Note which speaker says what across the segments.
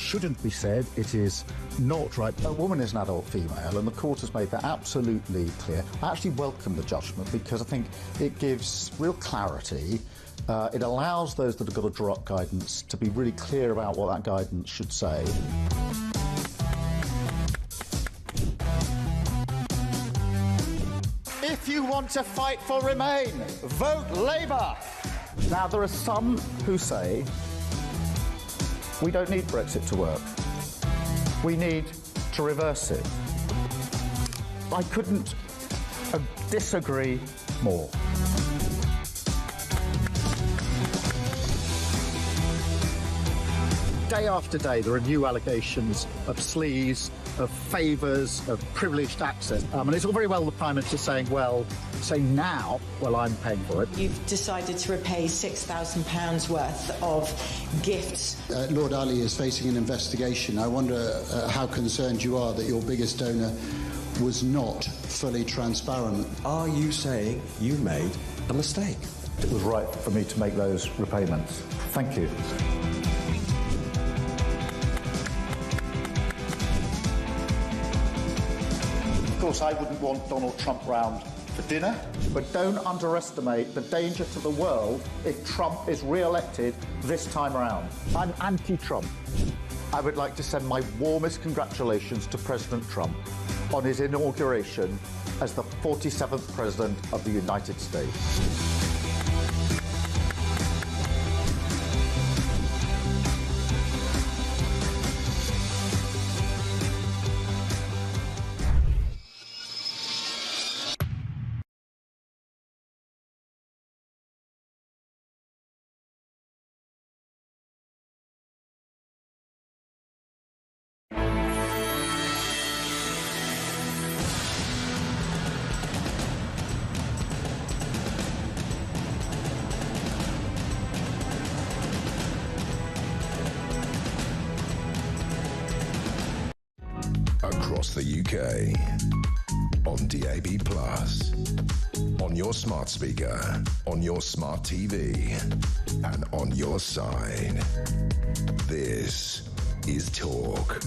Speaker 1: shouldn't be said. It is not right. A woman is an adult female, and the court has made that absolutely clear. I actually welcome the judgment because I think it gives real clarity. It allows those that have got to draw up guidance to be really clear about what that guidance should say. If you want to fight for Remain, vote Labour. Now, there are some who say we don't need Brexit to work. We need to reverse it. I couldn't disagree more. Day after day, there are new allegations of sleaze, of favours, of privileged access. And it's all very well the Prime Minister saying, well, now, well, I'm paying for it.
Speaker 2: You've decided to repay £6,000 worth of gifts.
Speaker 3: Lord Ali is facing an investigation. I wonder how concerned you are that your biggest donor was not fully transparent.
Speaker 4: Are you saying you made a mistake?
Speaker 1: It was right for me to make those repayments. Thank you. Of course, I wouldn't want Donald Trump round for dinner, but don't underestimate the danger to the world if Trump is re-elected this time around. I'm anti-Trump. I would like to send my warmest congratulations to President Trump on his inauguration as the 47th President of the United States.
Speaker 5: Across the UK, on DAB+, on your smart speaker, on your smart TV, and on your side. This is Talk.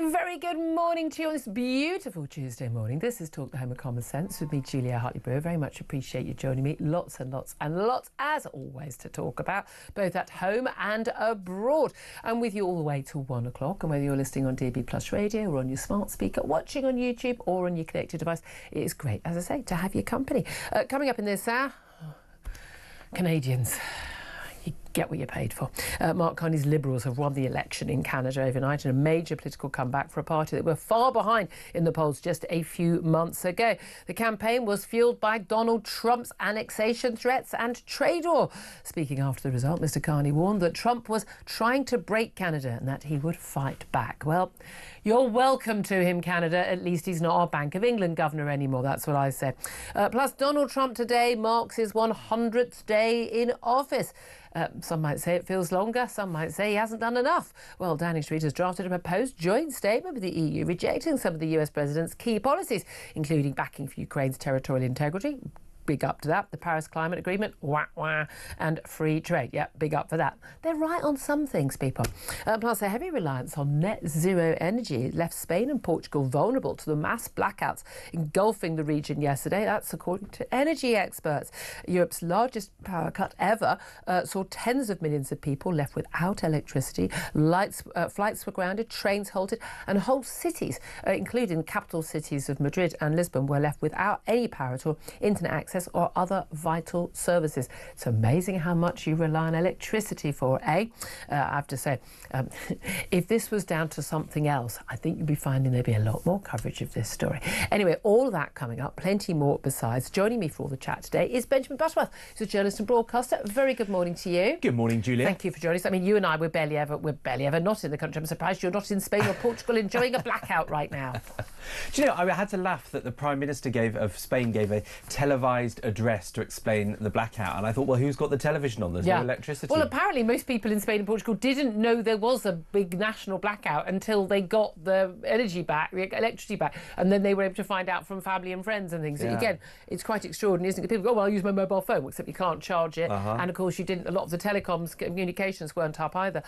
Speaker 6: Very good morning to you on this beautiful Tuesday morning. This is Talk, the Home of Common Sense, with me, Julia Hartley-Brewer. Very much appreciate you joining me. Lots and lots and lots, as always, to talk about, both at home and abroad. I'm with you all the way till 1 o'clock, and whether you're listening on DAB+ radio or on your smart speaker, watching on YouTube or on your connected device, it is great, as I say, to have your company. Coming up in this hour, Canadians. You get what you're paid for. Mark Carney's Liberals have won the election in Canada overnight in a major political comeback for a party that were far behind in the polls just a few months ago. The campaign was fueled by Donald Trump's annexation threats and trade war. Speaking after the result, Mr Carney warned that Trump was trying to break Canada and that he would fight back. Well, you're welcome to him, Canada. At least he's not our Bank of England governor anymore. That's what I say. Plus, Donald Trump today marks his 100th day in office. Some might say it feels longer, some might say he hasn't done enough. Well, Downing Street has drafted a proposed joint statement with the EU rejecting some of the US president's key policies, including backing for Ukraine's territorial integrity. Big up to that. The Paris Climate Agreement, wah, wah, and free trade. Yep, big up for that. They're right on some things, people. Plus, a heavy reliance on net zero energy left Spain and Portugal vulnerable to the mass blackouts engulfing the region yesterday. That's according to energy experts. Europe's largest power cut ever saw tens of millions of people left without electricity. Flights were grounded, trains halted, and whole cities, including capital cities of Madrid and Lisbon, were left without any power at all, internet access or other vital services. It's amazing how much you rely on electricity for, eh? I have to say, if this was down to something else, I think you'd be finding there'd be a lot more coverage of this story. Anyway, all of that coming up, plenty more besides. Joining me for all the chat today is Benjamin Butterworth, who's a journalist and broadcaster. Very good morning to you.
Speaker 7: Good morning, Julia.
Speaker 6: Thank you for joining us. I mean, you and I, we're barely ever not in the country. I'm surprised you're not in Spain or Portugal enjoying a blackout right now.
Speaker 7: Do you know, I had to laugh that the Prime Minister of Spain gave a televised televised address to explain the blackout, and I thought, well, who's got the television on? There's no electricity.
Speaker 6: Well, apparently most people in Spain and Portugal didn't know there was a big national blackout until they got the energy back, the electricity back, and then they were able to find out from family and friends and things. Again, it's quite extraordinary, isn't it? People go, well, I'll use my mobile phone, except you can't charge it. And of course, a lot of the telecoms communications weren't up either.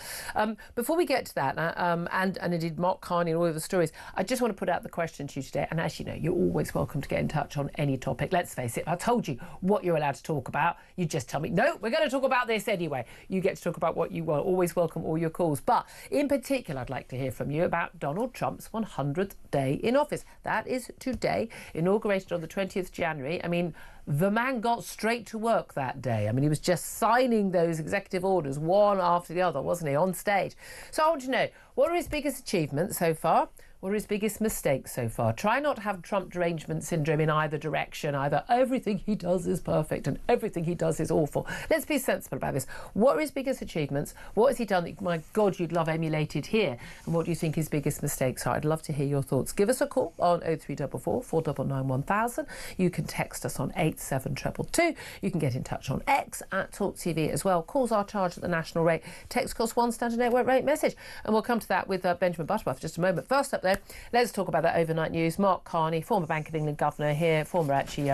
Speaker 6: Before we get to that, and indeed Mark Carney and all of the stories, I just want to put out the question to you today. And as you know, you're always welcome to get in touch on any topic. Let's face it, I told you what you're allowed to talk about. You just tell me, no, we're going to talk about this anyway. You get to talk about what you want. Always welcome all your calls. But in particular, I'd like to hear from you about Donald Trump's 100th day in office. That is today, inaugurated on the 20th January. I mean, the man got straight to work that day. I mean, he was just signing those executive orders one after the other, wasn't he, on stage? So I want to know, what are his biggest achievements so far? What are his biggest mistakes so far? Try not to have Trump derangement syndrome in either direction, either everything he does is perfect and everything he does is awful. Let's be sensible about this. What are his biggest achievements? What has he done that, my God, you'd love emulated here? And what do you think his biggest mistakes are? I'd love to hear your thoughts. Give us a call on 0344 499 1000. You can text us on 87222. You can get in touch on X at talkTV as well. Calls are charged at the national rate. Text costs one standard network rate message. And we'll come to that with Benjamin Butterworth just a moment. First up there, let's talk about that overnight news. Mark Carney, former Bank of England governor here, former actually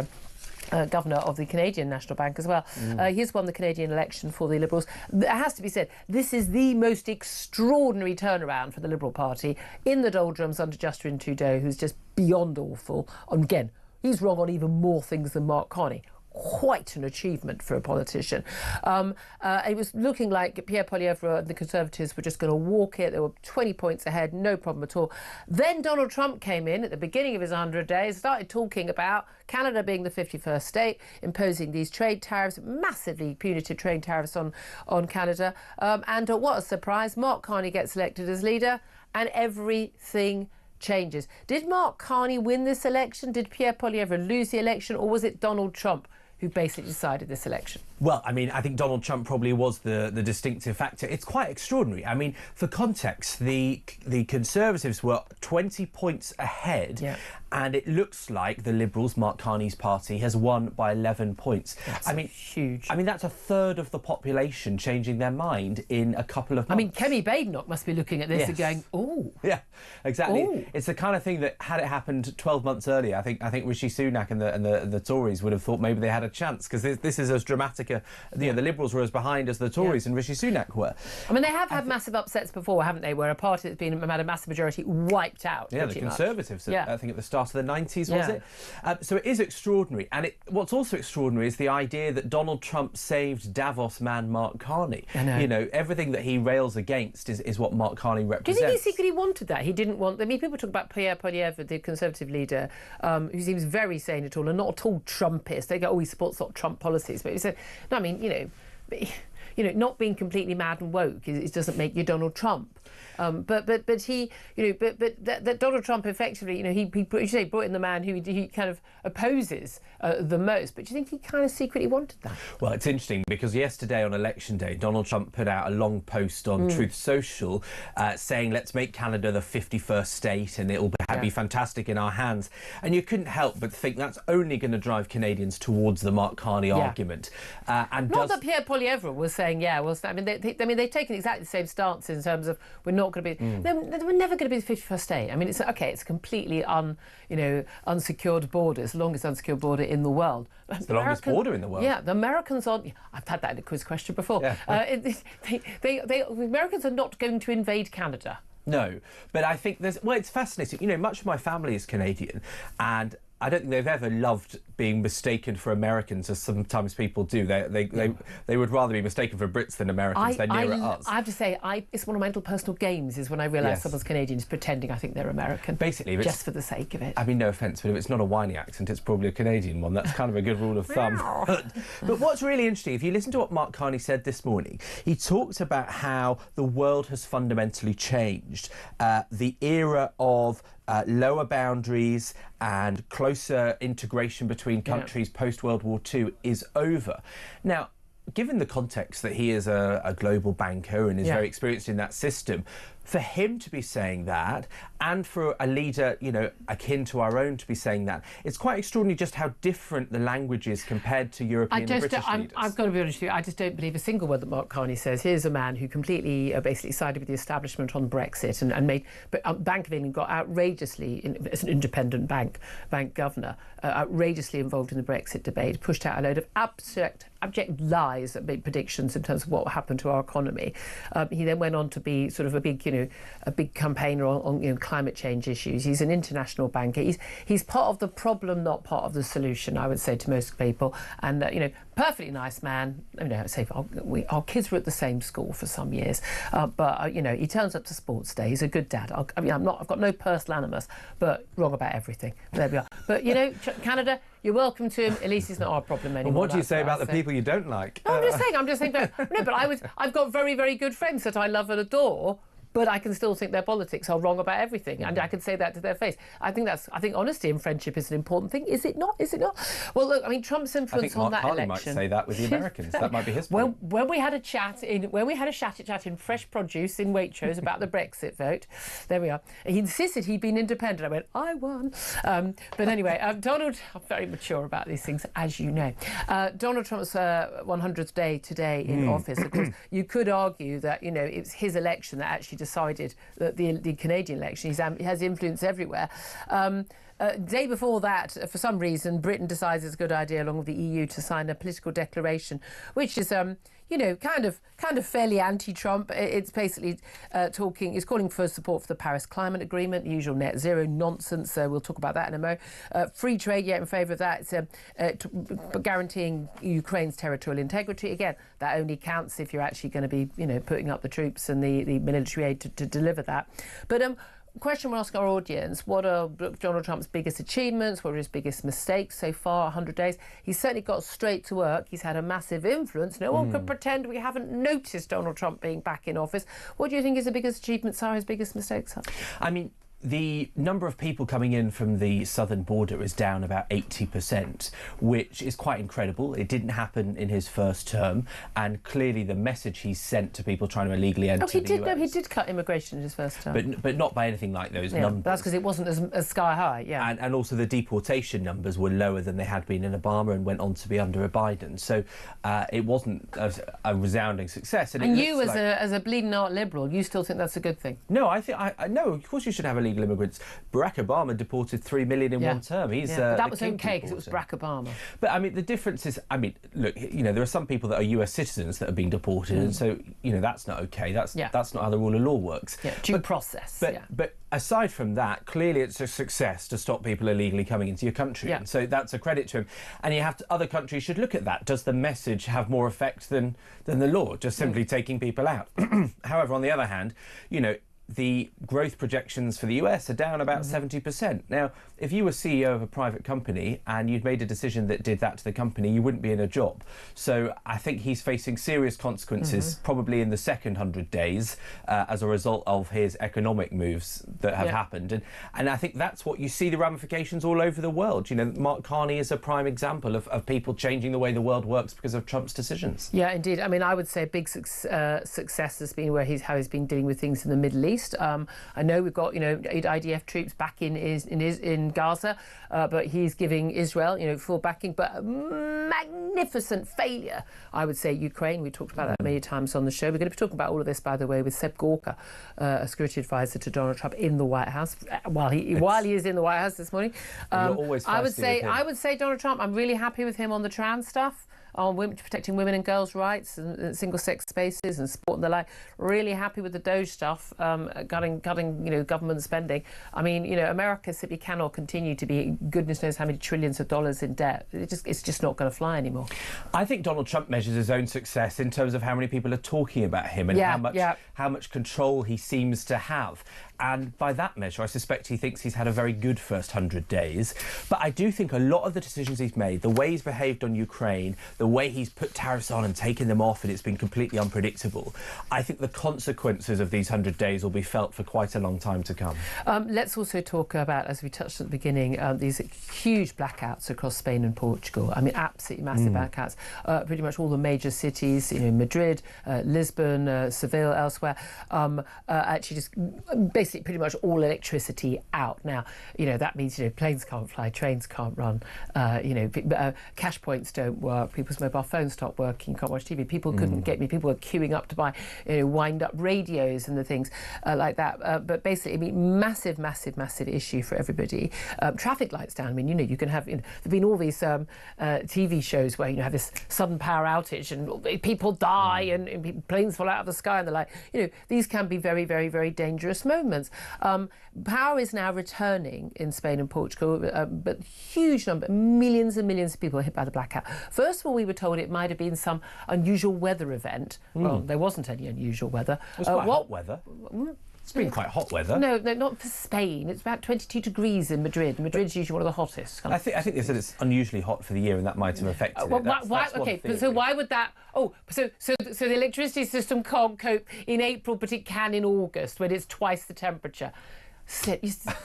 Speaker 6: governor of the Canadian National Bank as well. He's won the Canadian election for the Liberals. It has to be said, this is the most extraordinary turnaround for the Liberal Party in the doldrums under Justin Trudeau, who's just beyond awful. And again, he's wrong on even more things than Mark Carney. Quite an achievement for a politician. It was looking like Pierre Poilievre and the Conservatives were just going to walk it. They were 20 points ahead, no problem at all. Then Donald Trump came in at the beginning of his 100 days, started talking about Canada being the 51st state, imposing these trade tariffs, massively punitive trade tariffs on Canada. And what a surprise, Mark Carney gets elected as leader and everything changes. Did Mark Carney win this election? Did Pierre Poilievre lose the election? Or was it Donald Trump who basically decided this election?
Speaker 7: Well, I mean, I think Donald Trump probably was the distinctive factor. It's quite extraordinary. I mean, for context, the Conservatives were 20 points ahead, and it looks like the Liberals, Mark Carney's party, has won by 11 points.
Speaker 6: I mean, huge.
Speaker 7: I mean, that's a third of the population changing their mind in a couple of months.
Speaker 6: I mean, Kemi Badenoch must be looking at this and going, "Oh,
Speaker 7: yeah, exactly."
Speaker 6: Ooh.
Speaker 7: It's the kind of thing that, had it happened 12 months earlier, I think Rishi Sunak and the Tories would have thought maybe they had a chance, because this is as dramatic a, the Liberals were as behind as the Tories and Rishi Sunak were.
Speaker 6: I mean, they have had massive upsets before, haven't they, where a party that's had a massive majority wiped out.
Speaker 7: Yeah, the Conservatives, I think at the start of the 90s, was it? So it is extraordinary. And what's also extraordinary is the idea that Donald Trump saved Davos man Mark Carney.
Speaker 6: I know.
Speaker 7: You know, everything that he rails against is what Mark Carney represents.
Speaker 6: Do you think he secretly wanted that? He didn't want... I mean, people talk about Pierre Poilievre, the Conservative leader, who seems very sane at all and not at all Trumpist. They go, oh, he supports sort of Trump policies. But he said, no, I mean, not being completely mad and woke it doesn't make you Donald Trump. But Donald Trump effectively, he brought in the man who he kind of opposes the most. But do you think he kind of secretly wanted that?
Speaker 7: Well, it's interesting because yesterday on Election Day, Donald Trump put out a long post on Truth Social saying, let's make Canada the 51st state and it'll be fantastic in our hands. And you couldn't help but think that's only going to drive Canadians towards the Mark Carney argument. And
Speaker 6: not that Pierre Poilievre was saying, they've taken exactly the same stance in terms of we're not going to be, we're never going to be the 51st state. I mean, it's okay, it's completely unsecured borders, the longest unsecured border in the world.
Speaker 7: It's the longest border in the world.
Speaker 6: Yeah, the Americans are. I've had that in a quiz question before. Yeah. The Americans are not going to invade Canada.
Speaker 7: No, but I think it's fascinating. Much of my family is Canadian, and I don't think they've ever loved being mistaken for Americans, as sometimes people do. They would rather be mistaken for Brits than Americans. They're nearer us.
Speaker 6: I have to say, it's one of my little personal games is when I realise someone's Canadian is pretending I think they're American.
Speaker 7: Basically,
Speaker 6: just for the sake of it.
Speaker 7: I mean, no offence, but if it's not a whiny accent, it's probably a Canadian one. That's kind of a good rule of thumb. But what's really interesting, if you listen to what Mark Carney said this morning, he talked about how the world has fundamentally changed. The era of lower boundaries and closer integration between countries post-World War II is over. Now, given the context that he is a global banker and is very experienced in that system, for him to be saying that, and for a leader, you know, akin to our own to be saying that, it's quite extraordinary just how different the language is compared to European and British leaders.
Speaker 6: I've got to be honest with you, I just don't believe a single word that Mark Carney says. Here's a man who completely basically sided with the establishment on Brexit and made... But Bank of England got outrageously, as an independent bank governor, outrageously involved in the Brexit debate, pushed out a load of abject lies that made predictions in terms of what happened to our economy. He then went on to be sort of a big campaigner on climate change issues. He's an international banker. He's part of the problem, not part of the solution, I would say, to most people. And perfectly nice man. Our kids were at the same school for some years, but he turns up to sports day. He's a good dad. I've got no personal animus, but wrong about everything. There we are. But Canada, you're welcome to him. At least he's not our problem anymore.
Speaker 7: And what do you say about the people you don't like?
Speaker 6: No, I'm just saying. I've got very, very good friends that I love and adore, but I can still think their politics are wrong about everything, and I can say that to their face. I think honesty and friendship is an important thing. Is it not? Is it not? Well, look, I mean, Trump's influence on that election.
Speaker 7: Might say that with the Americans. That might be his point.
Speaker 6: When we had a chat in Fresh Produce in Waitrose about the Brexit vote, there we are. He insisted he'd been independent. I went, I won. But anyway, Donald, I'm very mature about these things, as you know. Donald Trump's 100th day today in office. Of course, you could argue that it's his election that actually decided that the Canadian election. He has influence everywhere. Day before that, for some reason, Britain decides it's a good idea, along with the EU, to sign a political declaration, which is, kind of fairly anti-Trump. It's basically it's calling for support for the Paris Climate Agreement, the usual net zero nonsense. We'll talk about that in a moment. Free trade, in favour of that. It's guaranteeing Ukraine's territorial integrity. Again, that only counts if you're actually going to be, putting up the troops and the military aid to deliver that. But question we'll ask our audience: what are Donald Trump's biggest achievements? What are his biggest mistakes so far? 100 days. He's certainly got straight to work. He's had a massive influence. No one could pretend we haven't noticed Donald Trump being back in office. What do you think his biggest achievements are? His biggest mistakes are?
Speaker 7: I mean, the number of people coming in from the southern border is down about 80%, which is quite incredible. It didn't happen in his first term, and clearly the message he sent to people trying to illegally enter the US...
Speaker 6: he did cut immigration in his first term.
Speaker 7: But not by anything like those numbers.
Speaker 6: That's because it wasn't as sky high,
Speaker 7: And also the deportation numbers were lower than they had been in Obama and went on to be under a Biden. So it wasn't a resounding success.
Speaker 6: And you, as a bleeding art liberal, you still think that's a good thing?
Speaker 7: No, no, of course you should have illegal immigrants. Barack Obama deported 3 million in one term. But
Speaker 6: that was okay because it was Barack Obama.
Speaker 7: But I mean, the difference is, look, there are some people that are US citizens that are being deported, and so that's not okay. That's not how the rule of law works.
Speaker 6: Due process.
Speaker 7: But aside from that, clearly it's a success to stop people illegally coming into your country. And so that's a credit to him. And other countries should look at that. Does the message have more effect than the law, just simply taking people out? However, on the other hand, the growth projections for the US are down about 70%. Now, if you were CEO of a private company and you'd made a decision that did that to the company, you wouldn't be in a job. So I think he's facing serious consequences, probably in the second 100 days, as a result of his economic moves that have happened. And I think that's what you see the ramifications all over the world. Mark Carney is a prime example of people changing the way the world works because of Trump's decisions. Yeah,
Speaker 6: indeed. I mean, I would say a big success has been how he's been dealing with things in the Middle East. I know we've got IDF troops back in Gaza, but he's giving Israel full backing. But a magnificent failure, I would say, Ukraine. We talked about that many times on the show. We're going to be talking about all of this, by the way, with Seb Gorka, a security advisor to Donald Trump in the White House while he is in the White House this morning.
Speaker 7: I would
Speaker 6: say Donald Trump. I'm really happy with him on the trans stuff, on protecting women and girls' rights and single-sex spaces and sport and the like. Really happy with the Doge stuff, cutting government spending. I mean, America simply cannot continue to be goodness knows how many trillions of dollars in debt. It's just not going to fly anymore.
Speaker 7: I think Donald Trump measures his own success in terms of how many people are talking about him and how much control he seems to have. And by that measure, I suspect he thinks he's had a very good first 100 days. But I do think a lot of the decisions he's made, the way he's behaved on Ukraine, the way he's put tariffs on and taken them off, and it's been completely unpredictable, I think the consequences of these 100 days will be felt for quite a long time to come.
Speaker 6: Let's also talk about, as we touched at the beginning, these huge blackouts across Spain and Portugal. I mean, absolutely massive blackouts. Pretty much all the major cities, Madrid, Lisbon, Seville, elsewhere, actually just basically pretty much all electricity out. Now, that means, planes can't fly, trains can't run, cash points don't work, people's mobile phones stop working, can't watch TV. People couldn't get me. People were queuing up to buy, wind-up radios and the things like that. But basically, I mean, massive issue for everybody. Traffic lights down. I mean, you can have. There've been all these TV shows where you have this sudden power outage and people die and planes fall out of the sky and the like. These can be very, very, very dangerous moments. Power is now returning in Spain and Portugal, but huge number, millions and millions of people are hit by the blackout. First of all, we were told it might have been some unusual weather event. Well, there wasn't any unusual weather.
Speaker 7: It was quite hot weather. It's been quite hot weather.
Speaker 6: No, not for Spain. It's about 22 degrees in Madrid. Madrid's usually one of the hottest.
Speaker 7: I think they said it's unusually hot for the year, and that might have affected it.
Speaker 6: That's so why would that? Oh, so the electricity system can't cope in April, but it can in August when it's twice the temperature.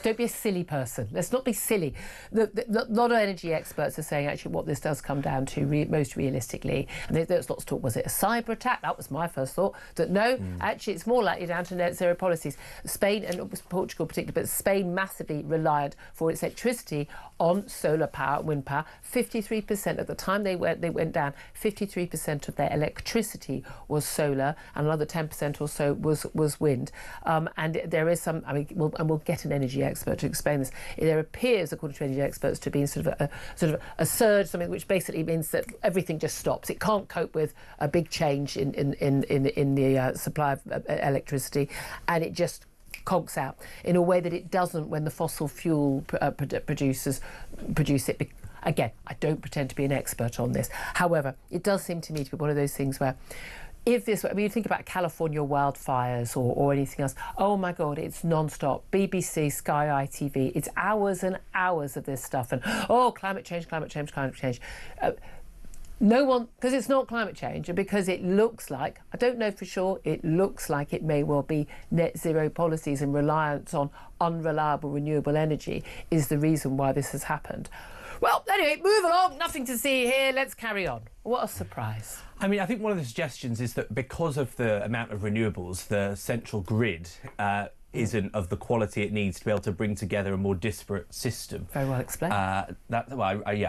Speaker 6: Don't be a silly person. Let's not be silly. A lot of energy experts are saying actually what this does come down to most realistically, and there's lots of talk, was it a cyber attack? That was my first thought. That no, actually it's more likely down to net zero policies. Spain and Portugal particularly, but Spain massively relied for its electricity on solar power, wind power. 53% at the time they went down, 53% of their electricity was solar, and another 10% or so was wind. And there is some, we'll get an energy expert to explain this. There appears, according to energy experts, to be sort of a surge, something which basically means that everything just stops. It can't cope with a big change in the supply of electricity, and it just conks out in a way that it doesn't when the fossil fuel producers produce it. Again, I don't pretend to be an expert on this. However, it does seem to me to be one of those things where you think about California wildfires or anything else, oh my God, it's non-stop. BBC, Sky, ITV, it's hours and hours of this stuff. And, climate change. No one, because it's not climate change, and because it looks like, I don't know for sure, it looks like it may well be net zero policies and reliance on unreliable renewable energy is the reason why this has happened. Well, anyway, move along, nothing to see here, let's carry on. What a surprise.
Speaker 7: I mean, I think one of the suggestions is that because of the amount of renewables, the central grid isn't of the quality it needs to be able to bring together a more disparate system.
Speaker 6: Very well explained.
Speaker 7: I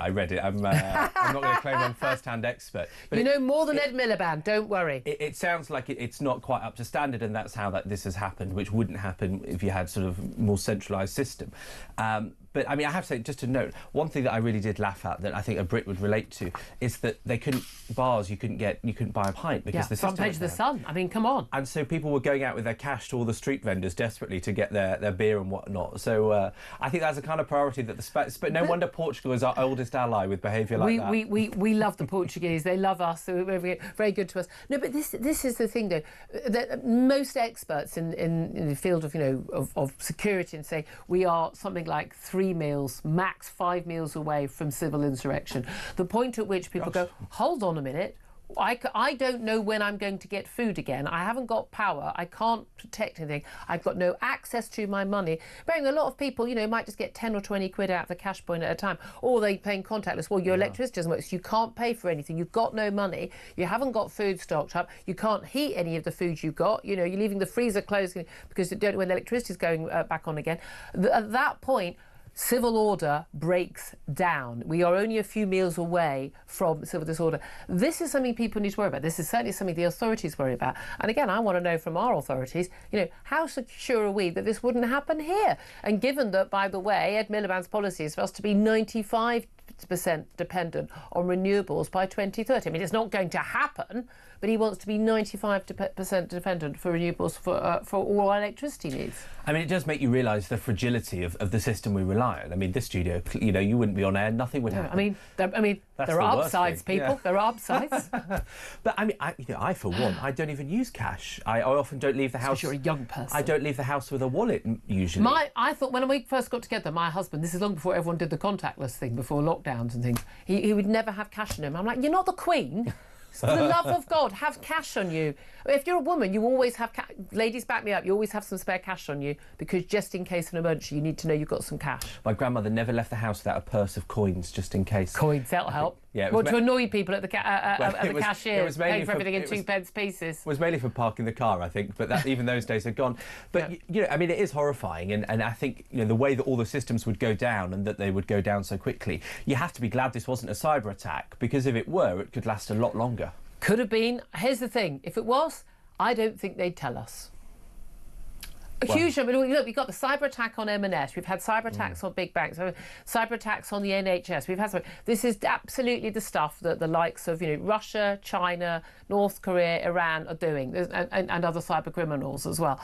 Speaker 7: read it. I'm not going to claim I'm first-hand expert. But
Speaker 6: you know more than Ed Miliband, don't worry.
Speaker 7: It sounds like it's not quite up to standard, and that's how this has happened, which wouldn't happen if you had sort of more centralised system. But I mean, I have to say, just to note, one thing that I really did laugh at that I think a Brit would relate to is that you couldn't buy a pint because the
Speaker 6: front page of the Sun. I mean, come on.
Speaker 7: And so people were going out with their cash to all the street vendors desperately to get their beer and whatnot. So I think that's a kind of priority that but no wonder Portugal is our oldest ally with behaviour like that.
Speaker 6: We love the Portuguese. They love us. They're very, very good to us. No, but this is the thing, though. That most experts in the field of security and say we are something like 3 meals, max 5 meals away from civil insurrection. The point at which people go, hold on a minute, I don't know when I'm going to get food again. I haven't got power. I can't protect anything. I've got no access to my money. Bearing a lot of people, might just get 10 or 20 quid out of the cash point at a time, or they're paying contactless. Well, your electricity doesn't work, so you can't pay for anything. You've got no money. You haven't got food stocked up. You can't heat any of the food you've got. You're leaving the freezer closed because you don't know when the electricity is going back on again. At that point, civil order breaks down. We are only a few meals away from civil disorder. This is something people need to worry about. This is certainly something the authorities worry about. And again, I want to know from our authorities, how secure are we that this wouldn't happen here? And given that, by the way, Ed Miliband's policy is for us to be 95% dependent on renewables by 2030. I mean, it's not going to happen, but he wants to be 95% dependent for renewables for all our electricity needs.
Speaker 7: I mean, it does make you realise the fragility of the system we rely on. I mean, this studio, you wouldn't be on air, nothing would happen.
Speaker 6: I mean,
Speaker 7: That's
Speaker 6: there
Speaker 7: the
Speaker 6: are
Speaker 7: worst
Speaker 6: upsides,
Speaker 7: thing,
Speaker 6: people.
Speaker 7: yeah.
Speaker 6: There are upsides.
Speaker 7: But I mean, I for one, I don't even use cash. I often don't leave the house.
Speaker 6: You're a young person.
Speaker 7: I don't leave the house with a wallet usually.
Speaker 6: I thought when we first got together, my husband, this is long before everyone did the contactless thing, before lockdowns and things, he would never have cash on him. I'm like, you're not the Queen. For the love of God, have cash on you. If you're a woman, you always have ladies, back me up. You always have some spare cash on you, because just in case of an emergency, you need to know you've got some cash.
Speaker 7: My grandmother never left the house without a purse of coins, just in case.
Speaker 6: Coins, that'll help.
Speaker 7: Yeah,
Speaker 6: well, to annoy people at the cashier, paying for everything in 2p pieces.
Speaker 7: It was mainly for parking the car, I think, but even those days are gone. But you know, I mean, it is horrifying, and I think, you know, the way that all the systems would go down, and that they would go down so quickly, you have to be glad this wasn't a cyber attack, because if it were, it could last a lot longer.
Speaker 6: Could have been. Here's the thing: if it was, I don't think they'd tell us. Huge. I mean, look, we've got the cyber attack on M&S. We've had cyber attacks on big banks. Cyber attacks on the NHS. We've had. This is absolutely the stuff that the likes of, you know, Russia, China, North Korea, Iran are doing, and other cyber criminals as well.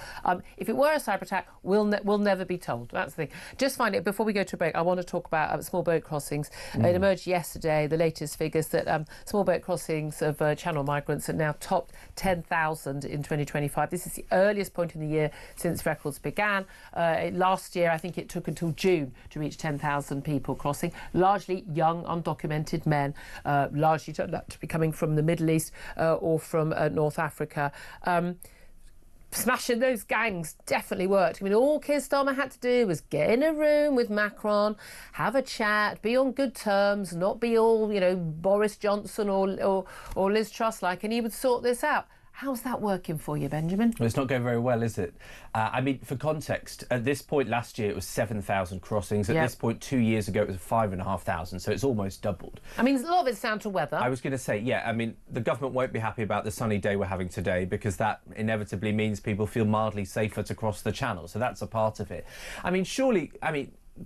Speaker 6: If it were a cyber attack, we'll never be told. That's the thing. Just find it. Before we go to a break, I want to talk about small boat crossings. It emerged yesterday, the latest figures, that small boat crossings of Channel migrants are now topped 10,000 in 2025. This is the earliest point in the year since records began. Last year, I think it took until June to reach 10,000 people crossing, largely young, undocumented men, largely to be coming from the Middle East or from North Africa. Smashing those gangs definitely worked. I mean, all Keir Starmer had to do was get in a room with Macron, have a chat, be on good terms, not be all, you know, Boris Johnson or Liz Truss like, and he would sort this out. How's that working for you, Benjamin?
Speaker 7: Well, it's not going very well, is it? I mean, for context, at this point last year it was 7,000 crossings. At this point 2 years ago it was 5,500, so it's almost doubled.
Speaker 6: I mean, a lot of it's down to weather.
Speaker 7: I was going to say, yeah, I mean, the government won't be happy about the sunny day we're having today, because that inevitably means people feel mildly safer to cross the channel, so that's a part of it. I mean, surely,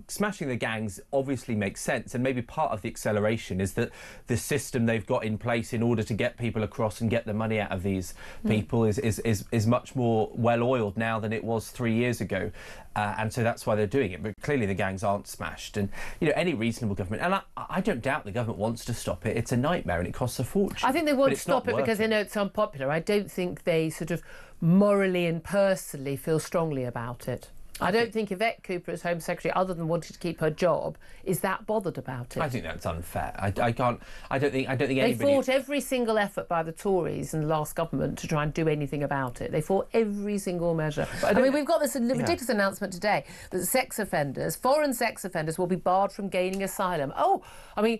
Speaker 7: smashing the gangs obviously makes sense, and maybe part of the acceleration is that the system they've got in place in order to get people across and get the money out of these people is much more well-oiled now than it was 3 years ago, and so that's why they're doing it. But clearly the gangs aren't smashed, and you know, any reasonable government, and I don't doubt the government wants to stop it. It's a nightmare and it costs a fortune.
Speaker 6: I think they want to stop it because they know it's unpopular. I don't think they sort of morally and personally feel strongly about it. I don't think Yvette Cooper, as Home Secretary, other than wanting to keep her job, is that bothered about it.
Speaker 7: I think that's unfair. I don't think anybody...
Speaker 6: They fought every single effort by the Tories in the last government to try and do anything about it. They fought every single measure. I mean, we've got this ridiculous announcement today that sex offenders, foreign sex offenders, will be barred from gaining asylum. Oh, I mean,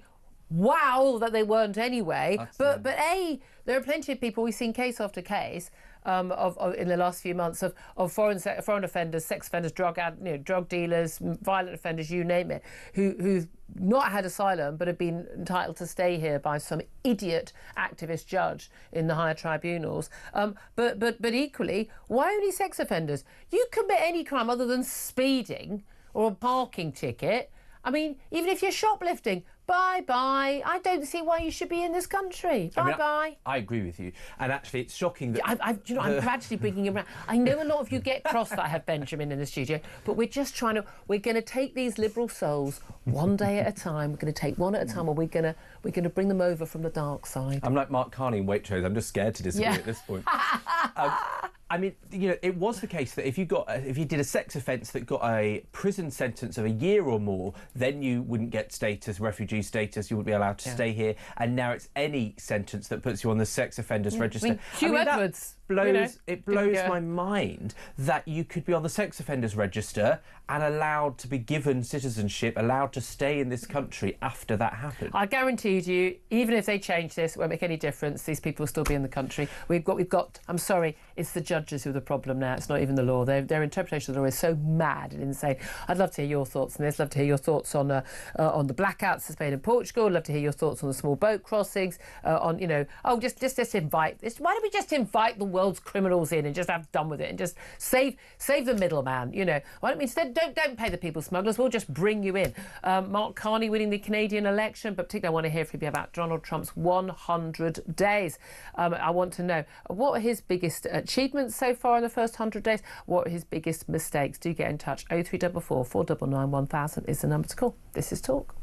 Speaker 6: wow, that they weren't anyway. But there are plenty of people, we've seen case after case, in the last few months of foreign offenders, sex offenders, drug dealers, violent offenders, you name it, who've not had asylum but have been entitled to stay here by some idiot activist judge in the higher tribunals. But equally, why only sex offenders? You commit any crime other than speeding or a parking ticket. I mean, even if you're shoplifting, bye-bye. I don't see why you should be in this country. Bye-bye.
Speaker 7: I agree with you. And actually, it's shocking that...
Speaker 6: I'm gradually bringing him around. I know a lot of you get cross that I have Benjamin in the studio, but we're just trying to... We're going to take these liberal souls one day at a time. We're going to take one at a time, and we're going to bring them over from the dark side.
Speaker 7: I'm like Mark Carney in Waitrose. I'm just scared to disagree at this point. I mean, you know, it was the case that if you did a sex offence that got a prison sentence of a year or more, then you wouldn't get refugee status, you wouldn't be allowed to stay here. And now it's any sentence that puts you on the sex offenders register.
Speaker 6: I mean, Hugh Edwards...
Speaker 7: It blows my mind that you could be on the sex offenders register and allowed to be given citizenship, allowed to stay in this country after that happened. I guarantee you, even if they change this, it won't make any difference. These people will still be in the country. We've got. I'm sorry, it's the judges who are the problem now. It's not even the law. Their interpretation of the law is so mad and insane. I'd love to hear your thoughts on this. Love to hear your thoughts on the blackouts in Spain and Portugal. Love to hear your thoughts on the small boat crossings. Just invite this. Why don't we just invite the world's criminals in and just have done with it and just save the middleman? You know, why don't we instead don't pay the people smugglers? We'll just bring you in. Mark Carney winning the Canadian election, but particularly I want to hear from you about Donald Trump's 100 days. I want to know what are his biggest achievements so far in the first 100 days. What are his biggest mistakes? Do get in touch. 0344 499 1000 is the number to call. This is Talk.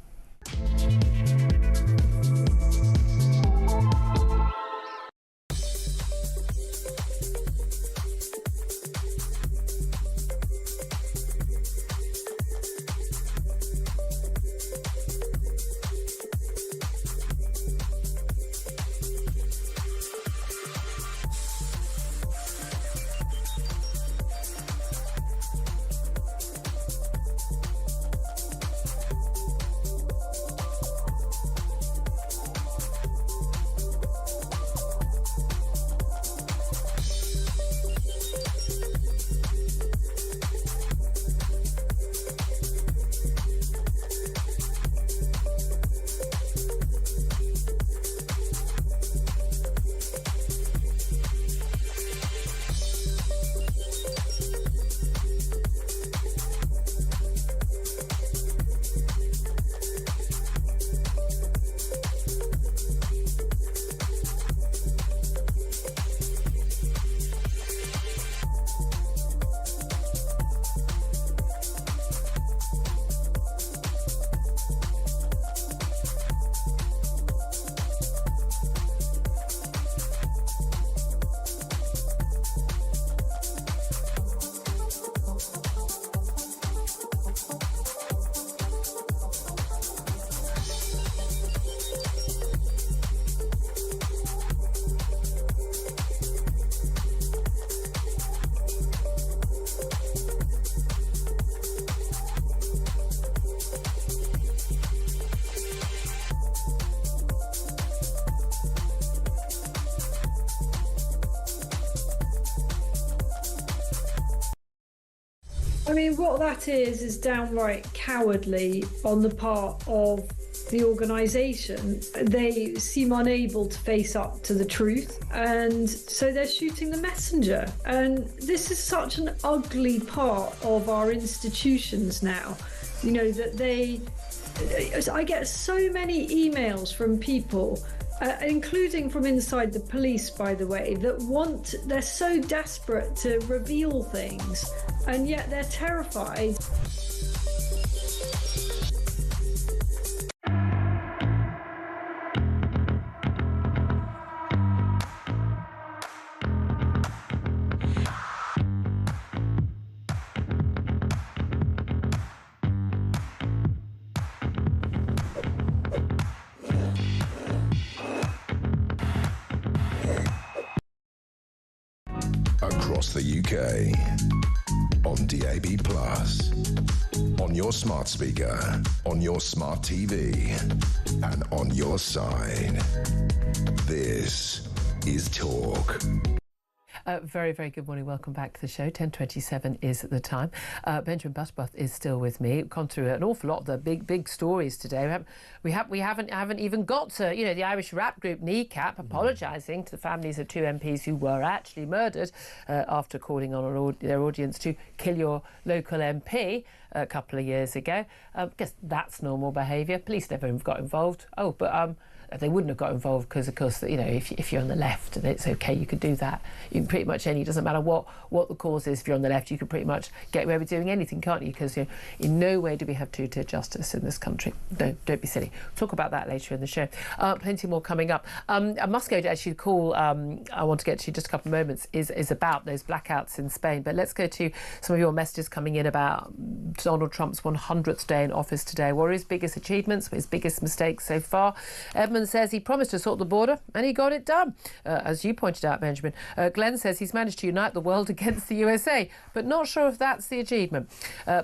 Speaker 8: I mean, what that is downright cowardly on the part of the organisation. They seem unable to face up to the truth, and so they're shooting the messenger. And this is such an ugly part of our institutions now, you know, that I get so many emails from people, including from inside the police, by the way, they're so desperate to reveal things, and yet they're terrified.
Speaker 5: Across the UK, on DAB+, on your smart speaker, on your smart TV, and on your side. This is Talk.
Speaker 6: Very, very good morning. Welcome back to the show. 10:27 is the time. Benjamin Butterworth is still with me. We've gone through an awful lot of the big stories today. We haven't even got to, you know, the Irish rap group Kneecap apologising to the families of two MPs who were actually murdered after calling on their audience to kill your local MP a couple of years ago. I guess that's normal behaviour. Police never got involved. They wouldn't have got involved because, of course, you know, if you're on the left and it's okay, you could do that. You can pretty much it doesn't matter what the cause is. If you're on the left, you can pretty much get away with doing anything, can't you? Because, you know, in no way do we have two-tier justice in this country. Don't be silly. We'll talk about that later in the show. Plenty more coming up. I must go to actually the call I want to get to just a couple of moments is about those blackouts in Spain. But let's go to some of your messages coming in about Donald Trump's 100th day in office today. What are his biggest achievements? His biggest mistakes so far? Edmund says he promised to sort the border and he got it done, as you pointed out, Benjamin. Glenn says he's managed to unite the world against the USA, but not sure if that's the achievement.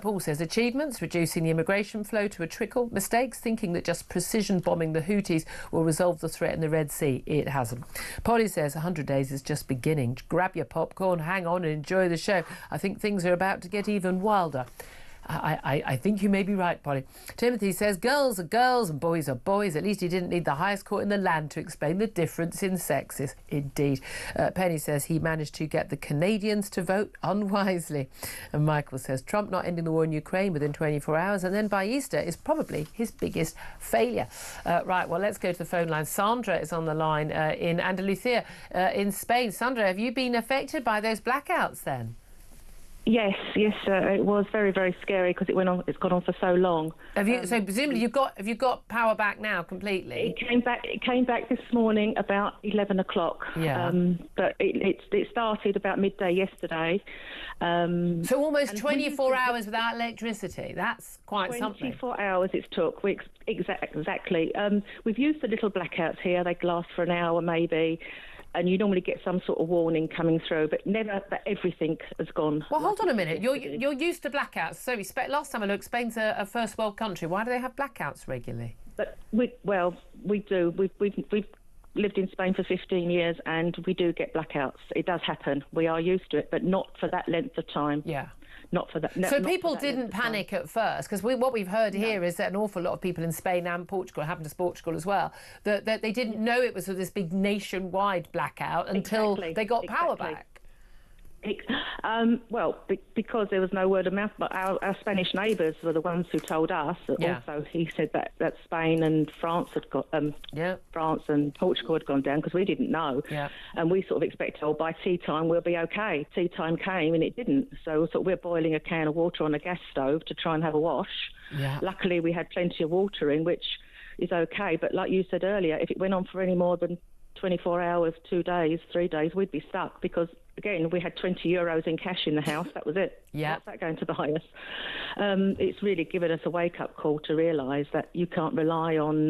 Speaker 6: Paul says achievements: reducing the immigration flow to a trickle. Mistakes: thinking that just precision bombing the Houthis will resolve the threat in the Red Sea. It hasn't. Polly says 100 days is just beginning. Grab your popcorn, hang on and enjoy the show. I think things are about to get even wilder. I think you may be right, Polly. Timothy says girls are girls and boys are boys. At least he didn't need the highest court in the land to explain the difference in sexes. Indeed. Penny says he managed to get the Canadians to vote unwisely. And Michael says Trump not ending the war in Ukraine within 24 hours and then by Easter is probably his biggest failure. Right, well, let's go to the phone line. Sandra is on the line in Andalusia in Spain. Sandra, have you been affected by those blackouts then?
Speaker 9: Yes, it was very, very scary because it's gone on for so long.
Speaker 6: So presumably have you got power back now completely?
Speaker 9: It came back this morning about 11 o'clock.
Speaker 6: Yeah.
Speaker 9: But it started about midday yesterday.
Speaker 6: So almost 24 hours without electricity. That's quite something.
Speaker 9: 24 hours it took. Exactly. We've used the little blackouts here. They last for an hour maybe. And you normally get some sort of warning coming through, but never that everything has gone.
Speaker 6: Well, hold on a minute. You're used to blackouts. So last time I looked, Spain's a first world country. Why do they have blackouts regularly?
Speaker 9: But we do. We've lived in Spain for 15 years, and we do get blackouts. It does happen. We are used to it, but not for that length of time.
Speaker 6: Yeah.
Speaker 9: Not for that.
Speaker 6: So people didn't panic at first, because what we've heard here is that an awful lot of people in Spain and Portugal, happened to Portugal as well, that they didn't know it was this big nationwide blackout until they got power back.
Speaker 9: Because there was no word of mouth, but our Spanish neighbours were the ones who told us.
Speaker 6: Yeah.
Speaker 9: Also, he said that Spain and France had got France and Portugal had gone down because we didn't know.
Speaker 6: Yeah.
Speaker 9: And we sort of expected, by tea time we'll be okay. Tea time came and it didn't. So we're boiling a can of water on a gas stove to try and have a wash.
Speaker 6: Yeah.
Speaker 9: Luckily, we had plenty of water in, which is okay. But like you said earlier, if it went on for any more than 24 hours, 2 days, 3 days, we'd be stuck because, again, we had 20 euros in cash in the house. That was it.
Speaker 6: Yeah.
Speaker 9: What's that going to buy us? It's really given us a wake-up call to realise that you can't rely on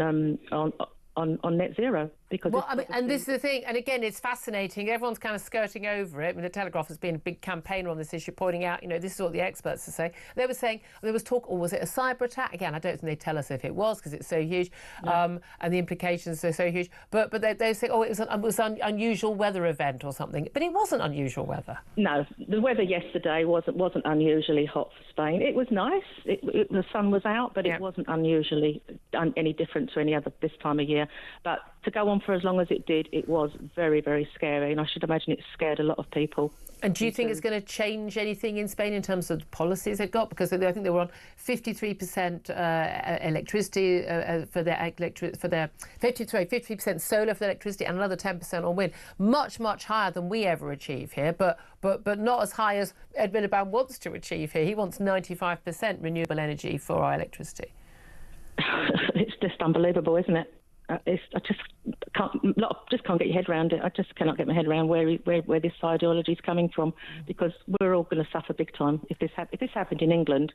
Speaker 9: net zero. Because
Speaker 6: well, I mean, and this is the thing, and again, it's fascinating. Everyone's kind of skirting over it. I mean, the Telegraph has been a big campaigner on this issue, pointing out, this is what the experts are saying. They were saying there was talk, or was it a cyber attack? Again, I don't think they tell us if it was because it's so huge, and the implications are so huge. But they say, oh, it was an unusual weather event or something. But it wasn't unusual weather.
Speaker 9: No, the weather yesterday wasn't unusually hot for Spain. It was nice. The sun was out, but it wasn't unusually any different to any other this time of year. But to go on for as long as it did, it was very, very scary, and I should imagine it scared a lot of people.
Speaker 6: And do you think it's going to change anything in Spain in terms of the policies they've got? Because I think they were on 53% electricity for their 50% solar for their electricity, and another 10% on wind. Much, much higher than we ever achieve here, but not as high as Ed Miliband wants to achieve here. He wants 95% renewable energy for our electricity.
Speaker 9: It's just unbelievable, isn't it? I just can't get your head around it. I just cannot get my head around where this ideology is coming from, because we're all going to suffer big time if this happened in England.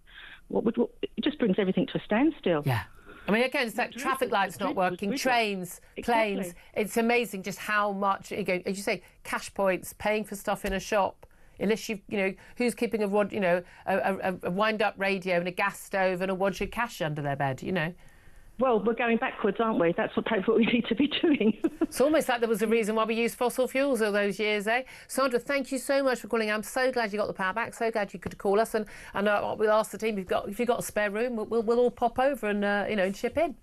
Speaker 9: It just brings everything to a standstill.
Speaker 6: Yeah. I mean, again, it's like traffic lights not working, trains, planes. It's amazing just how much, as you say, cash points, paying for stuff in a shop. Unless who's keeping a wind-up radio and a gas stove and a wad of cash under their bed,
Speaker 9: Well, we're going backwards, aren't we? That's what we need to be doing.
Speaker 6: It's almost like there was a reason why we used fossil fuels all those years, eh? Sandra, thank you so much for calling. I'm so glad you got the power back. So glad you could call us, and we'll ask the team if you've got a spare room, we'll all pop over and and chip in.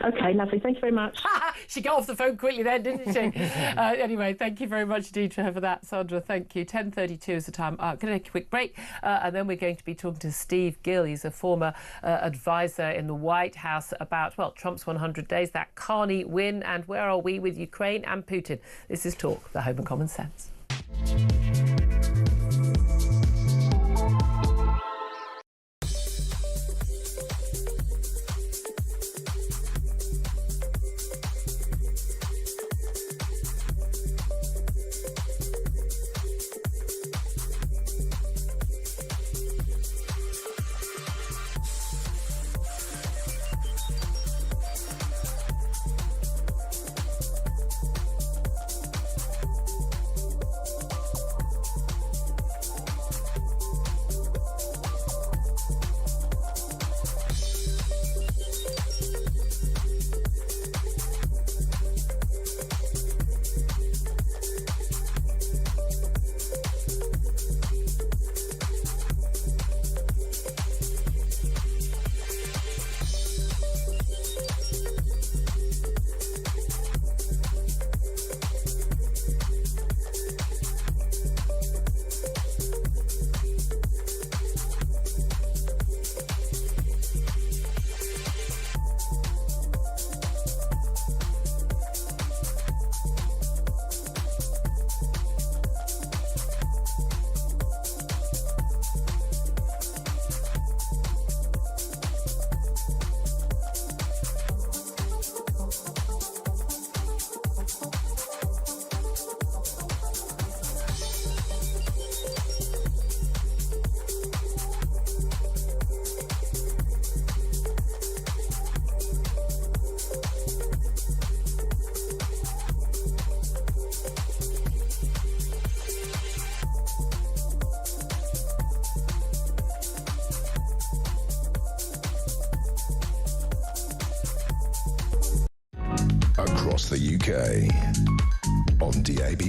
Speaker 9: Okay, lovely. Thank you very much.
Speaker 6: She got off the phone quickly then, didn't she? Anyway, thank you very much indeed for that, Sandra. Thank you. 10:32 is the time. Going to take a quick break, and then we're going to be talking to Steve Gill. He's a former advisor in the White House about, Trump's 100 days, that Carney win, and where are we with Ukraine and Putin. This is Talk, the home of common sense.
Speaker 5: Across the UK, on DAB+,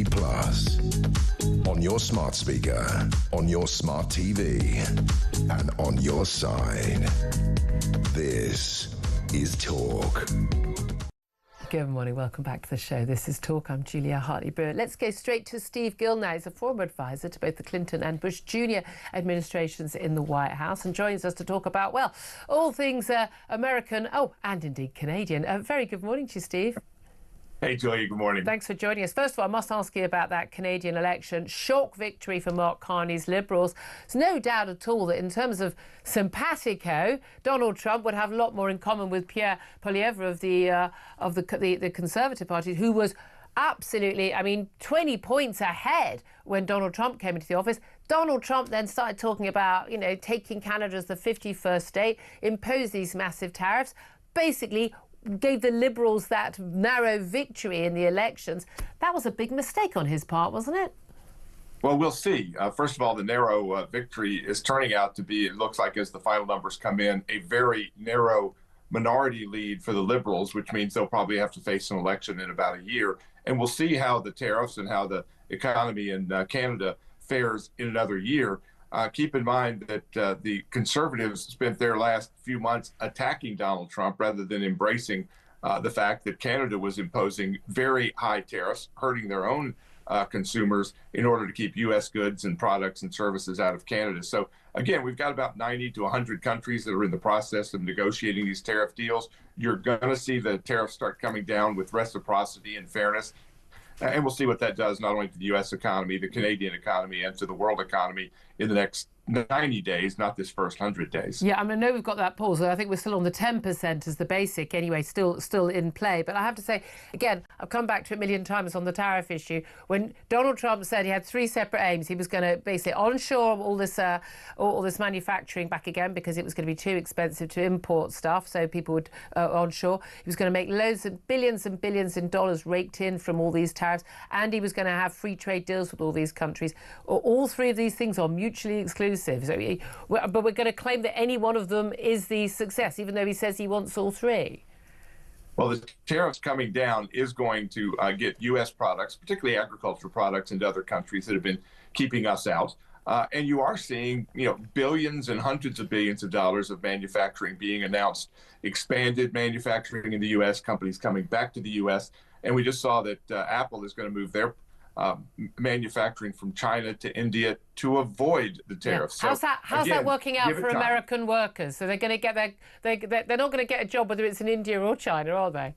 Speaker 5: on your smart speaker, on your smart TV, and on your side. This is Talk.
Speaker 6: Good morning, welcome back to the show. This is Talk. I'm Julia Hartley-Brewer. Let's go straight to Steve Gill now. He's a former advisor to both the Clinton and Bush Jr. administrations in the White House, and joins us to talk about, all things American, and indeed Canadian. Very good morning to you, Steve.
Speaker 10: Hey, Julia, good morning.
Speaker 6: Thanks for joining us. First of all, I must ask you about that Canadian election. Shock victory for Mark Carney's Liberals. There's no doubt at all that in terms of simpatico, Donald Trump would have a lot more in common with Pierre Poilievre of the Conservative Party, who was absolutely, 20 points ahead when Donald Trump came into the office. Donald Trump then started talking about, taking Canada as the 51st state, impose these massive tariffs. Basically, gave the Liberals that narrow victory in the elections. That was a big mistake on his part, wasn't it?
Speaker 10: Well, we'll see. First of all, the narrow victory is turning out to be, it looks like as the final numbers come in, a very narrow minority lead for the Liberals, which means they'll probably have to face an election in about a year. And we'll see how the tariffs and how the economy in Canada fares in another year. Keep in mind that the Conservatives spent their last few months attacking Donald Trump rather than embracing the fact that Canada was imposing very high tariffs, hurting their own consumers in order to keep U.S. goods and products and services out of Canada. So again, we've got about 90 to 100 countries that are in the process of negotiating these tariff deals. You're going to see the tariffs start coming down with reciprocity and fairness. And we'll see what that does not only to the U.S. economy, the Canadian economy, and to the world economy in the next 90 days, not this first 100 days.
Speaker 6: Yeah, I mean, I know we've got that pause, so I think we're still on the 10% as the basic anyway, still in play. But I have to say, again, I've come back to it a million times on the tariff issue. When Donald Trump said he had three separate aims, he was going to basically onshore all this manufacturing back again because it was going to be too expensive to import stuff, so people would onshore. He was going to make loads of billions and billions in dollars raked in from all these tariffs, and he was going to have free trade deals with all these countries. All three of these things are mutually exclusive. So but we're going to claim that any one of them is the success, even though he says he wants all three.
Speaker 10: Well, the tariffs coming down is going to get U.S. products, particularly agricultural products, into other countries that have been keeping us out. And you are seeing, billions and hundreds of billions of dollars of manufacturing being announced, expanded manufacturing in the U.S., companies coming back to the U.S. And we just saw that Apple is going to move their manufacturing from China to India to avoid the tariffs.
Speaker 6: Yeah.
Speaker 10: So,
Speaker 6: how's that working out for American workers? So they're going to get they're not going to get a job whether it's in India or China, are they?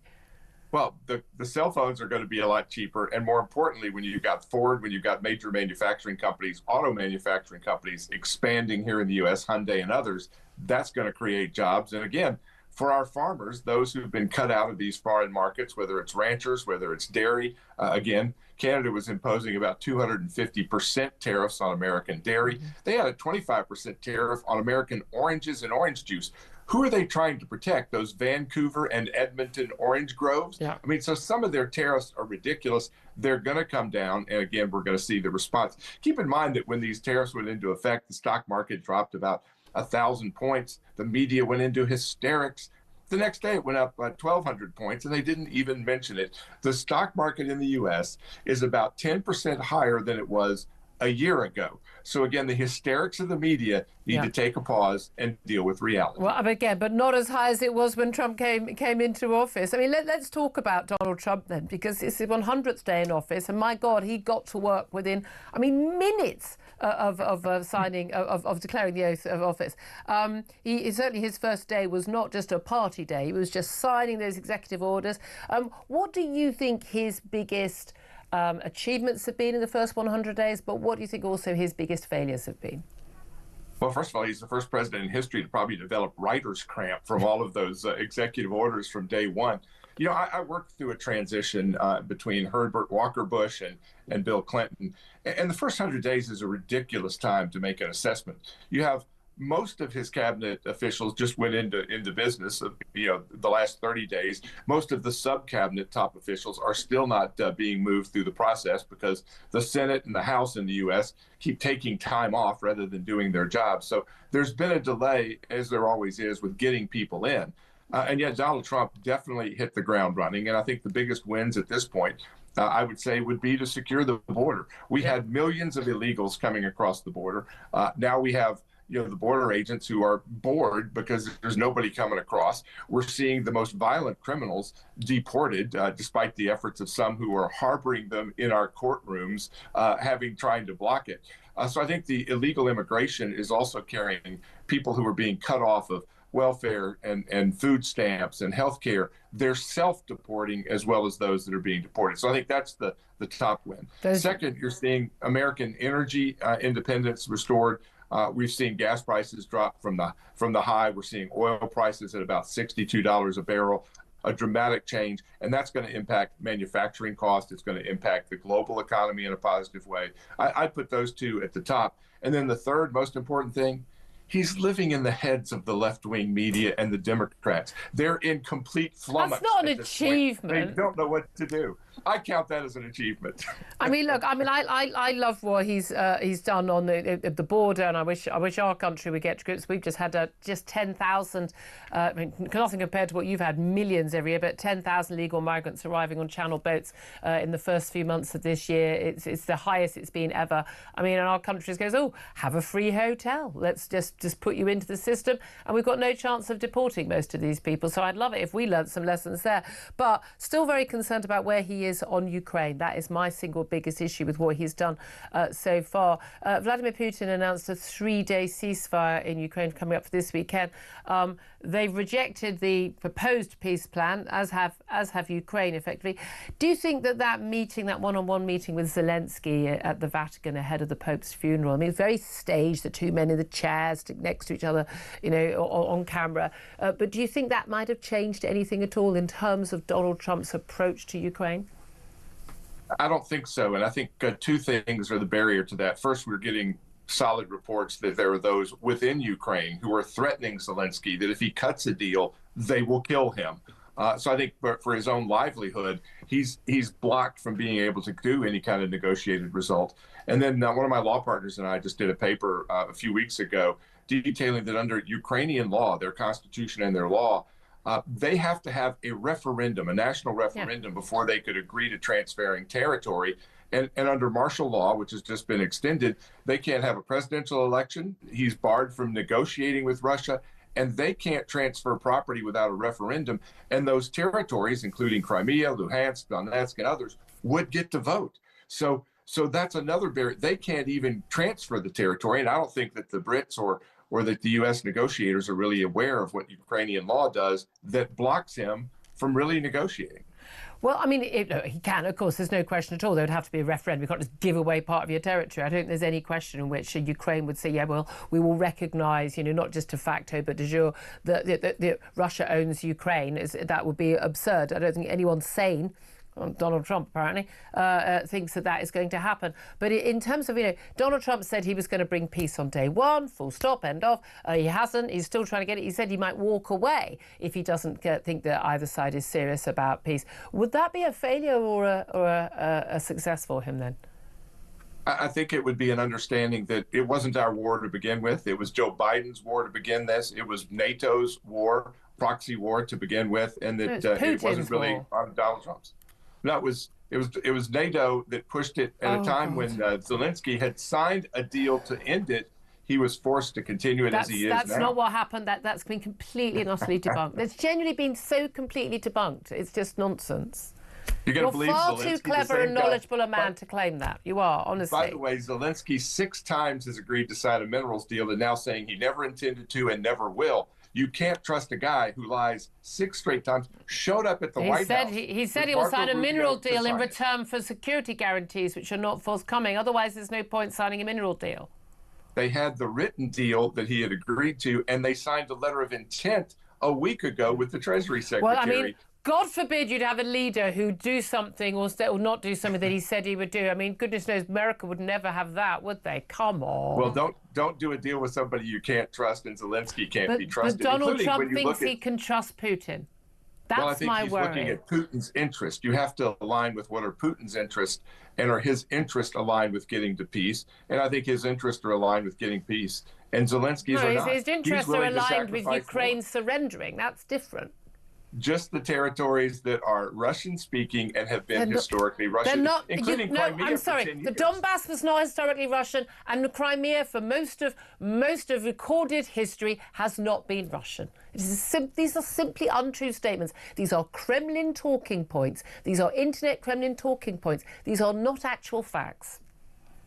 Speaker 10: Well, the cell phones are going to be a lot cheaper, and more importantly, when you've got Ford, when you've got major manufacturing companies, auto manufacturing companies expanding here in the U.S., Hyundai and others, that's going to create jobs. And again, for our farmers, those who've been cut out of these foreign markets, whether it's ranchers, whether it's dairy, again, Canada was imposing about 250% tariffs on American dairy. They had a 25% tariff on American oranges and orange juice. Who are they trying to protect? Those Vancouver and Edmonton orange groves?
Speaker 6: Yeah.
Speaker 10: I mean, so some of their tariffs are ridiculous. They're going to come down. And again, we're going to see the response. Keep in mind that when these tariffs went into effect, the stock market dropped about 1,000 points. The media went into hysterics. The next day, it went up 1,200 points, and they didn't even mention it. The stock market in the U.S. is about 10% higher than it was a year ago. So again, the hysterics of the media need to take a pause and deal with reality.
Speaker 6: Well, again, but not as high as it was when Trump came into office. I mean, let's talk about Donald Trump then, because it's his 100th day in office, and my God, he got to work within, minutes of signing, of declaring the oath of office. Certainly his first day was not just a party day; he was just signing those executive orders. What do you think his biggest achievements have been in the first 100 days, but what do you think also his biggest failures have been?
Speaker 10: Well, first of all, he's the first president in history to probably develop writer's cramp from all of those executive orders from day one. I worked through a transition between Herbert Walker Bush and Bill Clinton, and the first 100 days is a ridiculous time to make an assessment. You have most of his cabinet officials just went into business, the last 30 days. Most of the sub-cabinet top officials are still not being moved through the process because the Senate and the House in the U.S. keep taking time off rather than doing their jobs. So there's been a delay, as there always is, with getting people in. And yet Donald Trump definitely hit the ground running. And I think the biggest wins at this point, I would say, would be to secure the border. We had millions of illegals coming across the border. Now we have the border agents who are bored because there's nobody coming across. We're seeing the most violent criminals deported, despite the efforts of some who are harboring them in our courtrooms, trying to block it. So I think the illegal immigration is also carrying people who are being cut off of welfare and food stamps and health care. They're self-deporting as well as those that are being deported. So I think that's the top win. Second, you're seeing American energy independence restored. We've seen gas prices drop from the high. We're seeing oil prices at about $62 a barrel, a dramatic change, and that's going to impact manufacturing costs. It's going to impact the global economy in a positive way. I'd put those two at the top. And then the third most important thing, He's living in the heads of the left-wing media and the Democrats. They're in complete flummox.
Speaker 6: That's not an achievement.
Speaker 10: They don't know what to do. I count that as an achievement.
Speaker 6: I mean, look, I love what he's done on the border, and I wish our country would get to grips. We've just had just 10,000, I mean, nothing compared to what you've had, millions every year, but 10,000 legal migrants arriving on Channel boats in the first few months of this year. It's the highest it's been ever. I mean, and our country goes, oh, have a free hotel. Let's just put you into the system, and we've got no chance of deporting most of these people. So I'd love it if we learnt some lessons there. But still very concerned about where he is on Ukraine. That is my single biggest issue with what he's done so far. Vladimir Putin announced a 3-day ceasefire in Ukraine coming up for this weekend. They've rejected the proposed peace plan, as have Ukraine, effectively. Do you think that meeting, that one-on-one meeting with Zelensky at the Vatican ahead of the Pope's funeral, I mean, it's very staged, the two men in the chairs next to each other, you know, on camera. But do you think that might have changed anything at all in terms of Donald Trump's approach to Ukraine?
Speaker 10: I don't think so. And I think two things are the barrier to that. First, we're getting solid reports that there are those within Ukraine who are threatening Zelensky that if he cuts a deal, they will kill him. So I think for his own livelihood, he's blocked from being able to do any kind of negotiated result. And then one of my law partners and I just did a paper a few weeks ago detailing that under Ukrainian law, their constitution and their law, they have to have a referendum, a national referendum, before they could agree to transferring territory. And under martial law, which has just been extended, they can't have a presidential election. He's barred from negotiating with Russia, and they can't transfer property without a referendum. And those territories, including Crimea, Luhansk, Donetsk, and others, would get to vote. So that's another barrier. They can't even transfer the territory. And I don't think that the Brits or that the U.S. negotiators are really aware of what Ukrainian law does that blocks him from really negotiating.
Speaker 6: Well, I mean, he can, of course, there's no question at all. There would have to be a referendum. You can't just give away part of your territory. I don't think there's any question in which Ukraine would say, yeah, well, we will recognise, you know, not just de facto, but de jure, that Russia owns Ukraine. That would be absurd. I don't think anyone sane, Donald Trump apparently, thinks that is going to happen. But in terms of, you know, Donald Trump said he was going to bring peace on day one, full stop, end of. He hasn't. He's still trying to get it. He said he might walk away if he doesn't think that either side is serious about peace. Would that be a failure or a success for him then?
Speaker 10: I think it would be an understanding that it wasn't our war to begin with. It was Joe Biden's war to begin this. It was NATO's war, proxy war to begin with, and that it wasn't really on Donald Trump's. No, it was NATO that pushed it at a time when Zelensky had signed a deal to end it. He was forced to continue it as he is now.
Speaker 6: That's not what happened. That's been completely and utterly debunked. It's genuinely been so completely debunked. It's just nonsense.
Speaker 10: You're
Speaker 6: far too clever and knowledgeable a man to claim that. You are, honestly.
Speaker 10: By the way, Zelensky 6 times has agreed to sign a minerals deal and now saying he never intended to and never will. You can't trust a guy who lies 6 straight times, showed up at the White House.
Speaker 6: He said he will sign a mineral deal in return for security guarantees, which are not forthcoming. Otherwise, there's no point signing a mineral deal.
Speaker 10: They had the written deal that he had agreed to, and they signed a letter of intent a week ago with the Treasury Secretary.
Speaker 6: Well, I mean, God forbid you'd have a leader who'd do something or not do something that he said he would do. I mean, goodness knows, America would never have that, would they? Come on.
Speaker 10: Well, don't do a deal with somebody you can't trust, and Zelensky can't be trusted.
Speaker 6: But Donald Trump thinks he can trust Putin. That's my worry.
Speaker 10: Well, I think he's looking at Putin's interest. You have to align with what are Putin's interests, and are his interests aligned with getting to peace? And I think his interests are aligned with getting peace. And Zelensky's are not.
Speaker 6: His interests are aligned with Ukraine surrendering. That's different.
Speaker 10: Just the territories that are Russian-speaking and have been historically Russian, including Crimea.
Speaker 6: I'm sorry, the Donbass was not historically Russian, and the Crimea, for most of recorded history, has not been Russian. These are simply untrue statements. These are Kremlin talking points. These are internet Kremlin talking points. These are not actual facts.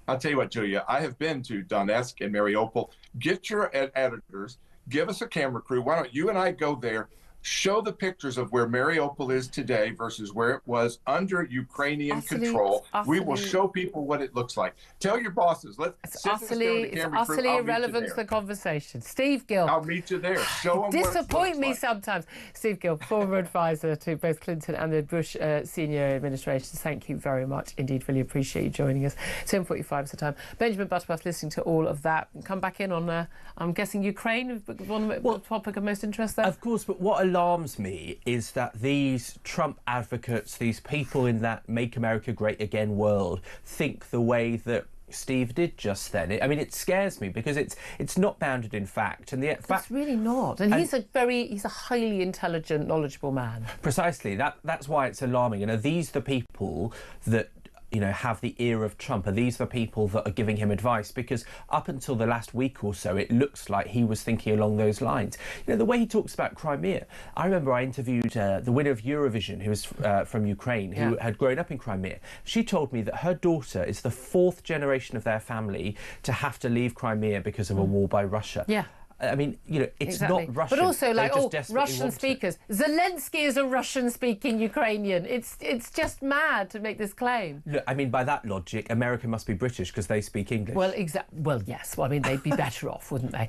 Speaker 10: I'll tell you what, Julia, I have been to Donetsk and Mariupol. Get your editors, give us a camera crew. Why don't you and I go there? show the pictures of where Mariupol is today versus where it was under Ukrainian control. We will show people what it looks like. Tell your bosses.
Speaker 6: It's utterly irrelevant to the conversation. Steve Gill.
Speaker 10: I'll meet you there. Show them
Speaker 6: Disappoint me sometimes. Steve Gill, former advisor to both Clinton and the Bush senior administrations. Thank you very much indeed. Really appreciate you joining us. 10:45 is the time. Benjamin Butterworth listening to all of that. Come back in on, I'm guessing, Ukraine, one topic of most interest there.
Speaker 7: Of course, but what alarms me is that these Trump advocates, these people in that Make America Great Again world, think the way that Steve did just then. I mean, it scares me because it's not bounded in fact, and
Speaker 6: it's really not. And he's a highly intelligent, knowledgeable man.
Speaker 7: Precisely. That's why it's alarming. And are these the people that, you know, have the ear of Trump? Are these the people that are giving him advice? Because up until the last week or so, it looks like he was thinking along those lines. You know, the way he talks about Crimea. I remember I interviewed the winner of Eurovision, who was from Ukraine, who had grown up in Crimea. She told me that her daughter is the 4th generation of their family to have to leave Crimea because of a war by Russia.
Speaker 6: Yeah.
Speaker 7: I mean, you know, it's not Russian.
Speaker 6: But also, like, Russian speakers. Zelensky is a Russian-speaking Ukrainian. It's just mad to make this claim.
Speaker 7: Look, I mean, by that logic, America must be British because they speak English.
Speaker 6: Well, Well, yes. Well, I mean, they'd be better off, wouldn't they?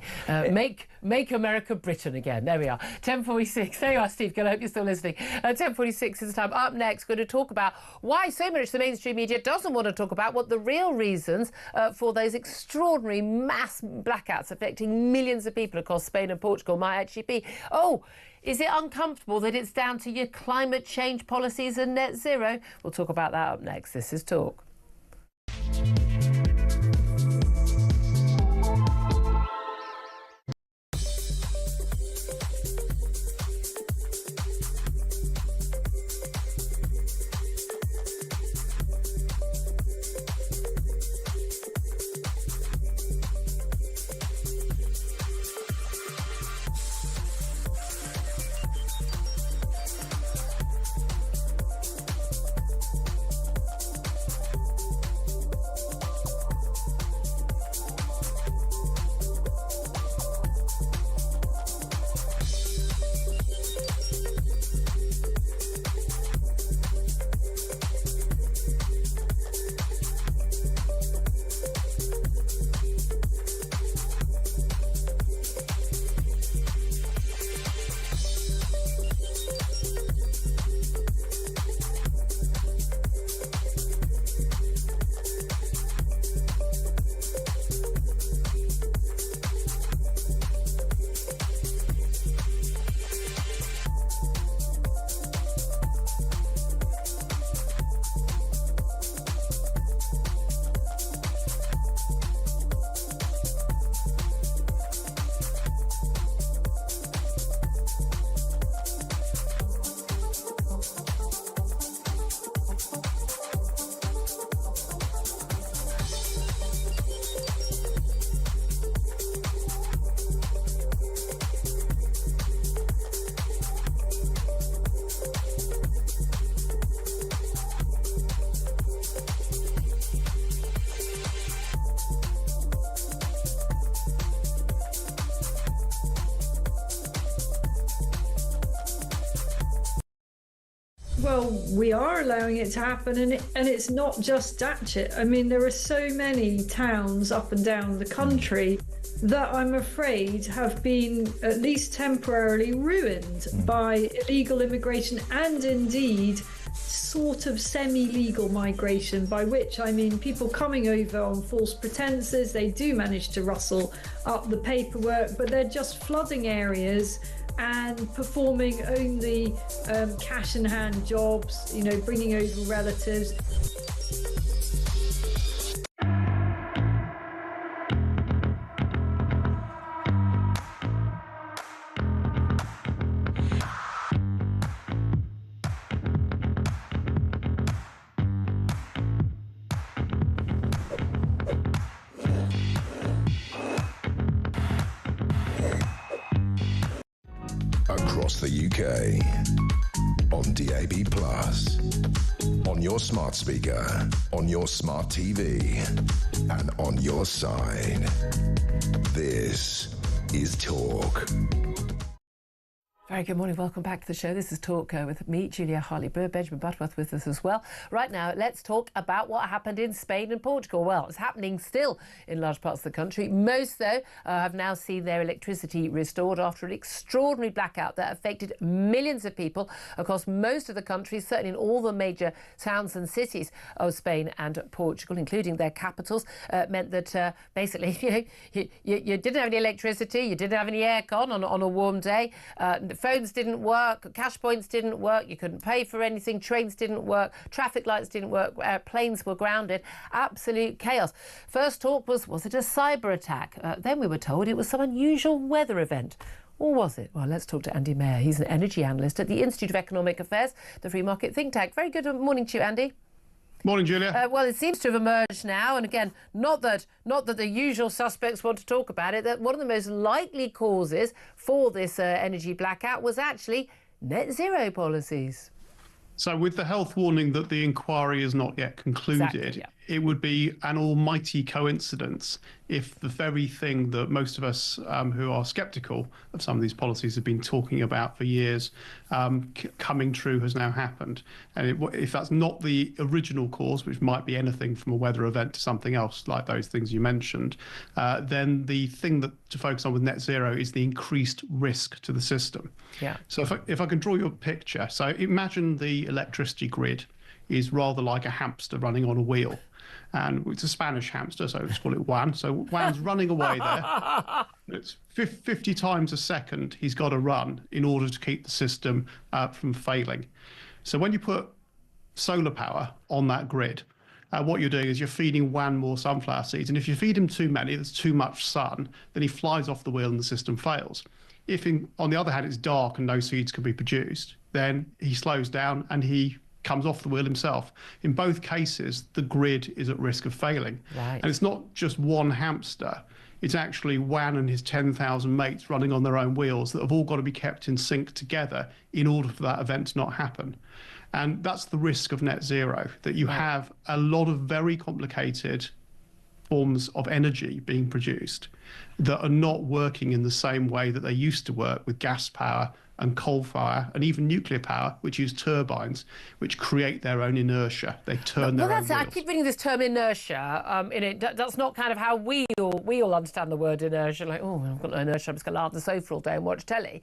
Speaker 6: Make America Britain again. There we are. 10:46. There you are, Steve Gill. I hope you're still listening. 10:46 is the time. Up next, going to talk about why so much the mainstream media doesn't want to talk about what the real reasons for those extraordinary mass blackouts affecting millions of people across Spain and Portugal might actually be. Oh, is it uncomfortable that it's down to your climate change policies and net zero? We'll talk about that up next. This is Talk.
Speaker 8: Well, we are allowing it to happen, and it's not just Datchet. I mean, there are so many towns up and down the country that I'm afraid have been at least temporarily ruined by illegal immigration and indeed sort of semi-legal migration, by which I mean people coming over on false pretenses. They do manage to rustle up the paperwork, but they're just flooding areas and performing only cash in hand jobs, you know, bringing over relatives.
Speaker 5: Across the UK, on DAB+, on your smart speaker, on your smart TV, and on your side. This is Talk.
Speaker 6: Very good morning. Welcome back to the show. This is Talk with me, Julia Hartley-Brewer, Benjamin Butterworth with us as well. Right now, let's talk about what happened in Spain and Portugal. Well, it's happening still in large parts of the country. Most, though, have now seen their electricity restored after an extraordinary blackout that affected millions of people across most of the country, certainly in all the major towns and cities of Spain and Portugal, including their capitals. Meant that basically, you didn't have any electricity, you didn't have any aircon on a warm day. Phones didn't work, cash points didn't work, you couldn't pay for anything, trains didn't work, traffic lights didn't work, planes were grounded. Absolute chaos. First talk was it a cyber attack? Then we were told it was some unusual weather event. Or was it? Well, let's talk to Andy Mayer. He's an energy analyst at the Institute of Economic Affairs, the free market think tank. Very good morning to you, Andy.
Speaker 11: Morning, Julia.
Speaker 6: Well, it seems to have emerged now, and again, not that the usual suspects want to talk about it, that one of the most likely causes for this energy blackout was actually net zero policies.
Speaker 11: So with the health warning that the inquiry is not yet concluded,
Speaker 6: exactly, yeah.
Speaker 11: It would be an almighty coincidence if the very thing that most of us who are sceptical of some of these policies have been talking about for years coming true has now happened. And if that's not the original cause, which might be anything from a weather event to something else like those things you mentioned, then the thing to focus on with net zero is the increased risk to the system.
Speaker 6: Yeah.
Speaker 11: So if I can draw you a picture. So imagine the electricity grid is rather like a hamster running on a wheel. And it's a Spanish hamster, so let's call it Juan. So Juan's running away there. It's 50 times a second he's got to run in order to keep the system from failing. So when you put solar power on that grid, what you're doing is you're feeding Juan more sunflower seeds. And if you feed him too many, there's too much sun, then he flies off the wheel and the system fails. If, on the other hand, it's dark and no seeds can be produced, then he slows down and he comes off the wheel himself. In both cases, the grid is at risk of failing.
Speaker 6: Right.
Speaker 11: And it's not just one hamster. It's actually Juan and his 10,000 mates running on their own wheels that have all got to be kept in sync together in order for that event to not happen. And that's the risk of net zero, that you have a lot of very complicated forms of energy being produced that are not working in the same way that they used to work with gas power and coal fire and even nuclear power, which use turbines, which create their own inertia. They turn their own wheels.
Speaker 6: I keep reading this term inertia in it. That's not kind of how we all understand the word inertia. Like, oh, I've got no inertia, I'm just going to lie on the sofa all day and watch telly.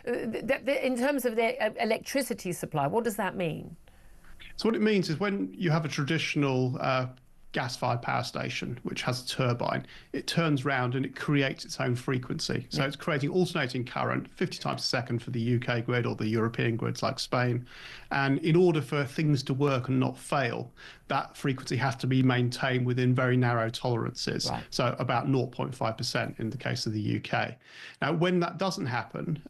Speaker 6: In terms of the electricity supply, what does that mean?
Speaker 11: So what it means is when you have a traditional gas-fired power station, which has a turbine, it turns round and it creates its own frequency. So it's creating alternating current 50 times a second for the UK grid or the European grids like Spain. And in order for things to work and not fail, that frequency has to be maintained within very narrow tolerances. Right. So about 0.5% in the case of the UK. Now, when that doesn't happen,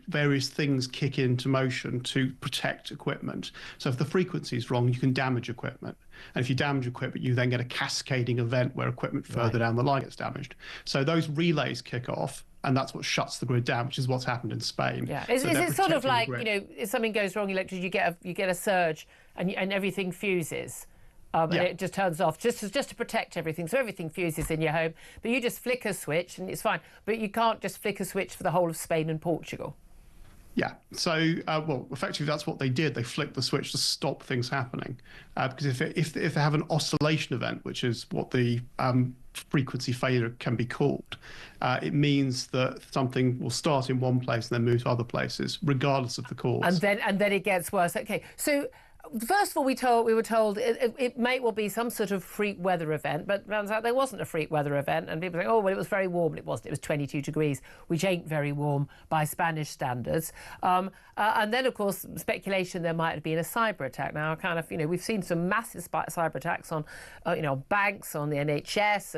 Speaker 11: various things kick into motion to protect equipment. So if the frequency is wrong, you can damage equipment. And if you damage equipment, you then get a cascading event where equipment further down the line gets damaged. So those relays kick off, and that's what shuts the grid down, which is what's happened in Spain.
Speaker 6: Yeah, is it sort of like, if something goes wrong, electricity, you get a surge, and everything fuses, and it just turns off, just to protect everything. So everything fuses in your home, but you just flick a switch and it's fine. But you can't just flick a switch for the whole of Spain and Portugal.
Speaker 11: Yeah, so, well, effectively that's what they did. They flicked the switch to stop things happening. Because if they have an oscillation event, which is what the frequency failure can be called, it means that something will start in one place and then move to other places, regardless of the cause.
Speaker 6: And then it gets worse. Okay, so first of all, we were told it may well be some sort of freak weather event, but it turns out there wasn't a freak weather event. And people think, oh, well, it was very warm. It wasn't. It was 22 degrees, which ain't very warm by Spanish standards. And then, of course, speculation there might have been a cyber attack. Now, kind of, we've seen some massive cyber attacks on, banks, on the NHS,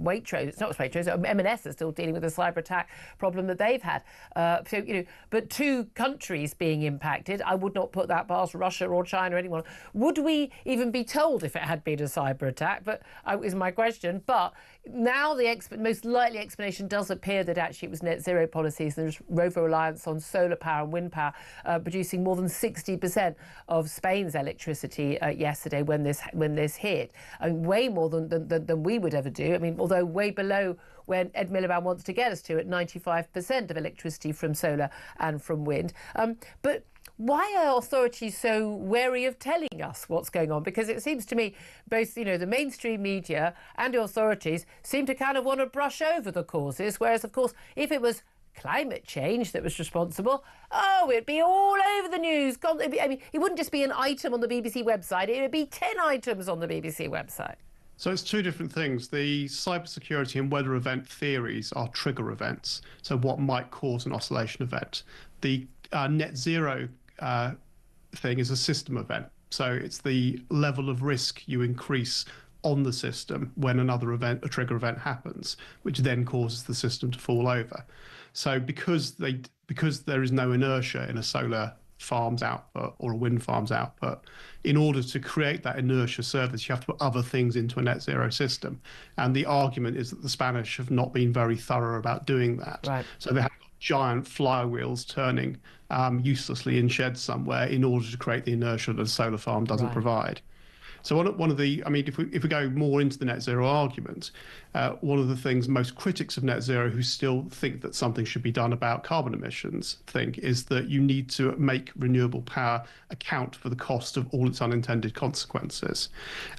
Speaker 6: Waitrose, not Waitrose, M&S is still dealing with a cyber attack problem that they've had. But two countries being impacted, I would not put that past Russia or China, anyone, would we even be told if it had been a cyber attack? But is my question. But now the most likely explanation does appear that actually it was net zero policies. There's over-reliance on solar power and wind power, producing more than 60% of Spain's electricity yesterday when this hit. I mean, way more than we would ever do. I mean, although way below when Ed Miliband wants to get us to at 95% of electricity from solar and from wind. But why are authorities so wary of telling us what's going on? Because it seems to me both, the mainstream media and the authorities seem to kind of want to brush over the causes, whereas, of course, if it was climate change that was responsible, it'd be all over the news. It wouldn't just be an item on the BBC website, it would be 10 items on the BBC website.
Speaker 11: So it's two different things. The cybersecurity and weather event theories are trigger events, so what might cause an oscillation event. The net zero thing is a system event, so it's the level of risk you increase on the system when another event, a trigger event, happens, which then causes the system to fall over. So because there is no inertia in a solar farm's output or a wind farm's output, in order to create that inertia surface, you have to put other things into a net zero system. And the argument is that the Spanish have not been very thorough about doing that.
Speaker 6: Right.
Speaker 11: So they have giant flywheels turning uselessly in sheds somewhere in order to create the inertia that a solar farm doesn't provide. So one of the, if we go more into the net zero argument, one of the things most critics of net zero who still think that something should be done about carbon emissions think is that you need to make renewable power account for the cost of all its unintended consequences.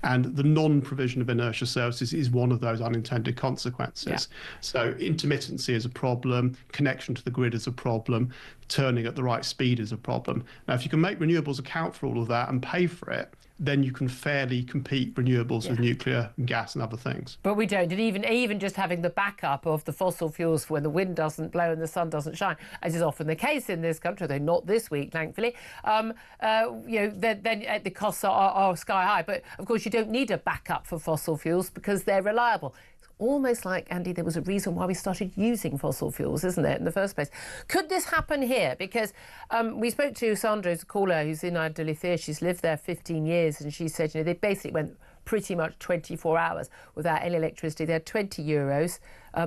Speaker 11: And the non-provision of inertia services is one of those unintended consequences. Yeah. So intermittency is a problem, connection to the grid is a problem, turning at the right speed is a problem. Now, if you can make renewables account for all of that and pay for it, then you can fairly compete renewables with nuclear and gas and other things.
Speaker 6: But we don't. And even just having the backup of the fossil fuels for when the wind doesn't blow and the sun doesn't shine, as is often the case in this country, though not this week, thankfully, then the costs are sky high. But, of course, you don't need a backup for fossil fuels because they're reliable. Almost like, Andy, there was a reason why we started using fossil fuels, isn't there, in the first place? Could this happen here? Because we spoke to Sandra's caller who's in Andalusia. She's lived there 15 years, and she said, they basically went pretty much 24 hours without any electricity. They had 20 euros.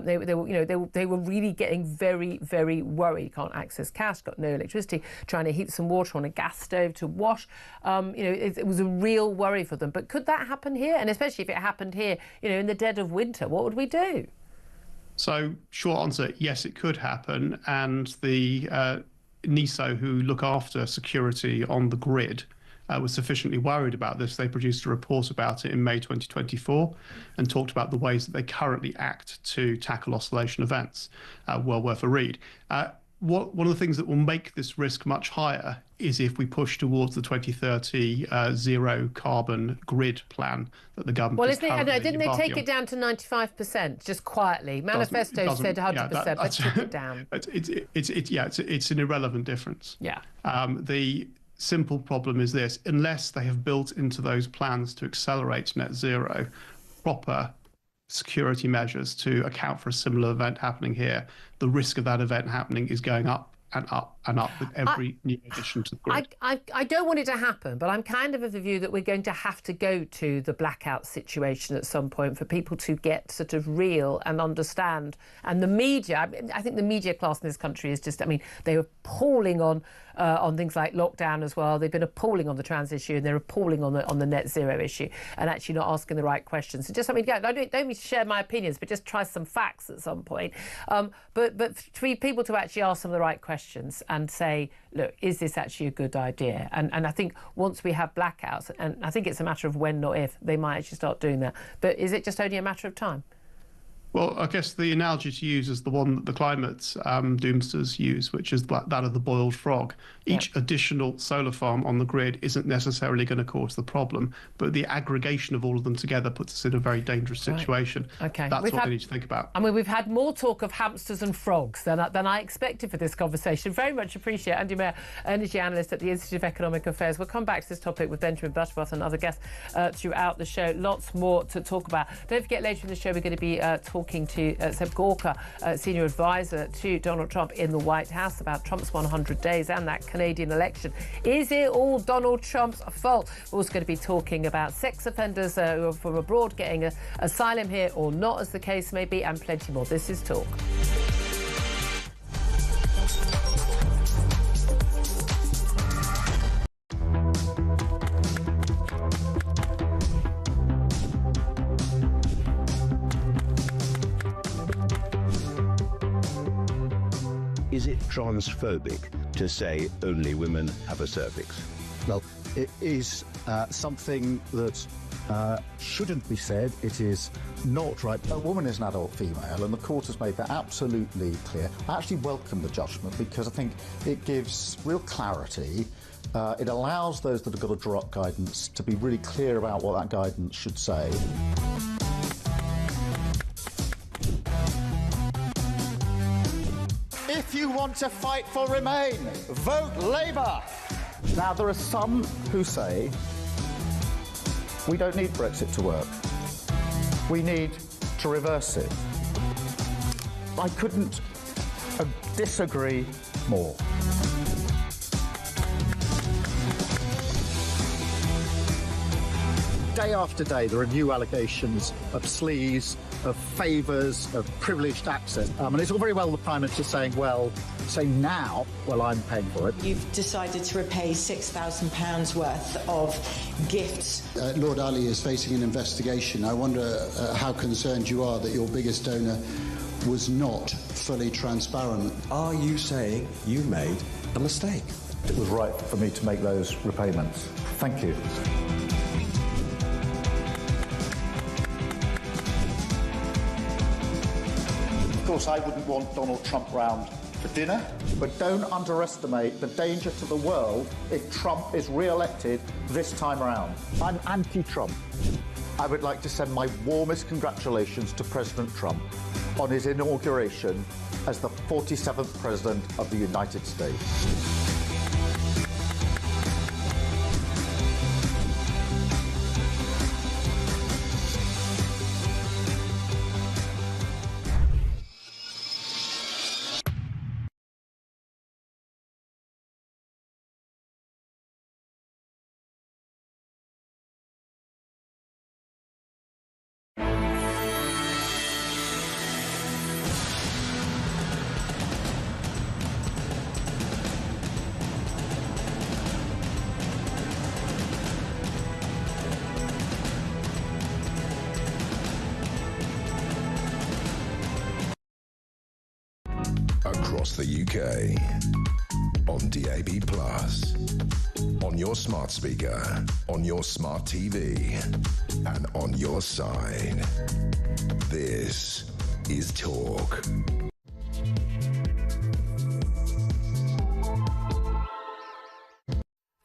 Speaker 6: They were really getting very, very worried. Can't access cash, got no electricity, trying to heat some water on a gas stove to wash. It was a real worry for them. But could that happen here? And especially if it happened here, in the dead of winter, what would we do?
Speaker 11: So, short answer, yes, it could happen. And the NISO, who look after security on the grid, was sufficiently worried about this. They produced a report about it in May 2024 and talked about the ways that they currently act to tackle oscillation events. Well worth a read. One of the things that will make this risk much higher is if we push towards the 2030 zero carbon grid plan that the government is currently
Speaker 6: didn't they take it down to 95%, just quietly? Manifesto said 100%, but took it down.
Speaker 11: It's an irrelevant difference.
Speaker 6: Yeah.
Speaker 11: The simple problem is this: unless they have built into those plans to accelerate net zero proper security measures to account for a similar event happening here, the risk of that event happening is going up and up and up with every new addition to the grid.
Speaker 6: I don't want it to happen, but I'm kind of the view that we're going to have to go to the blackout situation at some point for people to get sort of real and understand. And the media, I think the media class in this country is just, they were appalling on things like lockdown as well. They've been appalling on the trans issue, and they're appalling on the net zero issue, and actually not asking the right questions. So just, I don't mean to share my opinions, but just try some facts at some point. But for people to actually ask some of the right questions and say, look, is this actually a good idea? And I think once we have blackouts, and I think it's a matter of when, not if, they might actually start doing that. But is it just only a matter of time?
Speaker 11: Well, I guess the analogy to use is the one that the climate doomsters use, which is that of the boiled frog. Each additional solar farm on the grid isn't necessarily going to cause the problem, but the aggregation of all of them together puts us in a very dangerous situation.
Speaker 6: Okay.
Speaker 11: That's what we need to think about.
Speaker 6: We've had more talk of hamsters and frogs than I expected for this conversation. Very much appreciate Andy Mayer, energy analyst at the Institute of Economic Affairs. We'll come back to this topic with Benjamin Butterworth and other guests throughout the show. Lots more to talk about. Don't forget, later in the show, we're going to be talking talking to Seb Gorka, senior advisor to Donald Trump in the White House, about Trump's 100 days and that Canadian election. Is it all Donald Trump's fault? We're also going to be talking about sex offenders who are from abroad getting asylum here or not, as the case may be, and plenty more. This is Talk.
Speaker 12: Is it transphobic to say only women have a cervix?
Speaker 1: Well, it is something that shouldn't be said. It is not right. A woman is an adult female, and the court has made that absolutely clear. I actually welcome the judgment because I think it gives real clarity. It allows those that have got to draw up guidance to be really clear about what that guidance should say. If you want to fight for Remain, vote Labour. Now, there are some who say we don't need Brexit to work. We need to reverse it. I couldn't disagree more. Day after day, there are new allegations of sleaze, of favours, of privileged access. And it's all very well the Prime Minister saying, well, say now, well, I'm paying for it.
Speaker 2: You've decided to repay £6,000 worth of gifts.
Speaker 3: Lord Ali is facing an investigation. I wonder how concerned you are that your biggest donor was not fully transparent.
Speaker 4: Are you saying you made a mistake?
Speaker 1: It was right for me to make those repayments. Thank you. Of course, I wouldn't want Donald Trump round for dinner, but don't underestimate the danger to the world if Trump is re-elected this time around. I'm anti-Trump. I would like to send my warmest congratulations to President Trump on his inauguration as the 47th President of the United States.
Speaker 5: Across the UK, on DAB+, on your smart speaker, on your smart TV, and on your side. This is Talk.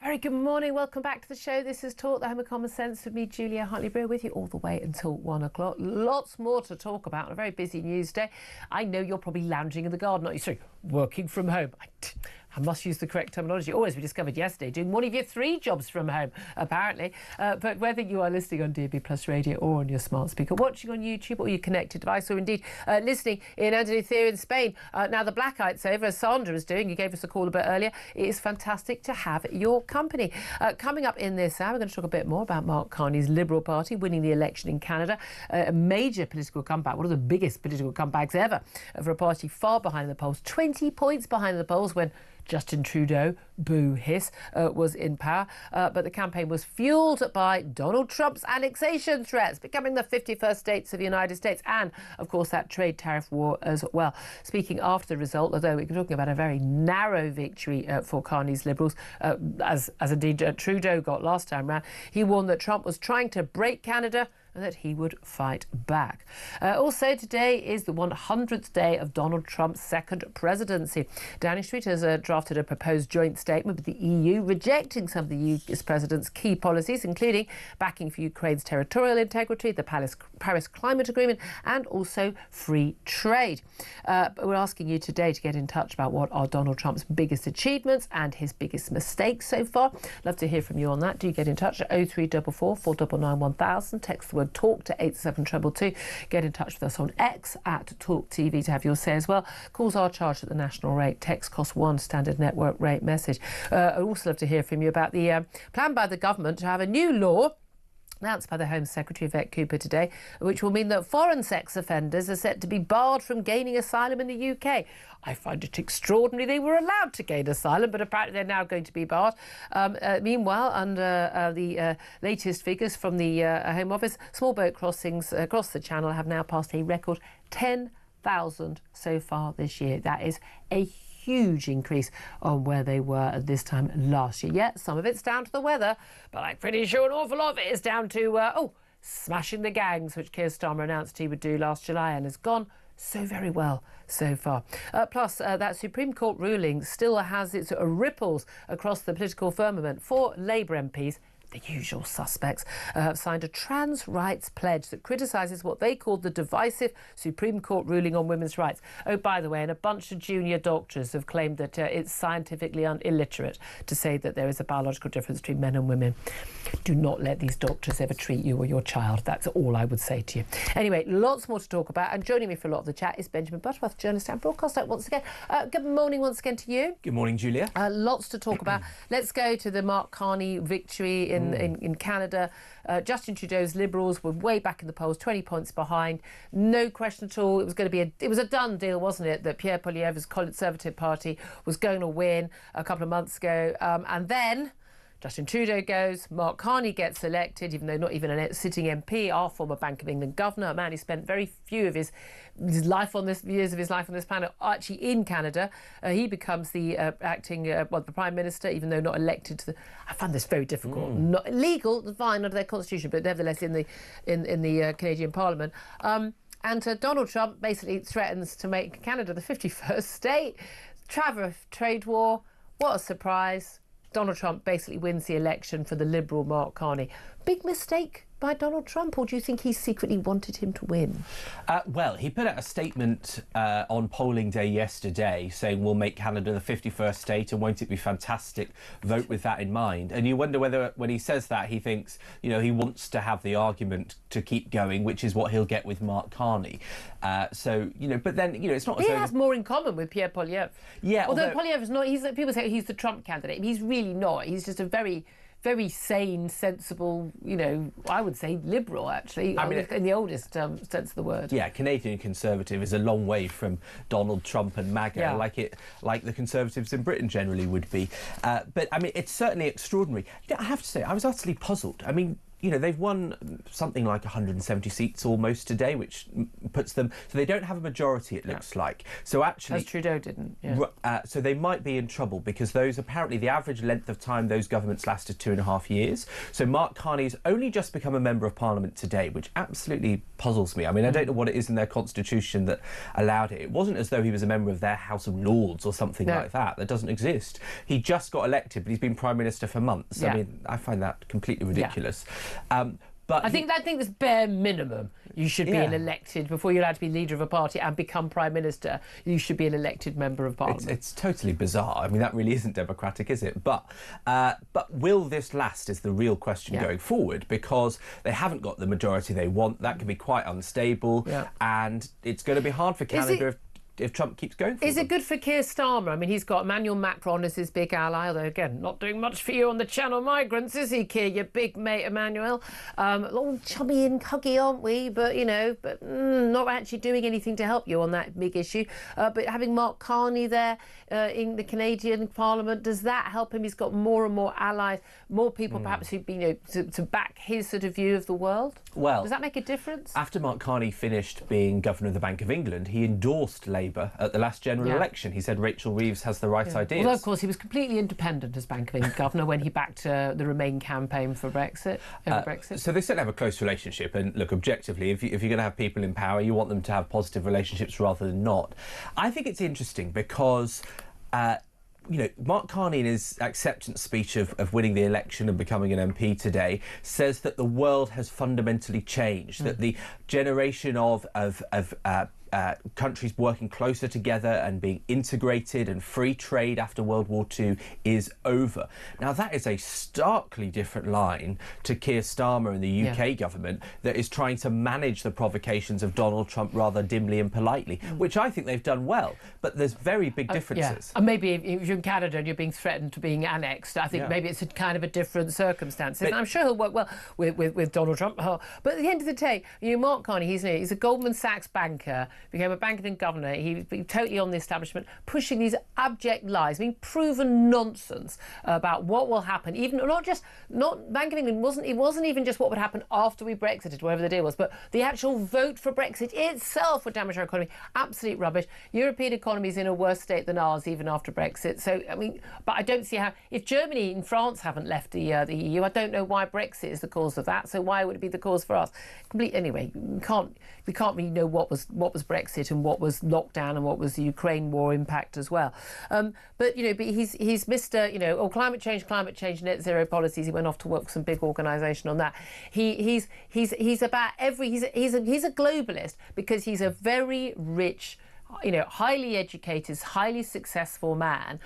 Speaker 6: Very good morning. Welcome back to the show. This is Talk, the home of common sense, with me, Julia Hartley-Brewer, with you all the way until 1 o'clock. Lots more to talk about on a very busy news day. I know you're probably lounging in the garden, aren't you? Sorry, working from home. I must use the correct terminology. Always, we discovered yesterday, doing one of your 3 jobs from home, apparently. But whether you are listening on DAB Plus Radio or on your smart speaker, watching on YouTube or your connected device, or indeed listening in Andalusia in Spain. Now the blackouts over, as Sandra is doing, you gave us a call a bit earlier. It is fantastic to have your company. Coming up in this hour, we're going to talk a bit more about Mark Carney's Liberal Party winning the election in Canada. A major political comeback, one of the biggest political comebacks ever for a party far behind the polls, 20 points behind the polls when Justin Trudeau, boo hiss, was in power. But the campaign was fuelled by Donald Trump's annexation threats, becoming the 51st states of the United States, and, of course, that trade tariff war as well. Speaking after the result, although we're talking about a very narrow victory for Carney's Liberals, as indeed Trudeau got last time round, he warned that Trump was trying to break Canada and that he would fight back. Also today is the 100th day of Donald Trump's second presidency. Downing Street has drafted a proposed joint statement with the EU rejecting some of the US president's key policies, including backing for Ukraine's territorial integrity, the Paris Climate Agreement, and also free trade. But we're asking you today to get in touch about what are Donald Trump's biggest achievements and his biggest mistakes so far. Love to hear from you on that. Do get in touch at 0344 499 1000. Text the word word talk to 87222. Get in touch with us on X at talkTV to have your say as well. Calls are charged at the national rate. Text costs one standard network rate message. I'd also love to hear from you about the plan by the government to have a new law announced by the Home Secretary, Yvette Cooper, today, which will mean that foreign sex offenders are set to be barred from gaining asylum in the UK. I find it extraordinary they were allowed to gain asylum, but apparently they're now going to be barred. Meanwhile, under the latest figures from the Home Office, small boat crossings across the Channel have now passed a record 10,000 so far this year. That is a huge increase on where they were at this time last year. Yeah, some of it's down to the weather, but I'm pretty sure an awful lot of it is down to, smashing the gangs, which Keir Starmer announced he would do last July and has gone so very well so far. Plus, that Supreme Court ruling still has its ripples across the political firmament. 4 Labour MPs, the usual suspects, have signed a trans rights pledge that criticises what they called the divisive Supreme Court ruling on women's rights. Oh, by the way, and a bunch of junior doctors have claimed that it's scientifically illiterate to say that there is a biological difference between men and women. Do not let these doctors ever treat you or your child. That's all I would say to you. Anyway, lots more to talk about, and joining me for a lot of the chat is Benjamin Butterworth, journalist and broadcaster once again. Good morning once again to you.
Speaker 7: Good morning, Julia.
Speaker 6: Lots to talk about. Let's go to the Mark Carney victory in Canada. Justin Trudeau's Liberals were way back in the polls, 20 points behind. No question at all. It was going to be it was a done deal, wasn't it, that Pierre Poilievre's Conservative Party was going to win a couple of months ago. And then Justin Trudeau goes, Mark Carney gets elected, even though not even a sitting MP, our former Bank of England governor, a man who spent very few of his years of his life on this planet actually in Canada. He becomes the acting the Prime Minister, even though not elected to the... I find this very difficult. Not legal, fine under their constitution, but nevertheless in the Canadian Parliament. And Donald Trump basically threatens to make Canada the 51st state. Trade war. What a surprise. Donald Trump basically wins the election for the Liberal Mark Carney. Big mistake by Donald Trump, or do you think he secretly wanted him to win?
Speaker 7: Well, he put out a statement on polling day yesterday saying we'll make Canada the 51st state and won't it be fantastic? Vote with that in mind. And you wonder whether when he says that he thinks, he wants to have the argument to keep going, which is what he'll get with Mark Carney. But then, it's not as
Speaker 6: he
Speaker 7: though...
Speaker 6: has more in common with Pierre Poilievre.
Speaker 7: Yeah.
Speaker 6: Although Poilievre is not... people say he's the Trump candidate. He's really not. He's just a very sane, sensible, I would say liberal, actually, in the oldest sense of the word.
Speaker 7: Yeah, Canadian Conservative is a long way from Donald Trump and MAGA, like the Conservatives in Britain generally would be. But, it's certainly extraordinary. I have to say, I was utterly puzzled. They've won something like 170 seats almost today, which puts them... So they don't have a majority, it looks like. So actually...
Speaker 6: As Trudeau didn't,
Speaker 7: so they might be in trouble because apparently the average length of time those governments lasted 2.5 years. So Mark Carney's only just become a Member of Parliament today, which absolutely puzzles me. I don't know what it is in their constitution that allowed it. It wasn't as though he was a member of their House of Lords or something like that. That doesn't exist. He just got elected, but he's been Prime Minister for months.
Speaker 6: Yeah.
Speaker 7: I find that completely ridiculous.
Speaker 6: But I think this bare minimum. You should be an elected, before you're allowed to be leader of a party and become Prime Minister, you should be an elected Member of Parliament.
Speaker 7: It's totally bizarre. That really isn't democratic, is it? But will this last is the real question going forward, because they haven't got the majority they want. That can be quite unstable, and it's going to be hard for Canada if Trump keeps going for
Speaker 6: Is it good for Keir Starmer? He's got Emmanuel Macron as his big ally, although, again, not doing much for you on the Channel migrants, is he, Keir, your big mate, Emmanuel? All chubby and huggy, aren't we? But, not actually doing anything to help you on that big issue. But having Mark Carney there in the Canadian Parliament, does that help him? He's got more and more allies, more people perhaps who, to back his sort of view of the world?
Speaker 7: Well,
Speaker 6: does that make a difference?
Speaker 7: After Mark Carney finished being Governor of the Bank of England, he endorsed Labour at the last general election. He said Rachel Reeves has the right ideas.
Speaker 6: Although, of course, he was completely independent as Bank of England governor when he backed the Remain campaign for Brexit.
Speaker 7: So they certainly have a close relationship. And look, objectively, if you're going to have people in power, you want them to have positive relationships rather than not. I think it's interesting because... Mark Carney, in his acceptance speech of winning the election and becoming an MP today, says that the world has fundamentally changed, that the generation of countries working closer together and being integrated, and free trade after World War II is over. Now, that is a starkly different line to Keir Starmer and the UK government that is trying to manage the provocations of Donald Trump rather dimly and politely, which I think they've done well, but there's very big differences.
Speaker 6: And maybe if you're in Canada and you're being threatened to being annexed, I think maybe it's a kind of a different circumstance. And I'm sure he'll work well with Donald Trump. But at the end of the day, Mark Carney, he's a Goldman Sachs banker, became a banker and governor. He's been totally on the establishment, pushing these abject lies, proven nonsense about what will happen. Even not Bank of England wasn't even just what would happen after we Brexited, whatever the deal was, but the actual vote for Brexit itself would damage our economy. Absolute rubbish. European economy is in a worse state than ours even after Brexit. So but I don't see how, if Germany and France haven't left the EU, I don't know why Brexit is the cause of that. So why would it be the cause for us? Anyway, we can't really know what was Brexit and what was lockdown and what was the Ukraine war impact as well. But he's Mr. Climate change, net zero policies. He went off to work for some big organisation on that. He's about he's a globalist because he's a very rich, highly educated, highly successful man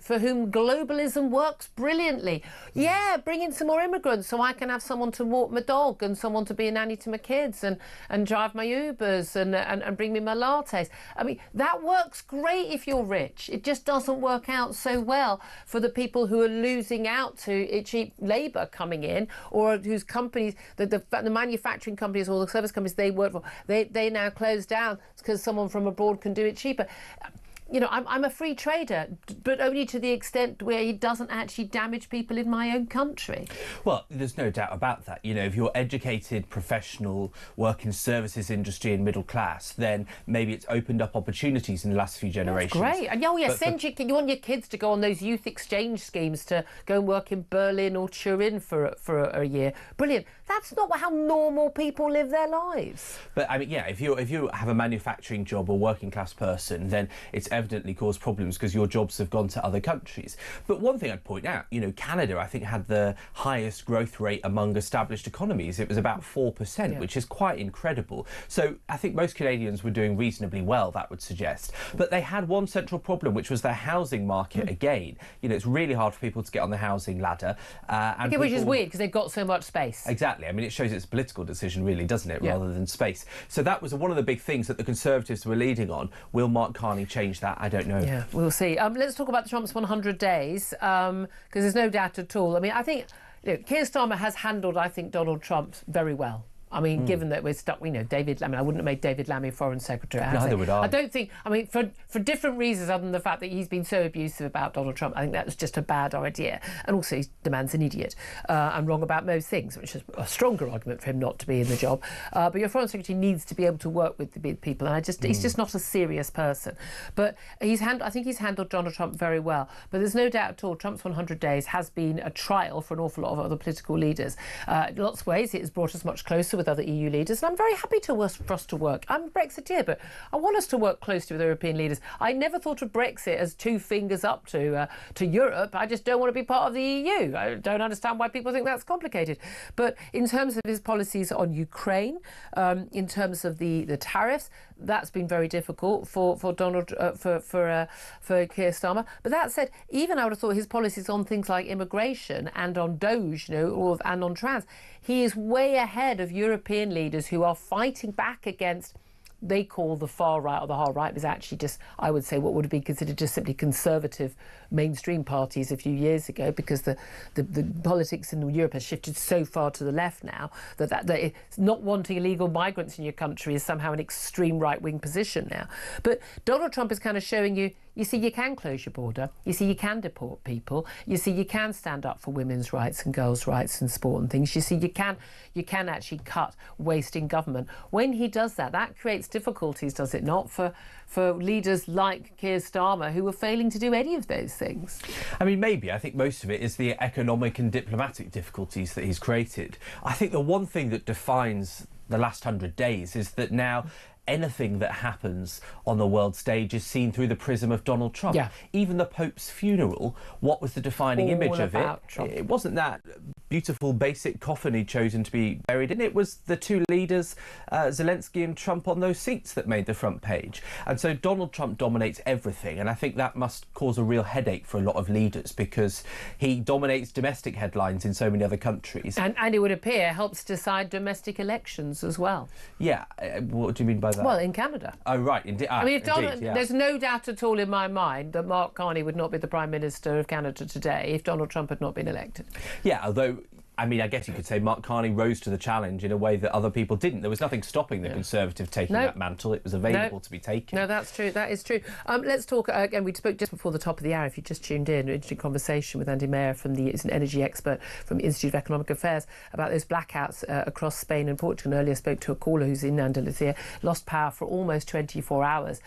Speaker 6: for whom globalism works brilliantly. Yeah, bring in some more immigrants so I can have someone to walk my dog and someone to be a nanny to my kids and drive my Ubers and bring me my lattes. That works great if you're rich. It just doesn't work out so well for the people who are losing out to cheap labour coming in, or whose companies, the manufacturing companies or the service companies they work for, they now close down because someone from abroad can do it cheaper. I'm a free trader, but only to the extent where he doesn't actually damage people in my own country.
Speaker 7: Well, there's no doubt about that. If you're educated, professional, work in services industry and middle class, then maybe it's opened up opportunities in the last few generations.
Speaker 6: That's great. And you want your kids to go on those youth exchange schemes to go and work in Berlin or Turin for a year. Brilliant. That's not how normal people live their lives.
Speaker 7: But if you have a manufacturing job or working class person, then it's evidently caused problems because your jobs have gone to other countries. But one thing I'd point out, Canada, I think, had the highest growth rate among established economies. It was about 4%, which is quite incredible. So I think most Canadians were doing reasonably well, that would suggest. But they had one central problem, which was their housing market again. It's really hard for people to get on the housing ladder.
Speaker 6: Which is weird because they've got so much space.
Speaker 7: Exactly. It shows it's a political decision, really, doesn't it, rather than space. So that was one of the big things that the Conservatives were leading on. Will Mark Carney change that? I don't know.
Speaker 6: Yeah, we'll see. Let's talk about Trump's 100 days, because there's no doubt at all. I think Keir Starmer has handled, Donald Trump very well. Given that we're stuck, David Lammy, I wouldn't have made David Lammy Foreign Secretary.
Speaker 7: Neither would I.
Speaker 6: I don't think, for different reasons other than the fact that he's been so abusive about Donald Trump, I think that was just a bad idea. And also, the man's an idiot and wrong about most things, which is a stronger argument for him not to be in the job. But your Foreign Secretary needs to be able to work with the people, and he's just not a serious person. But I think he's handled Donald Trump very well. But there's no doubt at all, Trump's 100 days has been a trial for an awful lot of other political leaders. In lots of ways, it has brought us much closer with other EU leaders, and I'm very happy for us to work. I'm a Brexiteer, but I want us to work closely with European leaders. I never thought of Brexit as two fingers up to Europe. I just don't want to be part of the EU. I don't understand why people think that's complicated. But in terms of his policies on Ukraine, in terms of the tariffs, that's been very difficult for Donald for Keir Starmer. But that said, even I would have thought his policies on things like immigration and on DOGE, and on trans, he is way ahead of European leaders who are fighting back against, they call the far right or the hard right, was actually just, I would say, what would have been considered just simply conservative mainstream parties a few years ago, because the politics in Europe has shifted so far to the left now that it's not wanting illegal migrants in your country is somehow an extreme right-wing position now. But Donald Trump is kind of showing you, you see, you can close your border. You see, you can deport people. You see, you can stand up for women's rights and girls' rights and sport and things. You see, you can actually cut waste in government. When he does that, that creates difficulties, does it not, for leaders like Keir Starmer, who are failing to do any of those things?
Speaker 7: Maybe. I think most of it is the economic and diplomatic difficulties that he's created. I think the one thing that defines the last 100 days is that now anything that happens on the world stage is seen through the prism of Donald Trump.
Speaker 6: Yeah.
Speaker 7: Even the Pope's funeral, what was the defining image of it? It wasn't that beautiful basic coffin he'd chosen to be buried in. It was the two leaders, Zelensky and Trump, on those seats that made the front page. And so Donald Trump dominates everything, and I think that must cause a real headache for a lot of leaders, because he dominates domestic headlines in so many other countries.
Speaker 6: And it would appear helps decide domestic elections as well.
Speaker 7: Yeah, what do you mean by that?
Speaker 6: Well, in Canada.
Speaker 7: Oh, right, indeed.
Speaker 6: I mean, if there's no doubt at all in my mind that Mark Carney would not be the Prime Minister of Canada today if Donald Trump had not been elected.
Speaker 7: Yeah, although, I mean, I guess you could say Mark Carney rose to the challenge in a way that other people didn't. There was nothing stopping the Conservative taking that mantle. It was available to be taken.
Speaker 6: No, that's true. That is true. Let's talk, again, we spoke just before the top of the hour, if you just tuned in, an interesting conversation with Andy Mayer, is an energy expert from the Institute of Economic Affairs, about those blackouts across Spain and Portugal. And earlier spoke to a caller who's in Andalusia, lost power for almost 24 hours.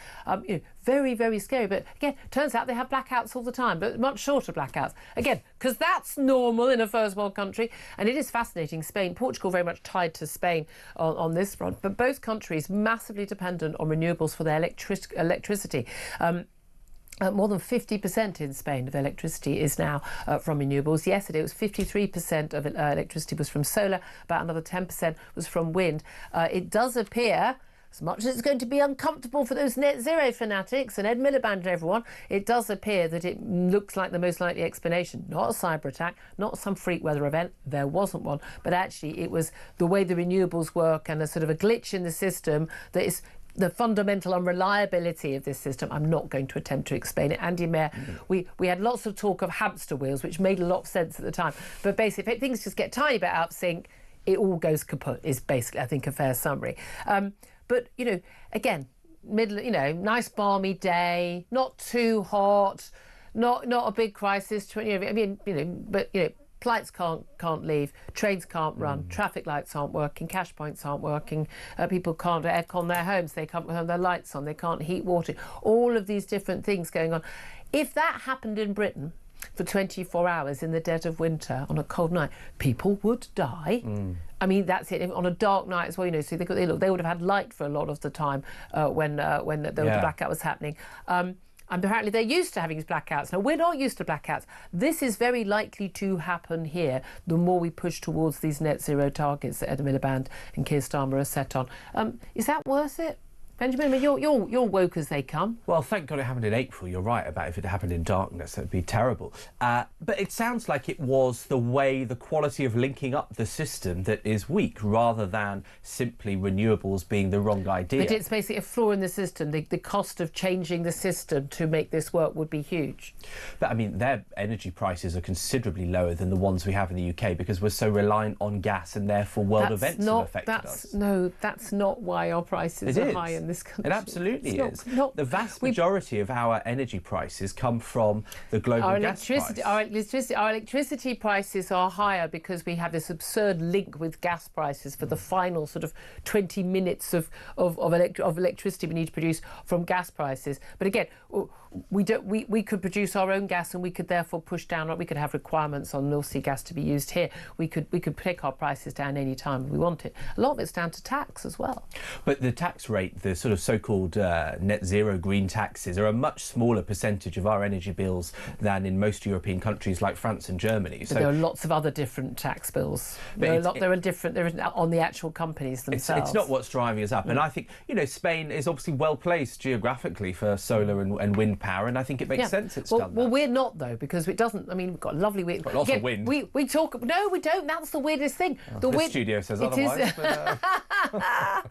Speaker 6: Very, very scary. But again, turns out they have blackouts all the time, but much shorter blackouts. Again, because that's normal in a first world country. And it is fascinating. Spain, Portugal very much tied to Spain on this front, but both countries massively dependent on renewables for their electricity. More than 50% in Spain of electricity is now from renewables. Yesterday it was 53% of electricity was from solar, about another 10% was from wind. It does appear, as much as it's going to be uncomfortable for those net zero fanatics and Ed Miliband and everyone, it does appear that it looks like the most likely explanation. Not a cyber attack, not some freak weather event, there wasn't one, but actually it was the way the renewables work and a sort of a glitch in the system that is the fundamental unreliability of this system. I'm not going to attempt to explain it. Andy Mayer, we had lots of talk of hamster wheels, which made a lot of sense at the time, but basically if things just get a tiny bit out of sync, it all goes kaput, is basically, I think, a fair summary. But, again, nice balmy day, not too hot, not a big crisis. Flights can't leave, trains can't run, traffic lights aren't working, cash points aren't working, people can't aircon their homes, they can't have their lights on, they can't heat water. All of these different things going on. If that happened in Britain for 24 hours in the dead of winter on a cold night, people would die. I mean, that's it. On a dark night as well, so they would have had light for a lot of the time when the blackout was happening. And apparently they're used to having these blackouts. Now, we're not used to blackouts. This is very likely to happen here the more we push towards these net zero targets that Ed Miliband and Keir Starmer are set on. Is that worth it? Benjamin, I mean, you're woke as they come.
Speaker 7: Well, thank God it happened in April. You're right about if it happened in darkness, it'd be terrible. But it sounds like it was the quality of linking up the system that is weak, rather than simply renewables being the wrong idea.
Speaker 6: But it's basically a flaw in the system. The cost of changing the system to make this work would be huge.
Speaker 7: But I mean, their energy prices are considerably lower than the ones we have in the UK, because we're so reliant on gas, and therefore world events have affected us.
Speaker 6: No, that's not why our prices are high in this country.
Speaker 7: It absolutely is. The vast majority of our energy prices come from the global gas price.
Speaker 6: Our electricity prices are higher because we have this absurd link with gas prices for the final sort of 20 minutes of electricity we need to produce from gas prices. But again, we could produce our own gas, and we could therefore push down. We could have requirements on North Sea gas to be used here. We could take our prices down any time we want it. A lot of it's down to tax as well.
Speaker 7: But the tax rate, the sort of so-called net zero green taxes, are a much smaller percentage of our energy bills than in most European countries like France and Germany.
Speaker 6: But there are lots of other different tax bills. There are different on the actual companies themselves.
Speaker 7: It's not what's driving us up. And I think, Spain is obviously well placed geographically for solar and wind power, and I think it makes sense it's done that.
Speaker 6: Well, we're not, though, because it doesn't. I mean, we've got lovely wind.
Speaker 7: Lots of wind.
Speaker 6: We talk. No, we don't. That's the weirdest thing.
Speaker 7: This studio says otherwise.
Speaker 6: I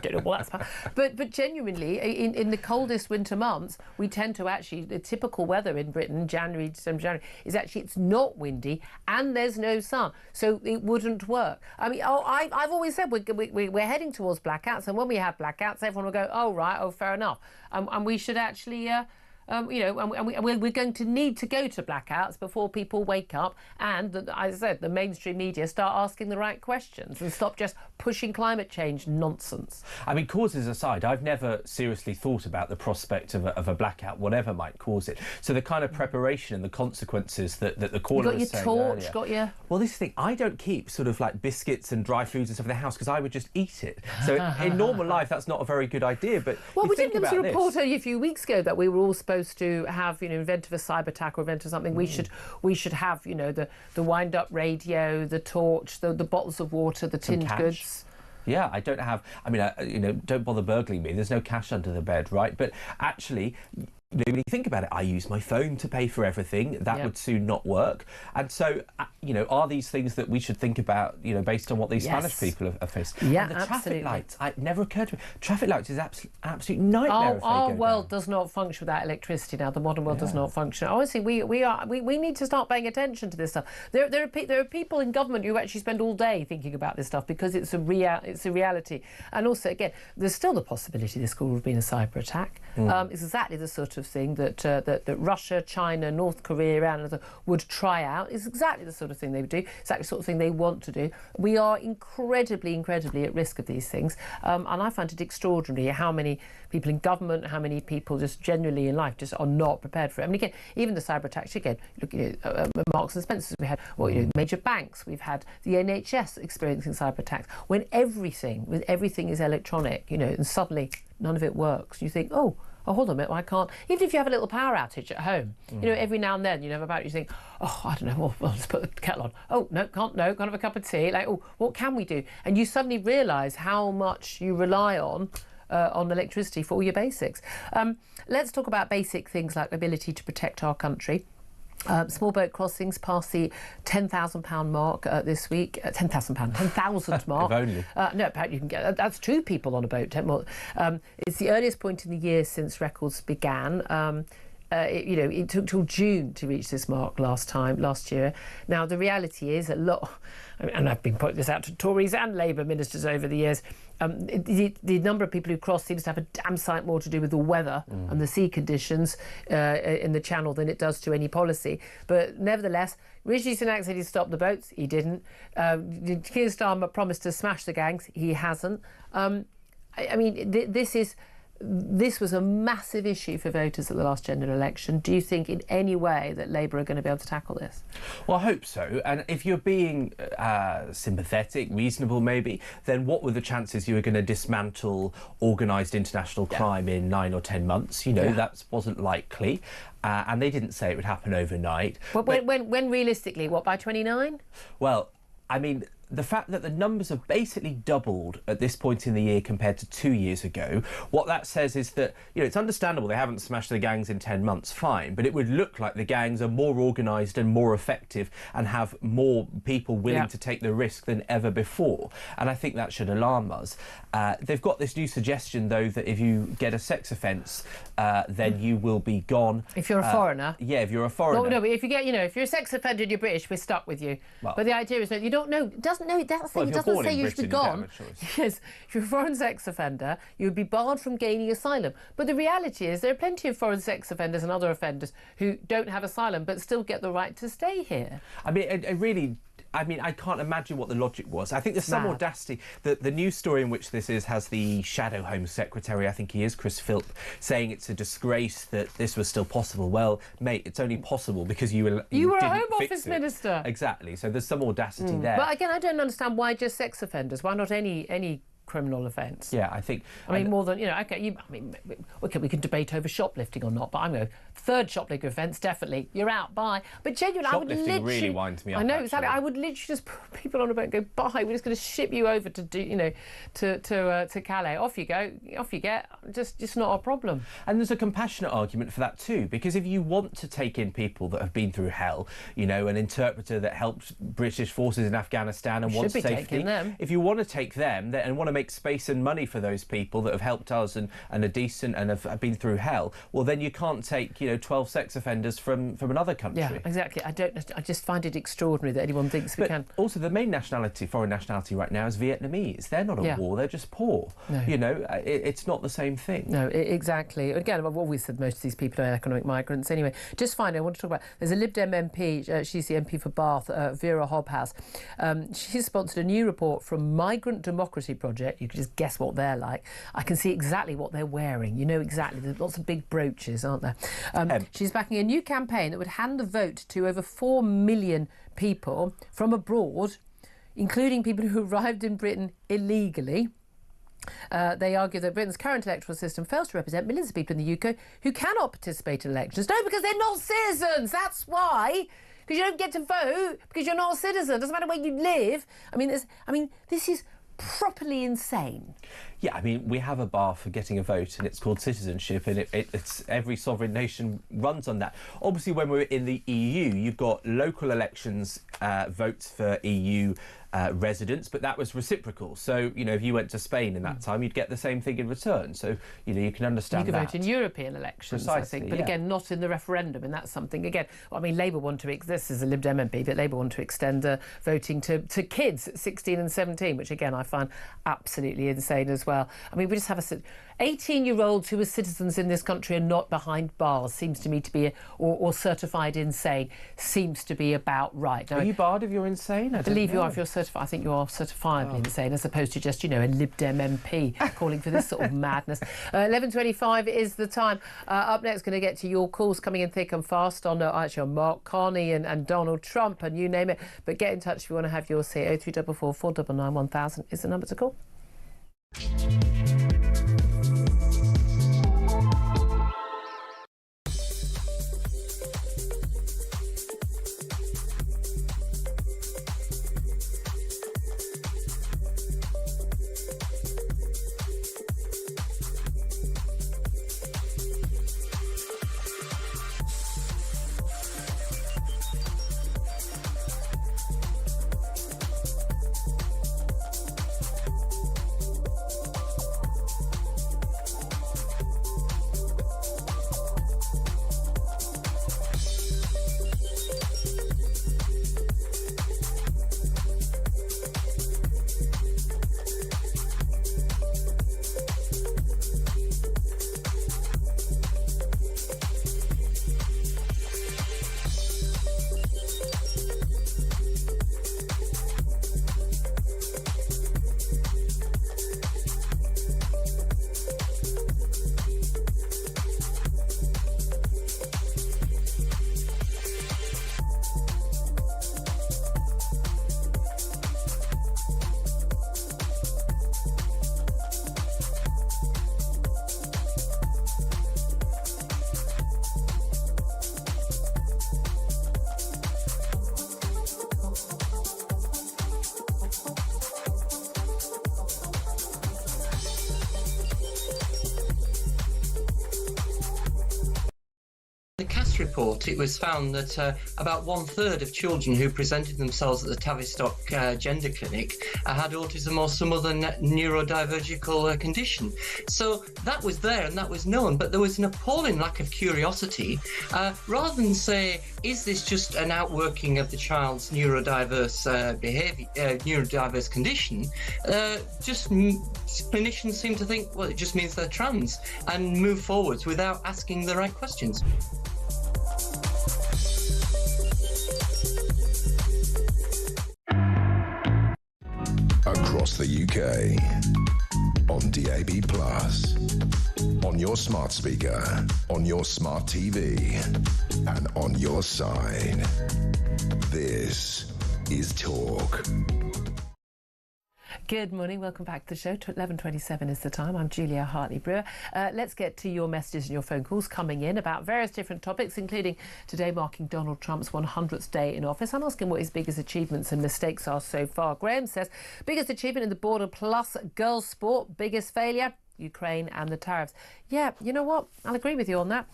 Speaker 6: don't know what that's about. But genuinely, in the coldest winter months, we tend to actually, the typical weather in Britain, December, January, is actually it's not windy and there's no sun, so it wouldn't work. I mean, I've always said we're heading towards blackouts, and when we have blackouts, everyone will go, oh right, oh fair enough, and we should actually we're going to need to go to blackouts before people wake up and, as I said, the mainstream media start asking the right questions and stop just pushing climate change nonsense.
Speaker 7: I mean, causes aside, I've never seriously thought about the prospect of a blackout, whatever might cause it. So the kind of preparation and the consequences that the caller was saying earlier.
Speaker 6: Got your...
Speaker 7: Well, this thing, I don't keep sort of like biscuits and dry foods and stuff in the house because I would just eat it. So in normal life, that's not a very good idea. But
Speaker 6: well, we
Speaker 7: think
Speaker 6: did
Speaker 7: about
Speaker 6: a report only a few weeks ago that we were all supposed to have, event of a cyber attack or event of something. We should have, the wind-up radio, the torch, the bottles of water, the tinned goods.
Speaker 7: Yeah, I don't have... I mean, don't bother burgling me. There's no cash under the bed, right? But actually... when you think about it, I use my phone to pay for everything. That would soon not work. And so, are these things that we should think about, based on what these Spanish people have faced?
Speaker 6: Yeah,
Speaker 7: and the
Speaker 6: absolutely.
Speaker 7: traffic lights, it never occurred to me. Traffic lights is absolute nightmare.
Speaker 6: Our world does not function without electricity now. The modern world does not function. Honestly, we need to start paying attention to this stuff. There are people in government who actually spend all day thinking about this stuff because it's a reality. And also, again, there's still the possibility this could have been a cyber attack. It's exactly the sort of thing that Russia, China, North Korea, Iran would try out. It's exactly the sort of thing they would do. It's exactly the sort of thing they want to do. We are incredibly at risk of these things. And I find it extraordinary how many people in government, how many people just generally in life just are not prepared for it. I mean, again, even the cyber attacks, again, look at Marks and Spencer's, we had major banks, we've had the NHS experiencing cyber attacks. When everything is electronic, and suddenly none of it works. You think, oh, hold on a minute, I can't. Even if you have a little power outage at home, every now and then you have about it, you think, oh, I don't know, well, let's put the kettle on. Oh, no, can't have a cup of tea. Like, oh, what can we do? And you suddenly realise how much you rely on electricity for all your basics. Let's talk about basic things like ability to protect our country. Small boat crossings passed the £10,000 mark this week. £10,000 mark.
Speaker 7: If only.
Speaker 6: No, apparently you can get that's 2 people on a boat. It's the earliest point in the year since records began. It took till June to reach this mark last year. Now the reality is and I've been putting this out to Tories and Labour ministers over the years. The number of people who cross seems to have a damn sight more to do with the weather and the sea conditions in the Channel than it does to any policy. But nevertheless, Rishi Sunak said he'd stop the boats. He didn't. Keir Starmer promised to smash the gangs. He hasn't. This was a massive issue for voters at the last general election. Do you think in any way that Labour are going to be able to tackle this?
Speaker 7: Well, I hope so. And if you're being sympathetic, reasonable maybe, then what were the chances you were going to dismantle organised international crime in 9 or 10 months? That wasn't likely. And they didn't say it would happen overnight.
Speaker 6: Well, when realistically, what, by 29?
Speaker 7: Well, I mean, the fact that the numbers have basically doubled at this point in the year compared to 2 years ago, what that says is that, it's understandable they haven't smashed the gangs in 10 months, fine, but it would look like the gangs are more organised and more effective and have more people willing to take the risk than ever before. And I think that should alarm us. They've got this new suggestion, though, that if you get a sex offence, then you will be gone.
Speaker 6: If you're a foreigner?
Speaker 7: Yeah, if you're a foreigner.
Speaker 6: No, but if you get, if you're a sex offender and you're British, we're stuck with you. Well, but the idea is that you don't know. That's the thing. It doesn't say you should be gone. Yes, if you're a foreign sex offender, you would be barred from gaining asylum. But the reality is there are plenty of foreign sex offenders and other offenders who don't have asylum but still get the right to stay here.
Speaker 7: I mean, I can't imagine what the logic was. I think there's some audacity. The news story in which this has the shadow Home Secretary, I think he is, Chris Philp, saying it's a disgrace that this was still possible. Well, mate, it's only possible because you were
Speaker 6: a Home Office Minister.
Speaker 7: Exactly. So there's some audacity there.
Speaker 6: But again, I don't understand why just sex offenders. Why not any criminal offence?
Speaker 7: Yeah, I think...
Speaker 6: more than, we can debate over shoplifting or not, but I'm going to... Third shoplifting offence, definitely. You're out, bye. But genuinely, I would literally...
Speaker 7: Shoplifting really winds me up,
Speaker 6: I know, exactly. I would literally just put people on a boat and go, bye, we're just going to ship you over to Calais. Off you go, off you get. Just not a problem.
Speaker 7: And there's a compassionate argument for that too, because if you want to take in people that have been through hell, an interpreter that helped British forces in Afghanistan and wants safety...
Speaker 6: Taking them.
Speaker 7: If you want to take them and want to make make space and money for those people that have helped us and are decent and have been through hell, well, then you can't take, 12 sex offenders from another country.
Speaker 6: Yeah, exactly. I just find it extraordinary that anyone thinks we can.
Speaker 7: Also, the main foreign nationality right now is Vietnamese. They're not at war, they're just poor. No. It's not the same thing.
Speaker 6: No, exactly. Again, I've always said most of these people are economic migrants. Anyway, just finally, I want to talk about, there's a Lib Dem MP, she's the MP for Bath, Vera Hobhouse. She's sponsored a new report from Migrant Democracy Project. You can just guess what they're like. I can see exactly what they're wearing. You know exactly. There's lots of big brooches, aren't there? She's backing a new campaign that would hand the vote to over 4 million people from abroad, including people who arrived in Britain illegally. They argue that Britain's current electoral system fails to represent millions of people in the UK who cannot participate in elections. No, because they're not citizens. That's why. Because you don't get to vote because you're not a citizen. It doesn't matter where you live. This is properly insane.
Speaker 7: Yeah, we have a bar for getting a vote, and it's called citizenship, and it's every sovereign nation runs on that. Obviously, when we're in the EU, you've got local elections, votes for EU residents, but that was reciprocal. So, if you went to Spain in that time, you'd get the same thing in return. So, you can understand
Speaker 6: that. You
Speaker 7: could
Speaker 6: could vote in European elections,
Speaker 7: precisely,
Speaker 6: I think, but again, not in the referendum, and that's something, again, Labour want to, this is a Lib Dem MP, but Labour want to extend voting to kids 16 and 17, which again, I find absolutely insane as well. We just have 18-year-olds who are citizens in this country and not behind bars seems to me to be, or certified insane, seems to be about right.
Speaker 7: Are you barred if you're insane?
Speaker 6: I believe you are if you're certified. I think you are certifiably insane, as opposed to just, a Lib Dem MP calling for this sort of madness. 11:25 is the time. Up next, going to get to your calls coming in thick and fast on Mark Carney and Donald Trump and you name it. But get in touch if you want to have yours say 0344 499 1000 is the number to call.
Speaker 13: Report, it was found that about 1/3 of children who presented themselves at the Tavistock Gender Clinic had autism or some other neurodivergent condition. So that was there and that was known, but there was an appalling lack of curiosity. Rather than say, is this just an outworking of the child's neurodiverse behaviour, neurodiverse condition, clinicians seem to think, well, it just means they're trans, and move forwards without asking the right questions.
Speaker 5: Across the UK, on DAB+, on your smart speaker, on your smart TV, and on your side. This is Talk.
Speaker 6: Good morning, welcome back to the show. 11:27 is the time. I'm Julia Hartley-Brewer. Let's get to your messages and your phone calls coming in about various different topics, including today marking Donald Trump's 100th day in office. I'm asking what his biggest achievements and mistakes are so far. Graham says, biggest achievement in the Border Plus girls sport, biggest failure? Ukraine and the tariffs. Yeah, you know what? I'll agree with you on that.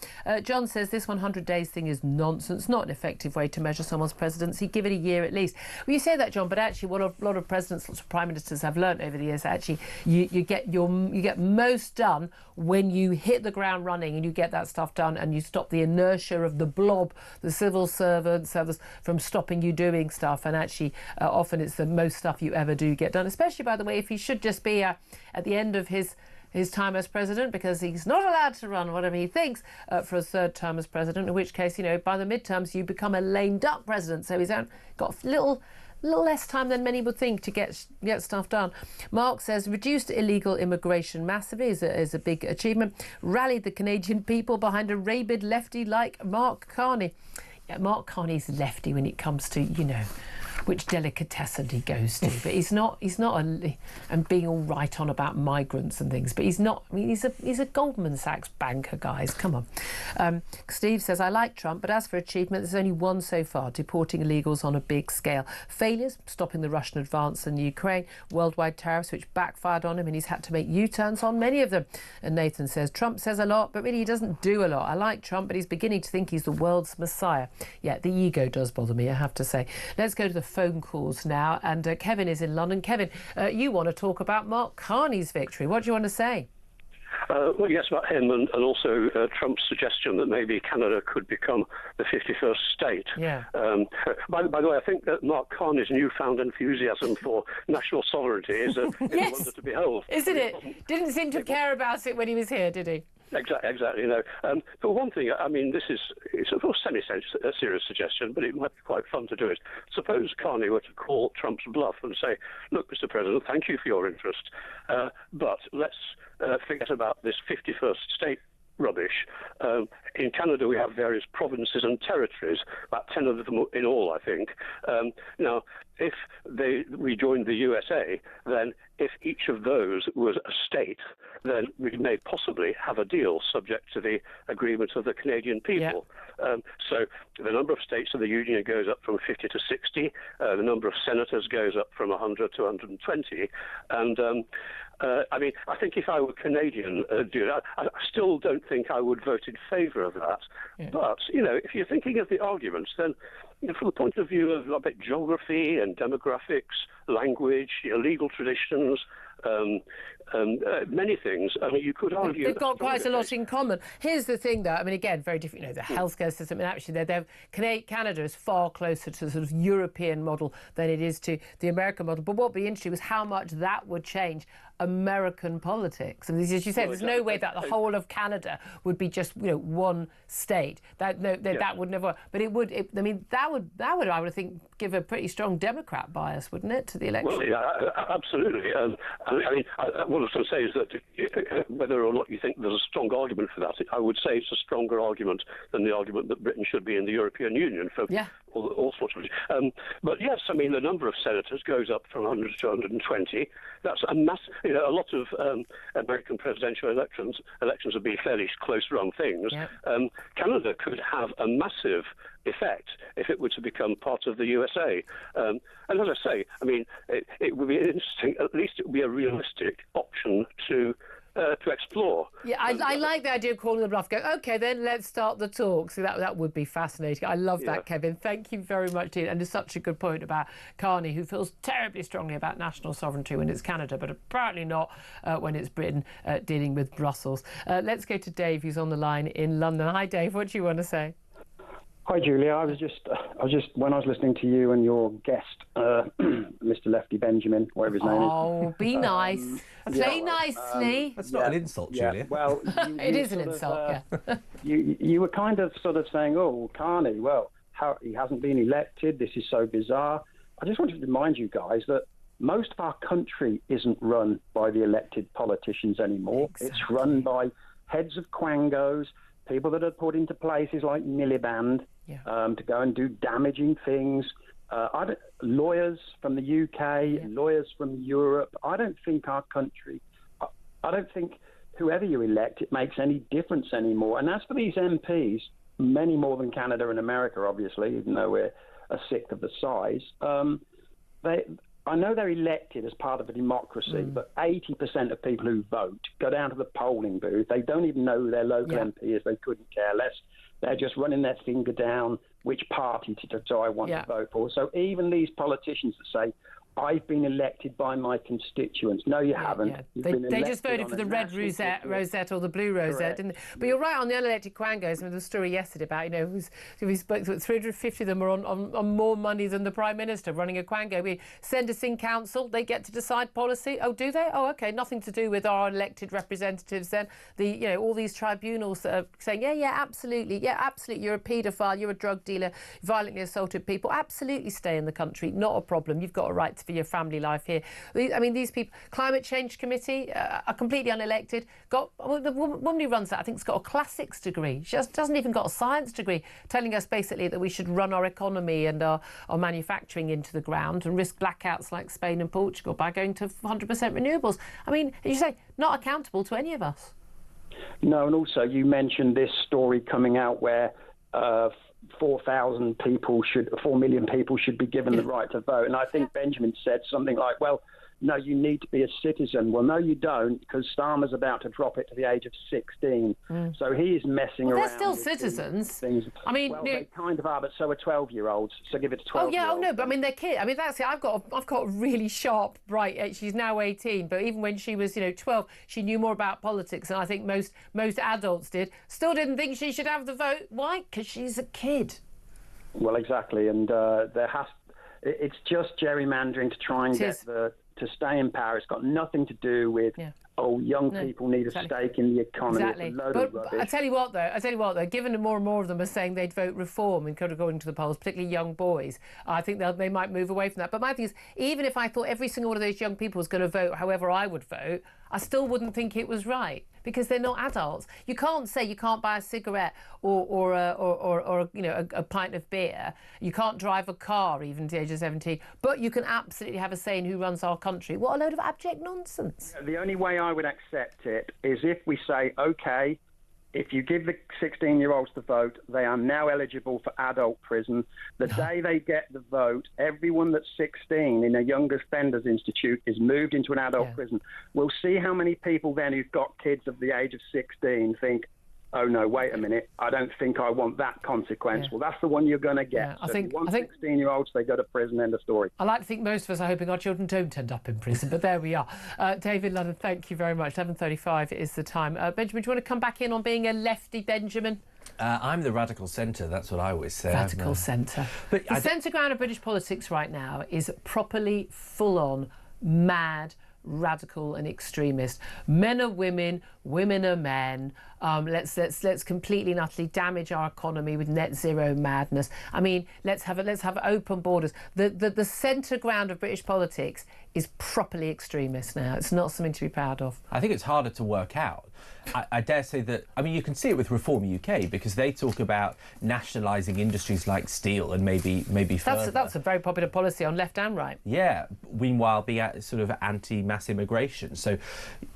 Speaker 6: John says this 100 days thing is nonsense, not an effective way to measure someone's presidency. Give it a year at least. Well, you say that, John, but actually what a lot of presidents, lots of prime ministers have learnt over the years, actually you get most done when you hit the ground running and you get that stuff done and you stop the inertia of the blob, the civil servants, from stopping you doing stuff. And actually often it's the most stuff you ever do get done, especially, by the way, if he should just be at the end of his time as president, because he's not allowed to run whatever he thinks for a third term as president, in which case, by the midterms you become a lame duck president. So he's got a little less time than many would think to get stuff done. Mark says reduced illegal immigration massively is a big achievement. Rallied the Canadian people behind a rabid lefty like Mark Carney. Yeah, Mark Carney's lefty when it comes to, which delicatessen he goes to, but he's not and being all right on about migrants and things, but he's not. I mean, he's a Goldman Sachs banker, guys. Come on. Steve says, I like Trump, but as for achievement, there's only one so far: deporting illegals on a big scale. Failures: stopping the Russian advance in Ukraine, worldwide tariffs which backfired on him, and he's had to make U-turns on many of them. And Nathan says, Trump says a lot, but really he doesn't do a lot. I like Trump, but he's beginning to think he's the world's messiah. Yeah, the ego does bother me, I have to say. Let's go to the phone calls now, and Kevin is in London. Kevin, you want to talk about Mark Carney's victory. What do you want to say?
Speaker 14: Well, yes, about him and also Trump's suggestion that maybe Canada could become the 51st state.
Speaker 6: Yeah.
Speaker 14: By the way, I think that Mark Carney's newfound enthusiasm for national sovereignty is a wonder to behold.
Speaker 6: Isn't it? Didn't seem to care about it when he was here, did he?
Speaker 14: Exactly. No. But one thing, I mean, it's a semi-serious suggestion, but it might be quite fun to do it. Suppose Carney were to call Trump's bluff and say, look, Mr. President, thank you for your interest, but let's forget about this 51st state rubbish. In Canada, we have various provinces and territories, about 10 of them in all, I think. Now, if we joined the USA, then if each of those was a state, then we may possibly have a deal subject to the agreement of the Canadian people. Yeah. So the number of states of the Union goes up from 50 to 60. The number of senators goes up from 100 to 120. And I mean, I think if I were Canadian, I still don't think I would vote in favour of that. Yeah. But, if you're thinking of the arguments, then from the point of view of geography and demographics, language, legal traditions, many things. I mean, you could argue
Speaker 6: they've got quite a lot in common. Here's the thing, though. I mean, again, very different. The healthcare system, and actually, Canada is far closer to the sort of European model than it is to the American model. But what would be interesting was how much that would change American politics. And as you say, there's no way that the whole of Canada would be just one state. That would never work. But it would. That would I would think give a pretty strong Democrat bias, wouldn't it, to the election?
Speaker 14: Well, yeah, absolutely. What I was going to say is that whether or not you think there's a strong argument for that, I would say it's a stronger argument than the argument that Britain should be in the European Union for all sorts of. But yes, I mean, the number of senators goes up from 100 to 120. That's a massive. A lot of American presidential elections have been fairly close-run things. Yep. Canada could have a massive effect if it were to become part of the USA. And as I say, I mean, it would be interesting. At least it would be a realistic option to explore.
Speaker 6: Yeah, I like the idea of calling the bluff. Go, OK, then let's start the talk. So that would be fascinating. I love that, Kevin. Thank you very much, and it's such a good point about Carney, who feels terribly strongly about national sovereignty when it's Canada, but apparently not when it's Britain dealing with Brussels. Let's go to Dave, who's on the line in London. Hi, Dave. What do you want to say?
Speaker 15: Hi, Julia. I was just when I was listening to you and your guest, Mr. Lefty Benjamin, whatever his name is.
Speaker 6: Oh, be nice. Play nicely.
Speaker 7: That's not an insult, Julia.
Speaker 15: Well,
Speaker 6: it is an insult.
Speaker 15: You were kind of sort of saying, "Oh, Carney. Well, he hasn't been elected. This is so bizarre." I just wanted to remind you guys that most of our country isn't run by the elected politicians anymore. Exactly. It's run by heads of quangos, people that are put into places like Miliband to go and do damaging things. Lawyers from the UK, lawyers from Europe. I don't think our country, I don't think whoever you elect, it makes any difference anymore. And as for these MPs, many more than Canada and America, obviously, even though we're a sixth of the size, I know they're elected as part of a democracy, but 80% of people who vote go down to the polling booth. They don't even know who their local MP is. They couldn't care less. They're just running their finger down which party do I want to vote for. So even these politicians that say, I've been elected by my constituents. No, you haven't.
Speaker 6: Yeah. They just voted for the red rosette or the blue rosette, didn't they? But you're right on the unelected quangos. I mean, there was a story yesterday about, we spoke to 350 of them are on more money than the Prime Minister running a quango. We send us in council, they get to decide policy. Oh, do they? Oh, OK, nothing to do with our elected representatives then. All these tribunals that are saying, absolutely, you're a paedophile, you're a drug dealer, violently assaulted people. Absolutely stay in the country, not a problem. You've got a right for your family life here. I mean, these people, Climate Change Committee, are completely unelected. The woman who runs that, I think, has got a classics degree. She hasn't even got a science degree, telling us basically that we should run our economy and our manufacturing into the ground and risk blackouts like Spain and Portugal by going to 100% renewables. I mean, as you say, not accountable to any of us.
Speaker 15: No, and also you mentioned this story coming out where 4 million people should be given the right to vote. And I think Benjamin said something like, well, no, you need to be a citizen. Well, no, you don't, because Starmer's about to drop it to the age of 16. So he is messing around.
Speaker 6: They're still citizens.
Speaker 15: Things.
Speaker 6: I mean,
Speaker 15: they kind of are, but so are 12-year-olds. So give it to 12-year-olds.
Speaker 6: No, but I mean, they're kids. I mean, that's it. I've got a really sharp, bright age. She's now 18, but even when she was, 12, she knew more about politics than I think most adults did. Still didn't think she should have the vote. Why? Because she's a kid.
Speaker 15: Well, exactly, and it's just gerrymandering to try and get to stay in power. It's got nothing to do with young people need a stake in the economy.
Speaker 6: Exactly.
Speaker 15: It's a load of rubbish.
Speaker 6: I tell you what though, given more and more of them are saying they'd vote reform and according to the polls, particularly young boys, I think they might move away from that. But my thing is, even if I thought every single one of those young people was going to vote however I would vote, I still wouldn't think it was right, because they're not adults. You can't say you can't buy a cigarette or a pint of beer. You can't drive a car even to the age of 17, but you can absolutely have a say in who runs our country. What a load of abject nonsense.
Speaker 15: The only way I would accept it is if we say, OK, if you give the 16-year-olds the vote, they are now eligible for adult prison. The day they get the vote, everyone that's 16 in a Young Offenders Institute is moved into an adult prison. We'll see how many people then who've got kids of the age of 16 think, oh, no, wait a minute, I don't think I want that consequence. Well, that's the one you're going to get.
Speaker 6: I
Speaker 15: so
Speaker 6: think,
Speaker 15: if you want 16-year-olds, they go to prison, end of story.
Speaker 6: I like to think most of us are hoping our children don't end up in prison, but there we are. David London, thank you very much. 11:35 is the time. Benjamin, do you want to come back in on being a lefty, Benjamin?
Speaker 7: I'm the radical centre, that's what I always say.
Speaker 6: Radical centre. But the centre ground of British politics right now is properly full-on, mad, radical and extremist. Men are women, women are men. Let's completely and utterly damage our economy with net zero madness. I mean, let's have open borders. The centre ground of British politics is properly extremist now. It's not something to be proud of.
Speaker 7: I think it's harder to work out. I dare say that, I mean, you can see it with Reform UK, because they talk about nationalising industries like steel and maybe further.
Speaker 6: That's a very popular policy on left and right.
Speaker 7: Yeah, meanwhile being sort of anti-mass immigration. So,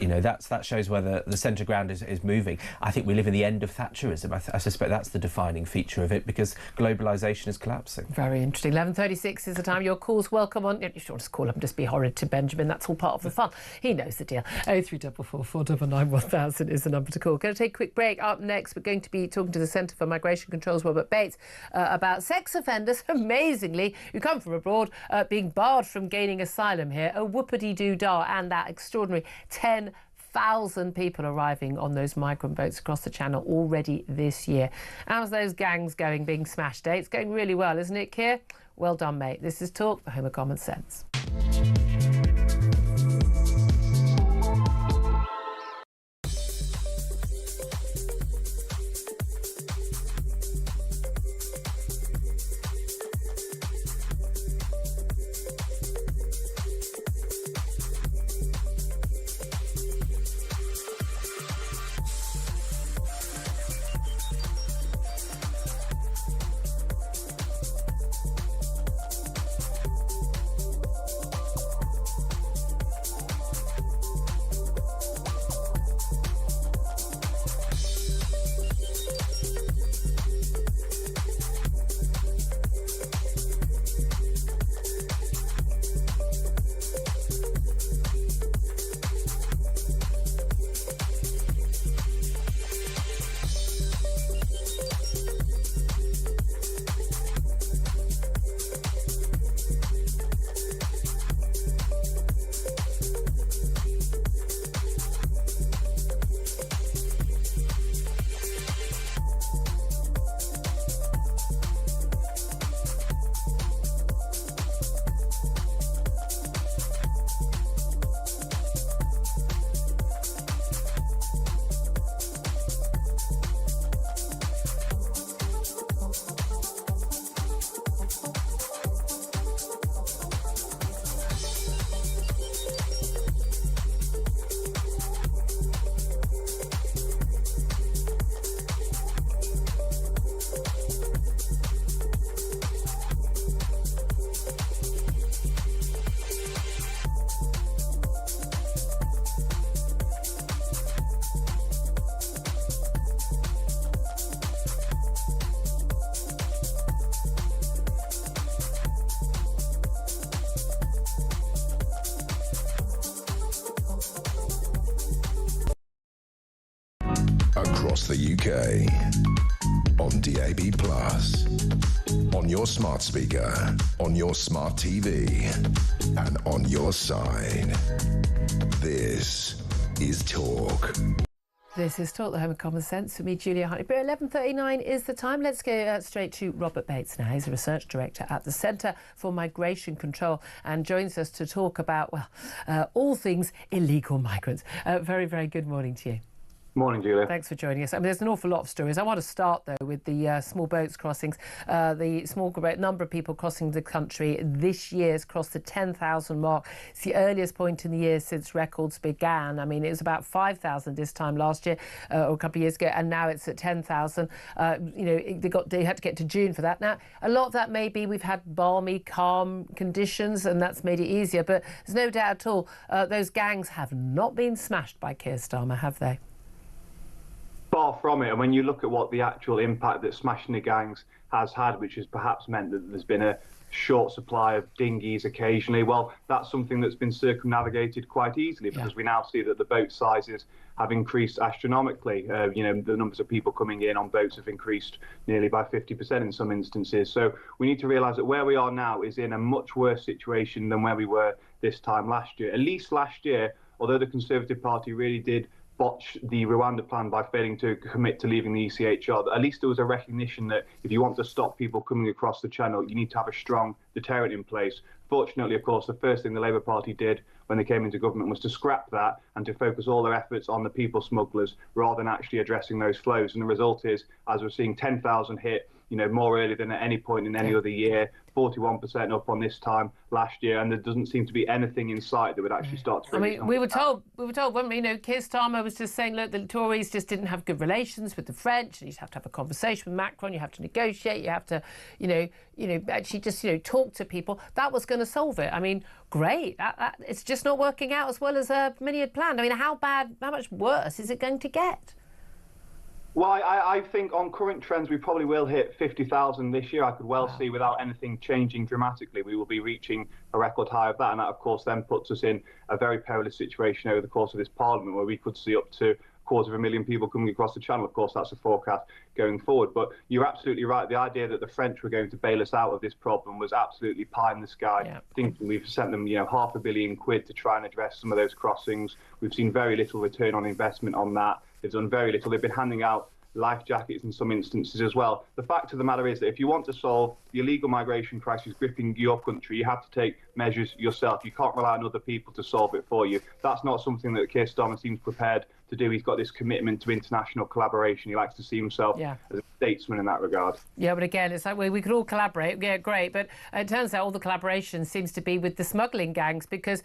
Speaker 7: that shows where the centre ground is moving. I think we live in the end of Thatcherism. I suspect that's the defining feature of it, because globalisation is collapsing.
Speaker 6: Very interesting. 11:36 is the time. Your calls welcome on. You should just call up and just be horrid to Benjamin. That's all part of the fun. He knows the deal. 0344 499 1000 is the number to call. Going to take a quick break. Up next, we're going to be talking to the Centre for Migration Control's Robert Bates about sex offenders, amazingly, who come from abroad, being barred from gaining asylum here. A whoopity-doo-dah, and that extraordinary 10,000 people arriving on those migrant boats across the Channel already this year. How's those gangs going, being smashed? It's going really well, isn't it, Keir? Well done, mate. This is Talk, the home of common sense.
Speaker 5: across the UK. On DAB+, on your smart speaker, on your smart TV, and on your side. This is Talk.
Speaker 6: This is Talk, the home of common sense, with me, Julia Hartley-Brewer. 11:39 is the time. Let's go straight to Robert Bates now. He's a research director at the Centre for Migration Control and joins us to talk about, all things illegal migrants. Very, very good morning to you.
Speaker 16: Morning, Julia.
Speaker 6: Thanks for joining us. I mean, there's an awful lot of stories. I want to start, though, with the small boats crossings. The small number of people crossing the country this year has crossed the 10,000 mark. It's the earliest point in the year since records began. I mean, it was about 5,000 this time last year, or a couple of years ago, and now it's at 10,000. They had to get to June for that. Now, a lot of that may be we've had balmy, calm conditions, and that's made it easier. But there's no doubt at all those gangs have not been smashed by Keir Starmer, have they?
Speaker 16: Far from it. And when you look at what the actual impact that smashing the gangs has had, which has perhaps meant that there's been a short supply of dinghies occasionally, well, that's something that's been circumnavigated quite easily because we now see that the boat sizes have increased astronomically. The numbers of people coming in on boats have increased nearly by 50% in some instances. So we need to realise that where we are now is in a much worse situation than where we were this time last year. At least last year, although the Conservative Party really did botch the Rwanda plan by failing to commit to leaving the ECHR, at least there was a recognition that if you want to stop people coming across the channel, you need to have a strong deterrent in place. Fortunately, of course, the first thing the Labour Party did when they came into government was to scrap that and to focus all their efforts on the people smugglers rather than actually addressing those flows. And the result is, as we're seeing 10,000 hit, more early than at any point in any other year, 41% up on this time last year, and there doesn't seem to be anything in sight that would actually start to.
Speaker 6: I mean, we were told, weren't we? Keir Starmer was just saying, look, the Tories just didn't have good relations with the French, and you have to have a conversation with Macron, you have to negotiate, you have to, actually just, talk to people. That was going to solve it. I mean, great. It's just not working out as well as many had planned. I mean, how much worse is it going to get?
Speaker 16: Well, I think on current trends, we probably will hit 50,000 this year. I could well see without anything changing dramatically, we will be reaching a record high of that. And that, of course, then puts us in a very perilous situation over the course of this Parliament, where we could see up to 250,000 people coming across the channel. Of course, that's a forecast going forward. But you're absolutely right. The idea that the French were going to bail us out of this problem was absolutely pie in the sky. Yeah. Thinking we've sent them, £500 million to try and address some of those crossings. We've seen very little return on investment on that. They've done very little. They've been handing out life jackets in some instances as well. The fact of the matter is that if you want to solve the illegal migration crisis gripping your country, you have to take measures yourself. You can't rely on other people to solve it for you. That's not something that Keir Starmer seems prepared to do. He's got this commitment to international collaboration. He likes to see himself as a statesman in that regard. Yeah,
Speaker 6: but again, it's like we could all collaborate. Yeah, great. But it turns out all the collaboration seems to be with the smuggling gangs, because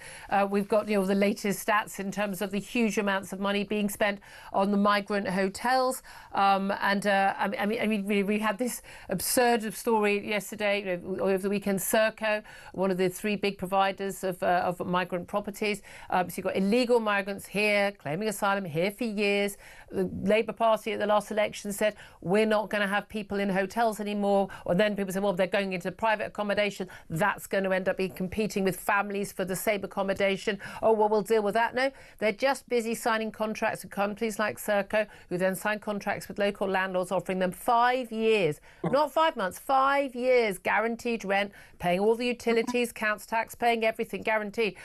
Speaker 6: we've got the latest stats in terms of the huge amounts of money being spent on the migrant hotels. We had this absurd story yesterday, over the weekend. Serco, one of the three big providers of migrant properties. So you've got illegal migrants here claiming asylum here for years. The Labour Party at the last election said we're not going to have people in hotels anymore. Or then people said, well, they're going into private accommodation. That's going to end up being competing with families for the same accommodation. Oh, well, we'll deal with that. No, they're just busy signing contracts with companies like Serco, who then sign contracts with local landlords, offering them 5 years, not 5 months, 5 years guaranteed rent, paying all the utilities, council tax, paying everything guaranteed,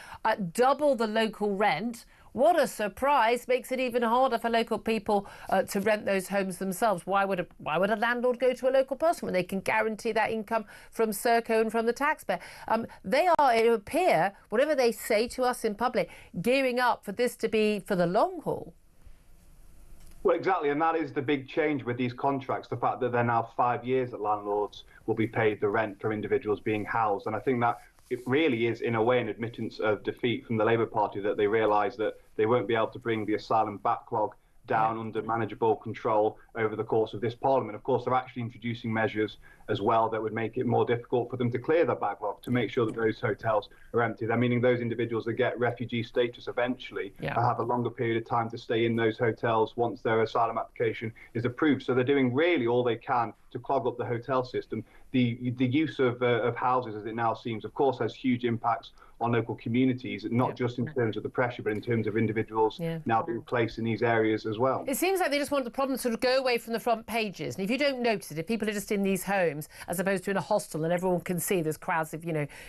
Speaker 6: double the local rent. What a surprise. Makes it even harder for local people to rent those homes themselves. Why would a landlord go to a local person when they can guarantee that income from Serco and from the taxpayer? They are, it would appear, whatever they say to us in public, gearing up for this to be for the long haul.
Speaker 16: Well, exactly, and that is the big change with these contracts, the fact that they're now 5 years that landlords will be paid the rent for individuals being housed. And I think that it really is, in a way, an admittance of defeat from the Labour Party, that they realise that they won't be able to bring the asylum backlog down under manageable control over the course of this Parliament. Of course, they're actually introducing measures as well that would make it more difficult for them to clear the backlog, to make sure that those hotels are empty. They're meaning those individuals that get refugee status eventually have a longer period of time to stay in those hotels once their asylum application is approved. So they're doing really all they can to clog up the hotel system. The use of houses, as it now seems, of course, has huge impacts on local communities, not just in terms of the pressure, but in terms of individuals now being placed in these areas as well.
Speaker 6: It seems like they just want the problem to sort of go away from the front pages. And if you don't notice it, if people are just in these homes as opposed to in a hostel and everyone can see there's crowds of,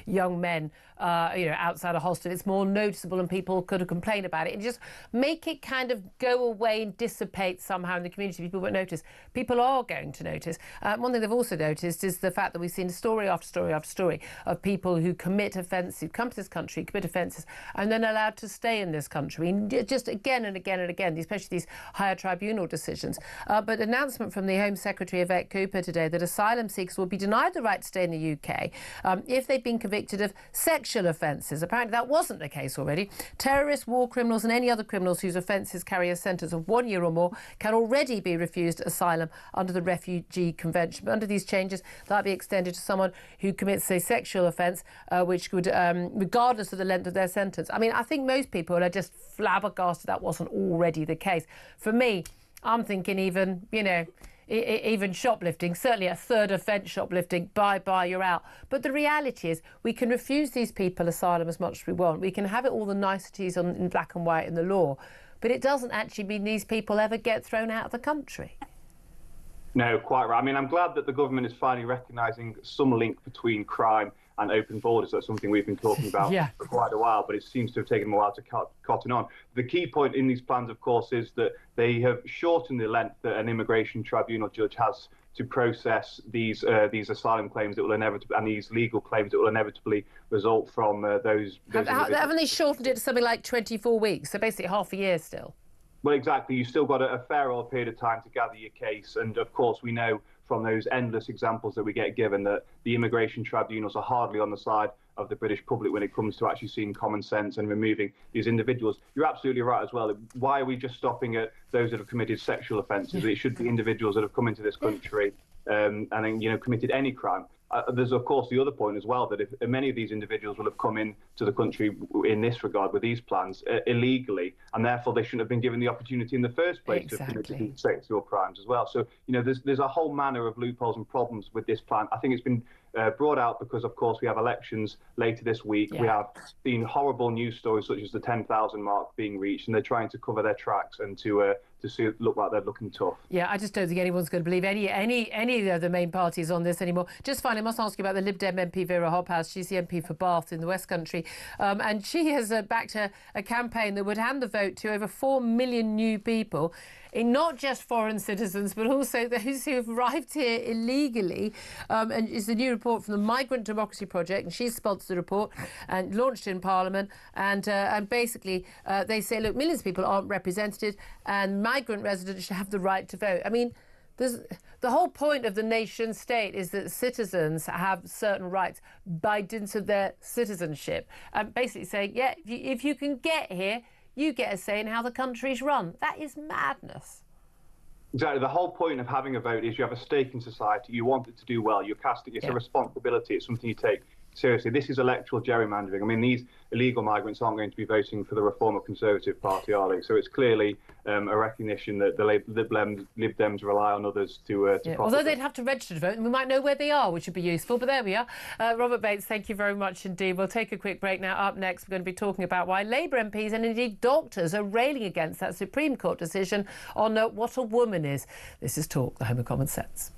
Speaker 6: young men, outside a hostel, it's more noticeable and people could complain about it, and just make it kind of go away and dissipate somehow in the community. People won't notice. People are going to notice. One thing they've also noticed is the fact that we've seen story after story after story of people who commit offences, come to this country, commit offences, and then allowed to stay in this country. And just again and again and again, especially these higher tribunal decisions. But announcement from the Home Secretary Yvette Cooper today that asylum seekers will be denied the right to stay in the UK if they've been convicted of sexual offences. Apparently that wasn't the case already. Terrorists, war criminals and any other criminals whose offences carry a sentence of 1 year or more can already be refused asylum under the Refugee Convention. But under these changes, that'll be extended to someone who commits a sexual offence, which would, regardless of the length of their sentence. I mean, I think most people are just flabbergasted that wasn't already the case. For me, I'm thinking even, even shoplifting, certainly a third offence shoplifting, bye, you're out. But the reality is we can refuse these people asylum as much as we want. We can have it all the niceties in black and white in the law, but it doesn't actually mean these people ever get thrown out of the country.
Speaker 16: No, quite right. I mean, I'm glad that the government is finally recognising some link between crime and open borders. That's something we've been talking about for quite a while, but it seems to have taken a while to cotton on. The key point in these plans, of course, is that they have shortened the length that an immigration tribunal judge has to process these asylum claims that will inevitably, and these legal claims that will inevitably result from those
Speaker 6: haven't they shortened it to something like 24 weeks? So basically half a year still.
Speaker 16: Well, exactly. You've still got a fair old period of time to gather your case. And of course, we know from those endless examples that we get given that the immigration tribunals are hardly on the side of the British public when it comes to actually seeing common sense and removing these individuals. You're absolutely right as well. Why are we just stopping at those that have committed sexual offences? It should be individuals that have come into this country and then, committed any crime. There's, of course, the other point as well, that if many of these individuals will have come into the country in this regard with these plans illegally, and therefore they shouldn't have been given the opportunity in the first place to commit sexual crimes as well. So, there's a whole manner of loopholes and problems with this plan. I think it's been brought out because, of course, we have elections later this week. We have seen horrible news stories such as the 10,000 mark being reached, and they're trying to cover their tracks and to see it look like they're looking tough. Yeah,
Speaker 6: I just don't think anyone's going to believe any of the main parties on this anymore. Just finally, I must ask you about the Lib Dem MP Vera Hobhouse. She's the MP for Bath in the West Country, and she has backed a campaign that would hand the vote to over 4 million new people, in not just foreign citizens, but also those who have arrived here illegally. And it's a new report from the Migrant Democracy Project, and she's sponsored the report and launched in Parliament. And basically, they say, look, millions of people aren't represented, and migrant residents should have the right to vote. I mean, the whole point of the nation state is that citizens have certain rights by dint of their citizenship. And basically saying, if you can get here, you get a say in how the country's run. That is madness.
Speaker 16: Exactly. The whole point of having a vote is you have a stake in society. You want it to do well. You're casting. It's a responsibility. It's something you take seriously. This is electoral gerrymandering. I mean, these illegal migrants aren't going to be voting for the Reform or Conservative Party, are they? So it's clearly a recognition that the Lib Dems rely on others to
Speaker 6: although they'd have to register to vote, and we might know where they are, which would be useful. But there we are. Robert Bates, thank you very much indeed. We'll take a quick break now. Up next, we're going to be talking about why Labour MPs and indeed doctors are railing against that Supreme Court decision on what a woman is. This is Talk, the home of common sense.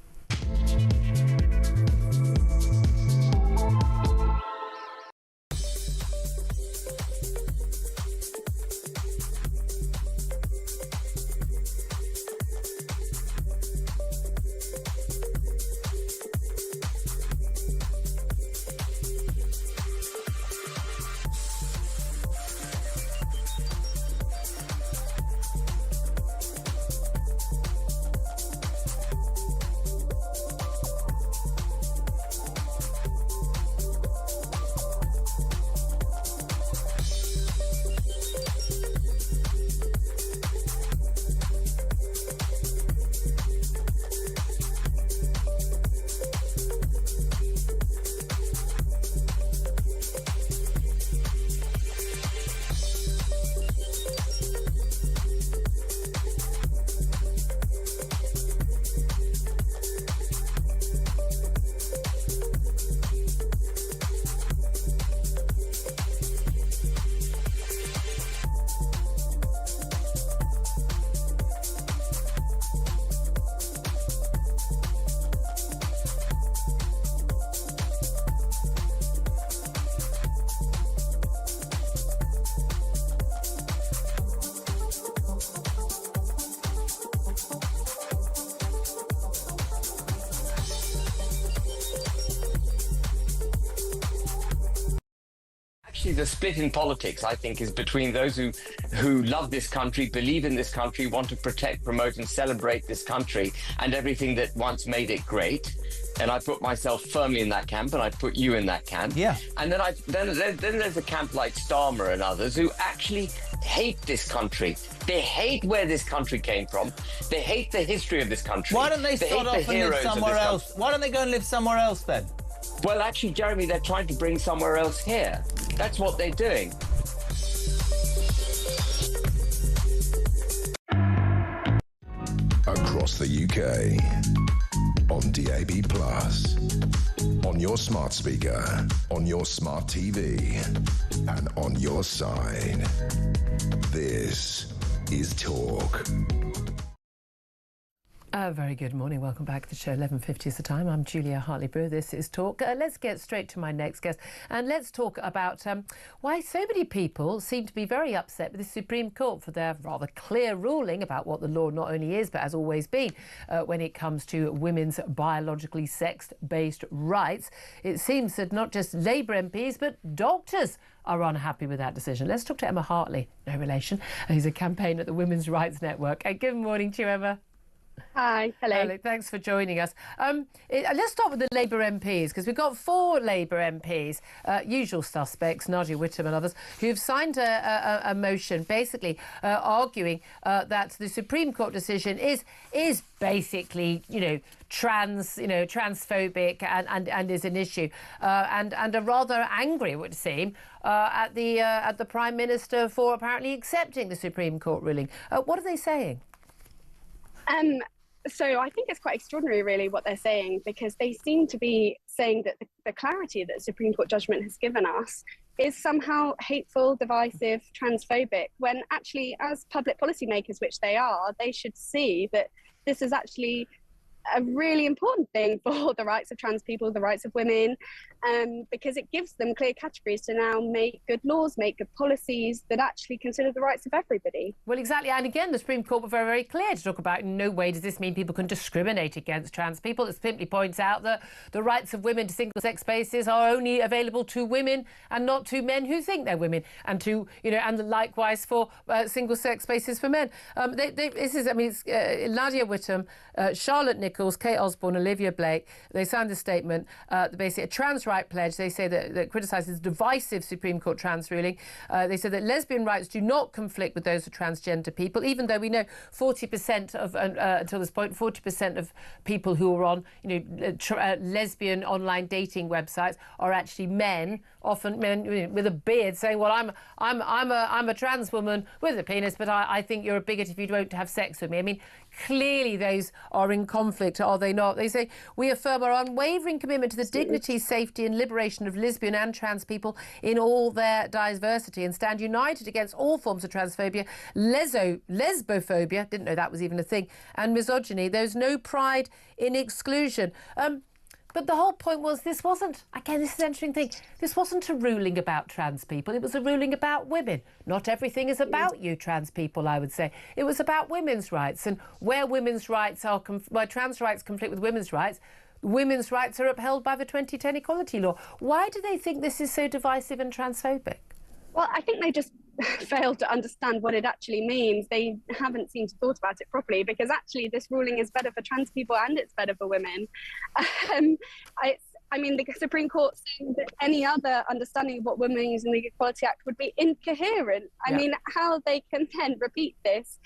Speaker 17: actually the split in politics, I think, is between those who love this country, believe in this country, want to protect, promote and celebrate this country and everything that once made it great. And I put myself firmly in that camp, and I put you in that camp.
Speaker 7: Yeah.
Speaker 17: And then there's a camp like Starmer and others who actually hate this country. They hate where this country came from. They hate the history of this country.
Speaker 7: Why don't they start off and live somewhere else? Why don't they go and live somewhere else then?
Speaker 17: Well, actually, Jeremy, they're trying to bring somewhere else here. That's what they're doing.
Speaker 5: Across the UK, on DAB+, on your smart speaker, on your smart TV, and on your side. This is Talk.
Speaker 6: Very good morning. Welcome back to the show. 11:50 is the time. I'm Julia Hartley-Brewer. This is Talk. Let's get straight to my next guest, and let's talk about why so many people seem to be very upset with the Supreme Court for their rather clear ruling about what the law not only is but has always been when it comes to women's biologically sex-based rights. It seems that not just Labour MPs but doctors are unhappy with that decision. Let's talk to Emma Hartley, no relation, who's a campaigner at the Women's Rights Network. Good morning to you, Emma.
Speaker 18: Hi, hello.
Speaker 6: Thanks for joining us. Let's start with the Labour MPs, because we've got 4 Labour MPs, usual suspects, Nadia Whittome and others, who've signed a motion basically arguing that the Supreme Court decision is basically, transphobic and is an issue, and are rather angry, it would seem, at the Prime Minister for apparently accepting the Supreme Court ruling. What are they saying?
Speaker 18: So I think it's quite extraordinary, really, what they're saying, because they seem to be saying that the clarity that the Supreme Court judgment has given us is somehow hateful, divisive, transphobic, when actually, as public policymakers, which they are, they should see that this is actually a really important thing for the rights of trans people, the rights of women, because it gives them clear categories to now make good laws, make good policies that actually consider the rights of everybody.
Speaker 6: Well, exactly. And again, the Supreme Court were very, very clear to talk about in no way does this mean people can discriminate against trans people. It simply points out that the rights of women to single-sex spaces are only available to women and not to men who think they're women, and to, and likewise for single-sex spaces for men. Nadia Whittome, Charlotte Nichols, Kate Osborne, Olivia Blake, they signed a statement, basically a trans right pledge. They say that criticises the divisive Supreme Court trans ruling. They said that lesbian rights do not conflict with those of transgender people, even though we know 40% of, until this point, 40% of people who are on, lesbian online dating websites are actually men, often men with a beard, saying, well, I'm a trans woman with a penis, but I think you're a bigot if you don't have sex with me. I mean, clearly those are in conflict, are they not? They say, we affirm our unwavering commitment to the dignity, safety and liberation of lesbian and trans people in all their diversity, and stand united against all forms of transphobia, lesbophobia, didn't know that was even a thing, and misogyny. There's no pride in exclusion. But the whole point was this wasn't, again, this is an interesting thing, this wasn't a ruling about trans people, it was a ruling about women. Not everything is about you, trans people, I would say. It was about women's rights, and where women's rights are, where trans rights conflict with women's rights are upheld by the 2010 Equality Law. Why do they think this is so divisive and transphobic?
Speaker 18: Well, I think they just failed to understand what it actually means. They haven't seemed to thought about it properly, because actually this ruling is better for trans people and it's better for women. The Supreme Court saying that any other understanding of what women means in the Equality Act would be incoherent. I mean, how they can then repeat this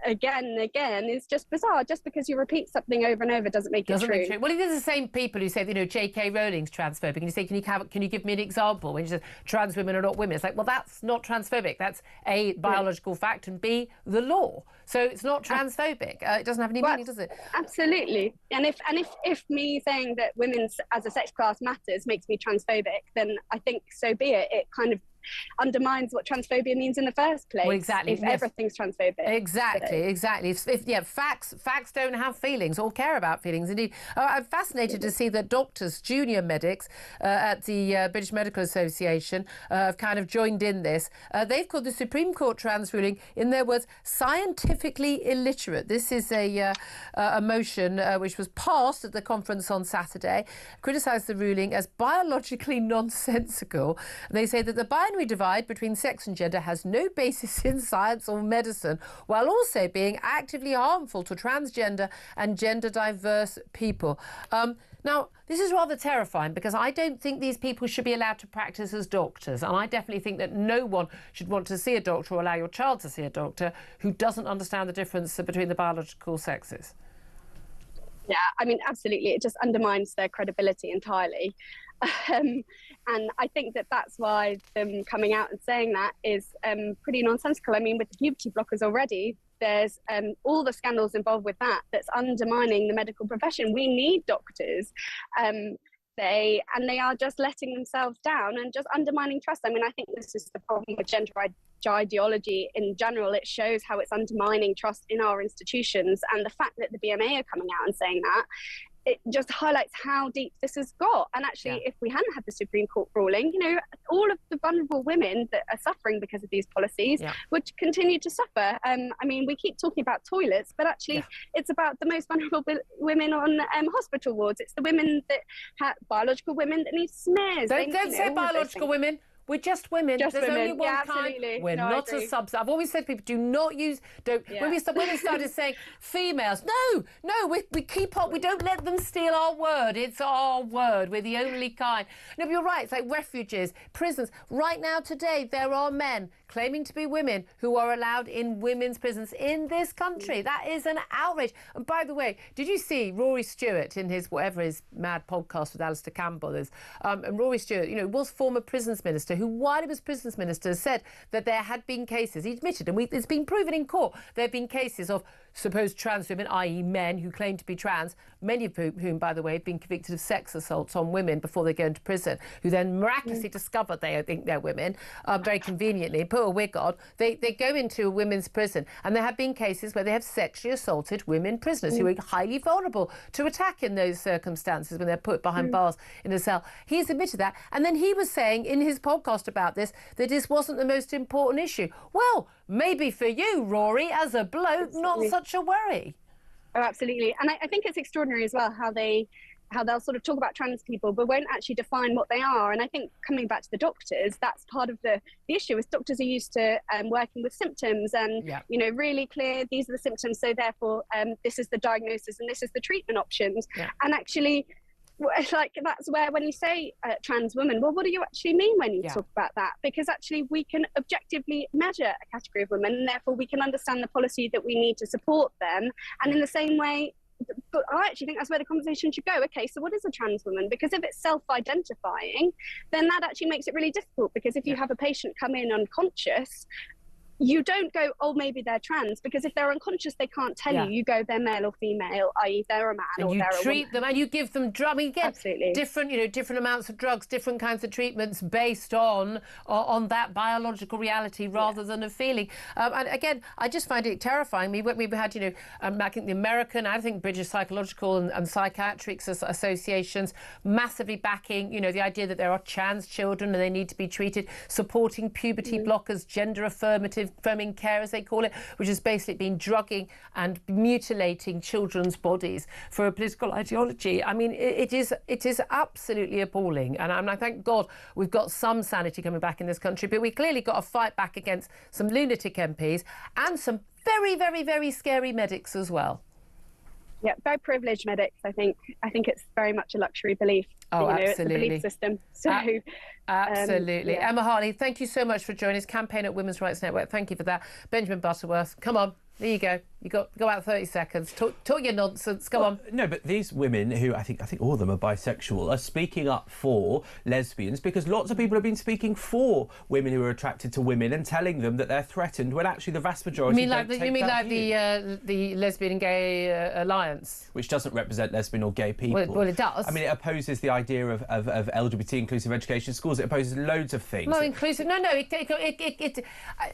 Speaker 18: again and again is just bizarre. Just because you repeat something over and over doesn't make it true.
Speaker 6: Well, it is the same people who say, J.K. Rowling's transphobic, and you say, can you give me an example when she says trans women are not women? It's like, well, that's not transphobic. That's A, biological fact, and B, the law. So it's not transphobic. It doesn't have any meaning, does it?
Speaker 18: Absolutely. And if me saying that women as a sex class matters makes me transphobic, then I think so be it. It kind of undermines what transphobia means in the first place.
Speaker 6: Well, exactly.
Speaker 18: If everything's transphobic.
Speaker 6: Exactly. Facts don't have feelings or care about feelings. Indeed, I'm fascinated to see that doctors, junior medics at the British Medical Association have kind of joined in this. They've called the Supreme Court trans ruling, in their words, scientifically illiterate. This is a motion which was passed at the conference on Saturday, criticised the ruling as biologically nonsensical. They say that the binary divide between sex and gender has no basis in science or medicine, while also being actively harmful to transgender and gender diverse people. Now, this is rather terrifying because I don't think these people should be allowed to practice as doctors. And I definitely think that no one should want to see a doctor or allow your child to see a doctor who doesn't understand the difference between the biological sexes.
Speaker 18: Yeah, I mean, absolutely. It just undermines their credibility entirely. And I think that that's why them coming out and saying that is pretty nonsensical. I mean, with the puberty blockers already, there's all the scandals involved with that that's undermining the medical profession. We need doctors. They are just letting themselves down and just undermining trust. I mean, I think this is the problem with gender ideology in general. It shows how it's undermining trust in our institutions, and the fact that the BMA are coming out and saying that, it just highlights how deep this has got. And actually, if we hadn't had the Supreme Court ruling, you know, all of the vulnerable women that are suffering because of these policies would continue to suffer. I mean, we keep talking about toilets, but actually it's about the most vulnerable women on hospital wards. It's the women that have biological women that need smears.
Speaker 6: Don't say biological women. We're just women.
Speaker 18: Just
Speaker 6: There's
Speaker 18: women.
Speaker 6: only one kind.
Speaker 18: Absolutely.
Speaker 6: We're not a subset. I've always said to people, do not use. When women started saying females, no, we keep up. We don't let them steal our word. It's our word. We're the only kind. No, but you're right. It's like refuges, prisons. Right now, today, there are men claiming to be women who are allowed in women's prisons in this country. That is an outrage. And by the way, did you see Rory Stewart in his mad podcast with Alistair Campbell is? And Rory Stewart, you know, was former prisons minister, who, while he was prisons minister, said that there had been cases, he admitted, and it's been proven in court, there have been cases of supposed trans women, i.e. men who claim to be trans, many of whom, by the way, have been convicted of sex assaults on women before they go into prison, who then miraculously discovered they think they're women, very conveniently, put a wig on. They go into a women's prison, and there have been cases where they have sexually assaulted women prisoners who are highly vulnerable to attack in those circumstances when they're put behind bars in a cell. He's admitted that. And then he was saying in his podcast about this that this wasn't the most important issue. Well, maybe for you, Rory, as a bloke, not such a worry.
Speaker 18: Oh, absolutely. And I think it's extraordinary as well how they'll sort of talk about trans people but won't actually define what they are. And I think coming back to the doctors, that's part of the issue, is doctors are used to working with symptoms and you know, really clear, these are the symptoms, so therefore this is the diagnosis and this is the treatment options. And actually, like, that's where when you say trans woman, well, what do you actually mean when you talk about that? Because actually we can objectively measure a category of women, and therefore we can understand the policy that we need to support them. And in the same way, but I actually think that's where the conversation should go. Okay, so what is a trans woman? Because if it's self-identifying, then that actually makes it really difficult, because if you have a patient come in unconscious, you don't go, oh, maybe they're trans, because if they're unconscious, they can't tell you. You go, they're male or female, i.e. they're a man or they're a woman.
Speaker 6: And you treat them and you give them drugs. I mean, again, different amounts of drugs, different kinds of treatments based on that biological reality rather than a feeling. And again, I just find it terrifying. We've had, you know, I think the American, I think British Psychological and Psychiatric Associations massively backing, you know, the idea that there are trans children and they need to be treated, supporting puberty blockers, gender affirming care, as they call it, which has basically been drugging and mutilating children's bodies for a political ideology. I mean, it is absolutely appalling. And I thank God we've got some sanity coming back in this country, but we clearly got to fight back against some lunatic MPs and some very, very, very scary medics as well.
Speaker 18: Yeah, very privileged medics, I think. I think it's very much a luxury belief.
Speaker 6: Oh,
Speaker 18: you know,
Speaker 6: absolutely.
Speaker 18: It's a belief system. So,
Speaker 6: absolutely. Emma Hartley, thank you so much for joining us. Campaign at Women's Rights Network. Thank you for that. Benjamin Butterworth, come on, there you go. You got go out 30 seconds. Talk your nonsense. Go on.
Speaker 7: No, but these women, who I think all of them are bisexual, are speaking up for lesbians because lots of people have been speaking for women who are attracted to women and telling them that they're threatened when actually the vast majority don't take that view.
Speaker 6: The lesbian and gay alliance,
Speaker 7: which doesn't represent lesbian or gay people.
Speaker 6: Well, it does.
Speaker 7: I mean, it opposes the idea of LGBT inclusive education in schools. It opposes loads of things.
Speaker 6: No, inclusive. No.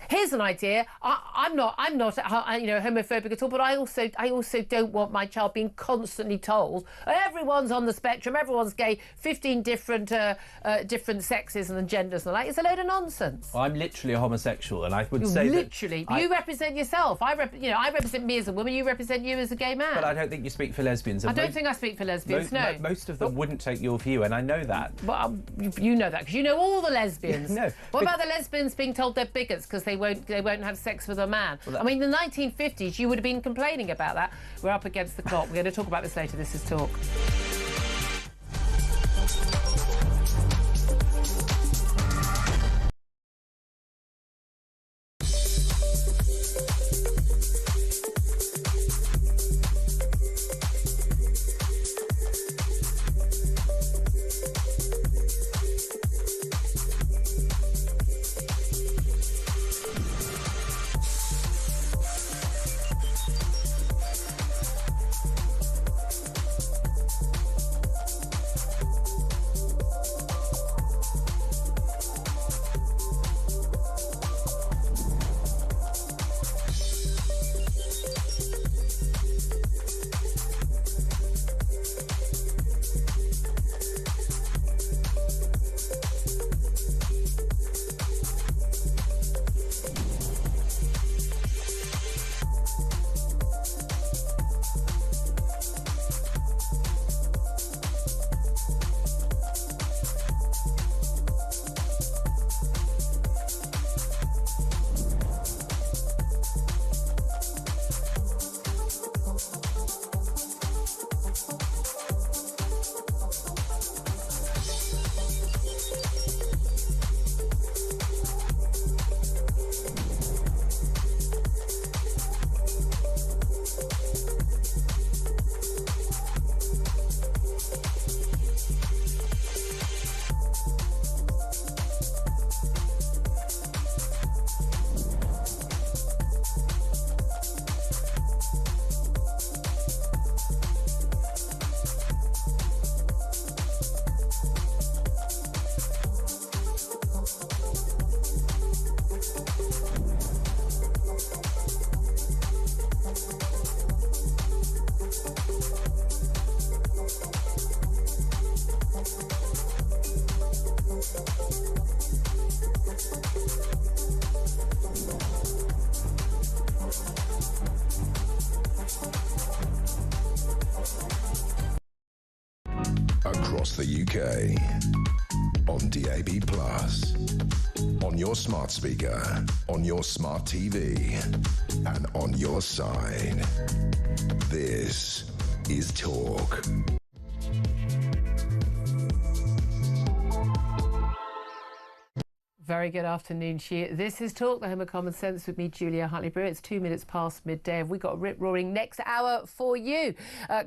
Speaker 6: Here's an idea. I'm not homophobic at all, but I also don't want my child being constantly told everyone's on the spectrum, everyone's gay, 15 different sexes and genders and the like. It's a load of nonsense.
Speaker 7: Well, I'm literally a homosexual, and I would say
Speaker 6: literally. You represent yourself. I represent me as a woman. You represent you as a gay man.
Speaker 7: But I don't think you speak for lesbians.
Speaker 6: I don't think I speak for lesbians. No,
Speaker 7: most of them wouldn't take your view, and I know that.
Speaker 6: Well, you know that because you know all the lesbians.
Speaker 7: No.
Speaker 6: What about the lesbians being told they're bigots because they won't have sex with a man? Well, I mean, in the 1950s, you would have been complaining about that. We're up against the clock. We're going to talk about this later. This is Talk.
Speaker 5: Across the UK, on DAB+, on your smart speaker, on your smart TV, and on your side. This is Talk.
Speaker 6: Very good afternoon to you. This is Talk, the home of common sense with me, Julia Hartley-Brewer. It's 2 minutes past midday. Have we got a rip-roaring next hour for you?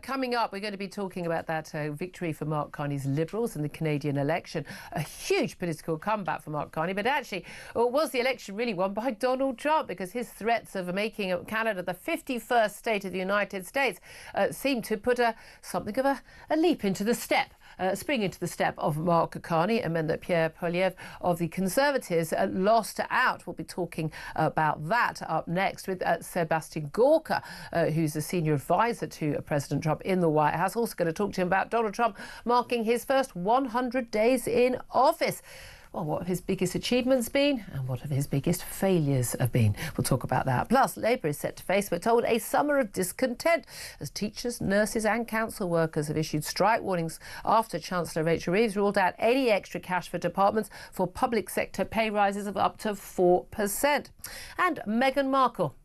Speaker 6: Coming up, we're going to be talking about that victory for Mark Carney's Liberals in the Canadian election. A huge political comeback for Mark Carney, but actually, was the election really won by Donald Trump? Because his threats of making Canada the 51st state of the United States seem to put something of a leap into the step. Spring into the step of Mark Carney, and meant that Pierre Poilievre of the Conservatives lost out. We'll be talking about that up next with Sebastian Gorka, who's a senior advisor to President Trump in the White House. Also going to talk to him about Donald Trump marking his first 100 days in office. Well, what have his biggest achievements been and what have his biggest failures have been? We'll talk about that. Plus, Labour is set to face, we're told, a summer of discontent as teachers, nurses and council workers have issued strike warnings after Chancellor Rachel Reeves ruled out any extra cash for departments for public sector pay rises of up to 4%. And Meghan Markle,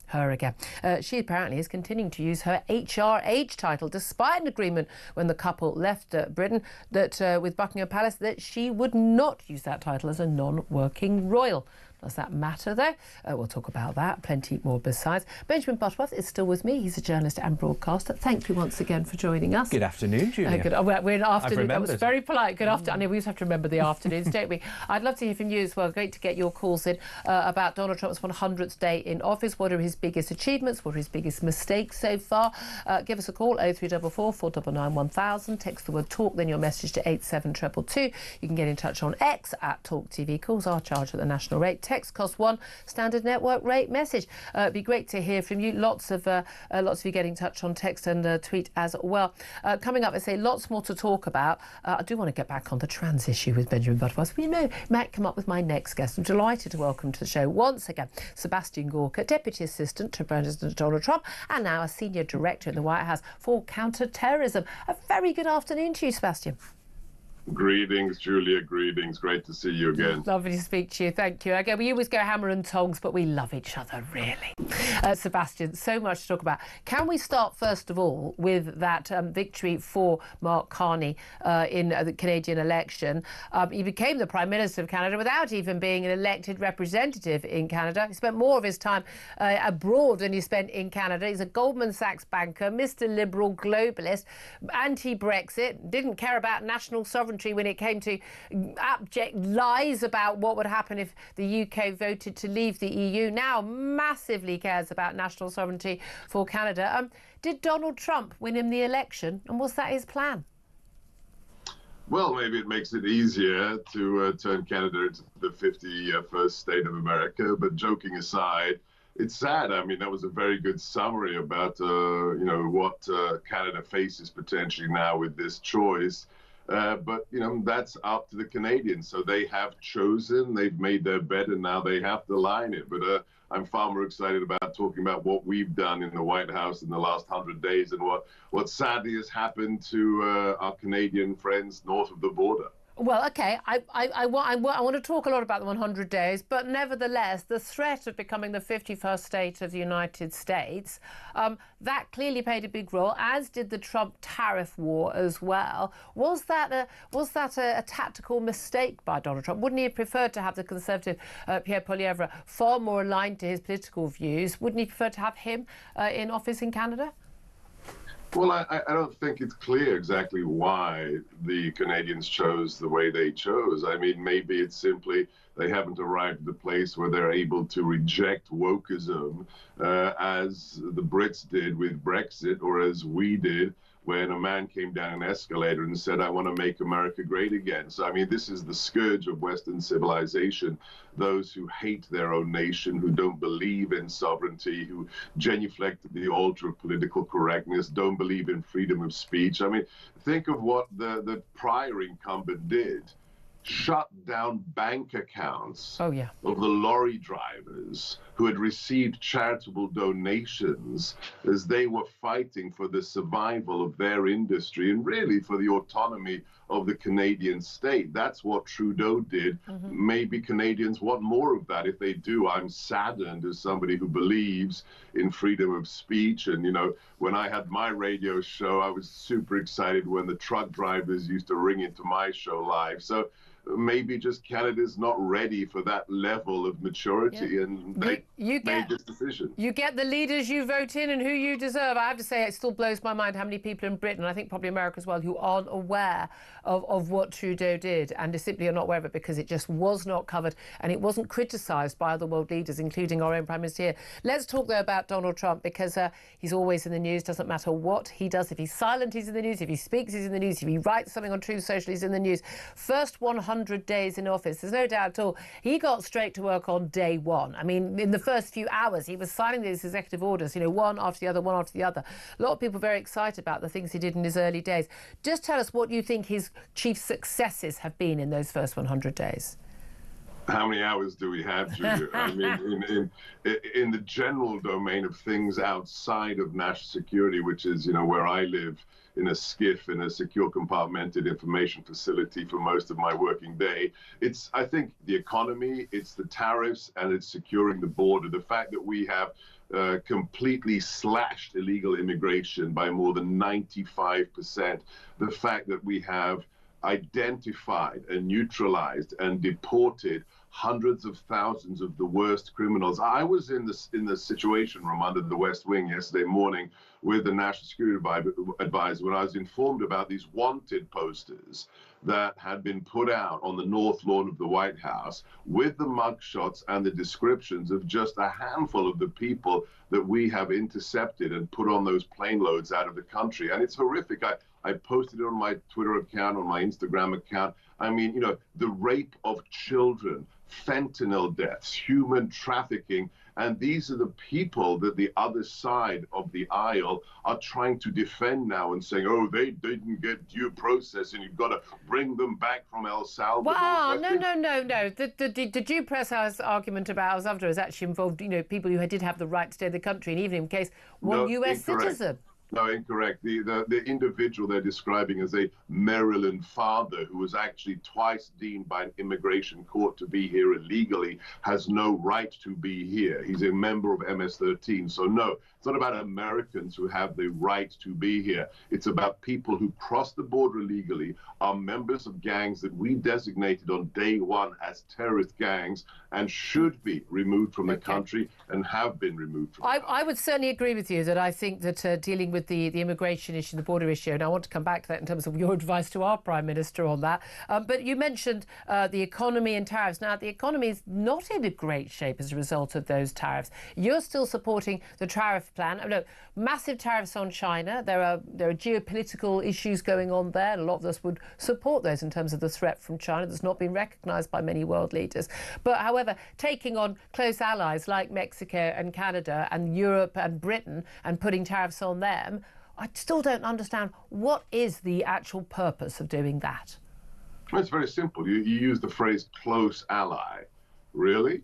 Speaker 6: her again. She apparently is continuing to use her HRH title despite an agreement when the couple left Britain that with Buckingham Palace that she would not use that title as a non-working royal. Does that matter, though? We'll talk about that. Plenty more besides. Benjamin Butterworth is still with me. He's a journalist and broadcaster. Thank you once again for joining us.
Speaker 7: Good afternoon, Julia.
Speaker 6: We're in afternoon. That was very polite. Good afternoon. I know we always have to remember the afternoons, don't we? I'd love to hear from you as well. Great to get your calls in about Donald Trump's 100th day in office. What are his biggest achievements? What are his biggest mistakes so far? Give us a call, 0344 499 1000. Text the word talk, then your message to 87222. You can get in touch on X at talkTV. Calls are charged at the national rate. Text costs £1, standard network rate message. It'd be great to hear from you. Lots of you getting in touch on text and tweet as well. Coming up, I say lots more to talk about. I do want to get back on the trans issue with Benjamin Butterworth. We know might come up with my next guest. I'm delighted to welcome to the show once again Sebastian Gorka, Deputy Assistant to President Donald Trump and now a Senior Director in the White House for counter-terrorism. A very good afternoon to you, Sebastian.
Speaker 19: Greetings, Julia. Greetings. Great to see you again.
Speaker 6: Lovely to speak to you. Thank you. Okay, we always go hammer and tongs, but we love each other, really. Sebastian, so much to talk about. Can we start, first of all, with that victory for Mark Carney in the Canadian election? He became the Prime Minister of Canada without even being an elected representative in Canada. He spent more of his time abroad than he spent in Canada. He's a Goldman Sachs banker, Mr. Liberal globalist, anti-Brexit, didn't care about national sovereignty when it came to abject lies about what would happen if the UK voted to leave the EU. Now massively cares about national sovereignty for Canada. Did Donald Trump win him the election, and was that his plan?
Speaker 19: Well, maybe it makes it easier to turn Canada into the 51st state of America, but joking aside, it's sad. I mean, that was a very good summary about, what Canada faces potentially now with this choice. But, that's up to the Canadians. So they have chosen, they've made their bet, and now they have to line it. But I'm far more excited about talking about what we've done in the White House in the last 100 days and what sadly has happened to our Canadian friends north of the border.
Speaker 6: Well, OK, I want to talk a lot about the 100 days, but nevertheless, the threat of becoming the 51st state of the United States, that clearly played a big role, as did the Trump tariff war as well. Was that a tactical mistake by Donald Trump? Wouldn't he have preferred to have the Conservative Pierre Poilievre far more aligned to his political views? Wouldn't he prefer to have him in office in Canada?
Speaker 19: Well, I don't think it's clear exactly why the Canadians chose the way they chose. I mean, maybe it's simply they haven't arrived at the place where they're able to reject wokeism as the Brits did with Brexit, or as we did when a man came down an escalator and said, "I want to make America great again." So, I mean, this is the scourge of Western civilization. Those who hate their own nation, who don't believe in sovereignty, who genuflect at the altar of political correctness, don't believe in freedom of speech. I mean, think of what the prior incumbent did. Shut down bank accounts of the lorry drivers who had received charitable donations as they were fighting for the survival of their industry and really for the autonomy of the Canadian state. That's what Trudeau did. Maybe Canadians want more of that. If they do, I'm saddened as somebody who believes in freedom of speech. And, when I had my radio show, I was super excited when the truck drivers used to ring into my show live. So maybe just Canada's not ready for that level of maturity, and they made this decision.
Speaker 6: You get the leaders you vote in and who you deserve. I have to say, it still blows my mind how many people in Britain, I think probably America as well, who aren't aware of what Trudeau did, and simply are not aware of it because it just was not covered and it wasn't criticised by other world leaders, including our own Prime Minister here. Let's talk, though, about Donald Trump, because he's always in the news. Doesn't matter what he does. If he's silent, he's in the news. If he speaks, he's in the news. If he writes something on Truth Social, he's in the news. First 100 days in office, there's no doubt at all. He got straight to work on day one. I mean, in the first few hours, he was signing these executive orders, one after the other, one after the other. A lot of people very excited about the things he did in his early days. Just tell us what you think his chief successes have been in those first 100 days.
Speaker 19: How many hours do we have, Julia? I mean, in the general domain of things outside of national security, which is, where I live in a skiff in a secure compartmented information facility for most of my working day, it's, I think, the economy, it's the tariffs, and it's securing the border. The fact that we have completely slashed illegal immigration by more than 95%. The fact that we have identified and neutralized and deported hundreds of thousands of the worst criminals. I was in the Situation Room under the West Wing yesterday morning with the National Security Advisor when I was informed about these wanted posters that had been put out on the north lawn of the White House with the mugshots and the descriptions of just a handful of the people that we have intercepted and put on those plane loads out of the country. And it's horrific. I posted it on my Twitter account, on my Instagram account. I mean, you know, the rape of children, fentanyl deaths, human trafficking, and these are the people that the other side of the aisle are trying to defend now and saying, oh, they didn't get due process and you've got to bring them back from El Salvador.
Speaker 6: Well, no. The due process argument about El Salvador has actually involved, you know, people who did have the right to stay in the country, and even in case one US citizen.
Speaker 19: No, incorrect. The individual they're describing as a Maryland father who was actually twice deemed by an immigration court to be here illegally has no right to be here. He's a member of MS-13. So no, it's not about Americans who have the right to be here. It's about people who cross the border illegally, are members of gangs that we designated on day one as terrorist gangs and should be removed from the country and have been removed from the country.
Speaker 6: I would certainly agree with you that I think that dealing with the immigration issue, the border issue, and I want to come back to that in terms of your advice to our Prime Minister on that. But you mentioned the economy and tariffs. Now, the economy is not in a great shape as a result of those tariffs. You're still supporting the tariff plan. Oh, no, massive tariffs on China. There are geopolitical issues going on there, and a lot of us would support those in terms of the threat from China that's not been recognised by many world leaders. But, however, taking on close allies like Mexico and Canada and Europe and Britain and putting tariffs on them, I still don't understand what is the actual purpose of doing that.
Speaker 19: Well, it's very simple. You use the phrase close ally. Really?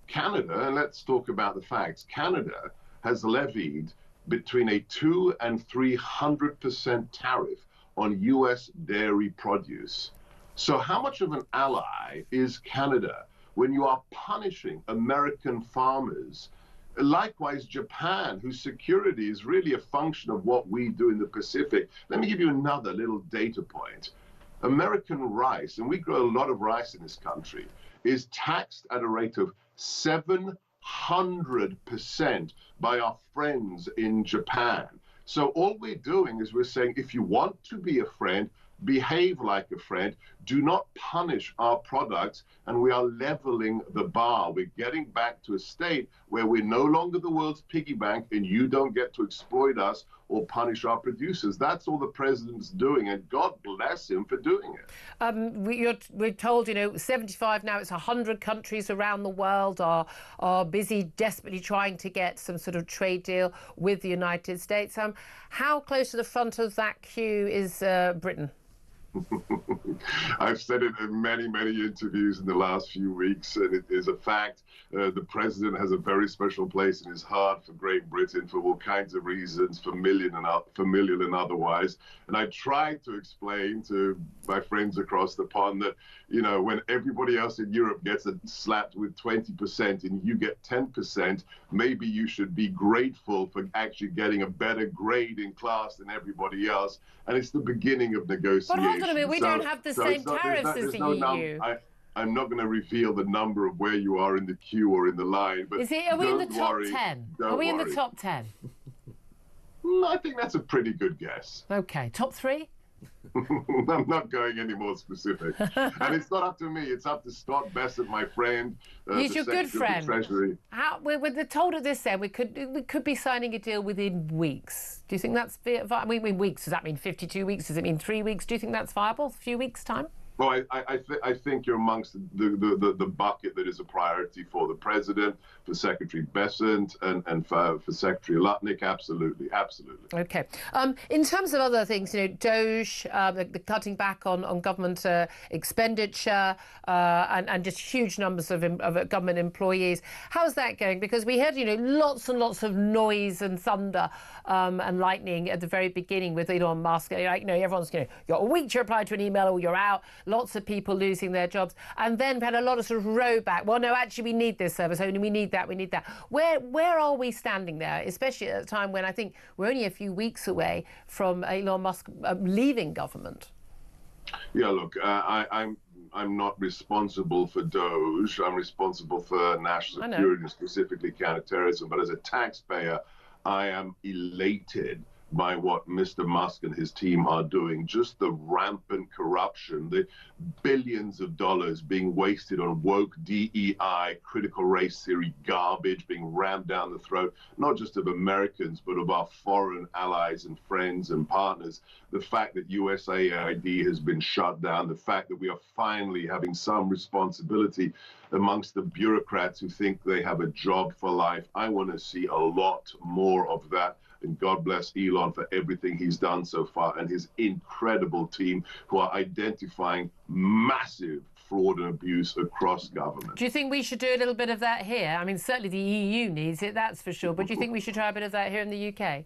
Speaker 19: Canada, and let's talk about the facts, Canada has levied between a 200% and 300% tariff on U.S. dairy produce. So how much of an ally is Canada when you are punishing American farmers? Likewise, Japan, whose security is really a function of what we do in the Pacific. Let me give you another little data point. American rice, and we grow a lot of rice in this country, is taxed at a rate of 700% by our friends in Japan. So all we're doing is we're saying, if you want to be a friend, behave like a friend, do not punish our products, and we are leveling the bar. We're getting back to a state where we're no longer the world's piggy bank and you don't get to exploit us or punish our producers. That's all the president's doing, and God bless him for doing it.
Speaker 6: We're told, 75 now, it's 100 countries around the world are busy, desperately trying to get some sort of trade deal with the United States. How close to the front of that queue is Britain?
Speaker 19: I've said it in many, many interviews in the last few weeks, and it is a fact. The president has a very special place in his heart for Great Britain for all kinds of reasons, familial and otherwise. And I tried to explain to my friends across the pond that, when everybody else in Europe gets slapped with 20% and you get 10%, maybe you should be grateful for actually getting a better grade in class than everybody else. And it's the beginning of negotiations.
Speaker 6: But hold on a minute, we don't have the same tariffs as the EU.
Speaker 19: I'm not going to reveal the number of where you are in the queue or in the line. But
Speaker 6: are we in the top 10? Are we in the top 10?
Speaker 19: I think that's a pretty good guess.
Speaker 6: OK. Top 3?
Speaker 19: I'm not going any more specific. And it's not up to me. It's up to Scott Bessent, my friend.
Speaker 6: He's your good friend.
Speaker 19: Treasury.
Speaker 6: We're told at this end we could be signing a deal within weeks. Do you think that's viable? We mean weeks. Does that mean 52 weeks? Does it mean 3 weeks? Do you think that's viable? A few weeks' time?
Speaker 19: Well, I think you're amongst the bucket that is a priority for the president, for Secretary Bessent, and for Secretary Lutnick. Absolutely.
Speaker 6: OK. In terms of other things, DOGE, the cutting back on government expenditure, and just huge numbers of government employees. How's that going? Because we heard, lots and lots of noise and thunder and lightning at the very beginning with Elon Musk. Everyone's, you've got a week to reply to an email or you're out. Lots of people losing their jobs. And then we've had a lot of sort of row back. Well, no, actually, we need this service. Only we need that. Where are we standing there, especially at a time when I think we're only a few weeks away from Elon Musk leaving government?
Speaker 19: Yeah, look, I'm I'm not responsible for DOJ. I'm responsible for national security and specifically counterterrorism. But as a taxpayer, I am elated by what Mr. Musk and his team are doing. Just the rampant corruption, the billions of dollars being wasted on woke DEI, critical race theory garbage being rammed down the throat, not just of Americans, but of our foreign allies and friends and partners. The fact that USAID has been shut down, the fact that we are finally having some responsibility amongst the bureaucrats who think they have a job for life. I want to see a lot more of that. And God bless Elon for everything he's done so far and his incredible team who are identifying massive fraud and abuse across government.
Speaker 6: Do you think we should do a little bit of that here? I mean, certainly the EU needs it, that's for sure. But do you think we should try a bit of that here in the UK?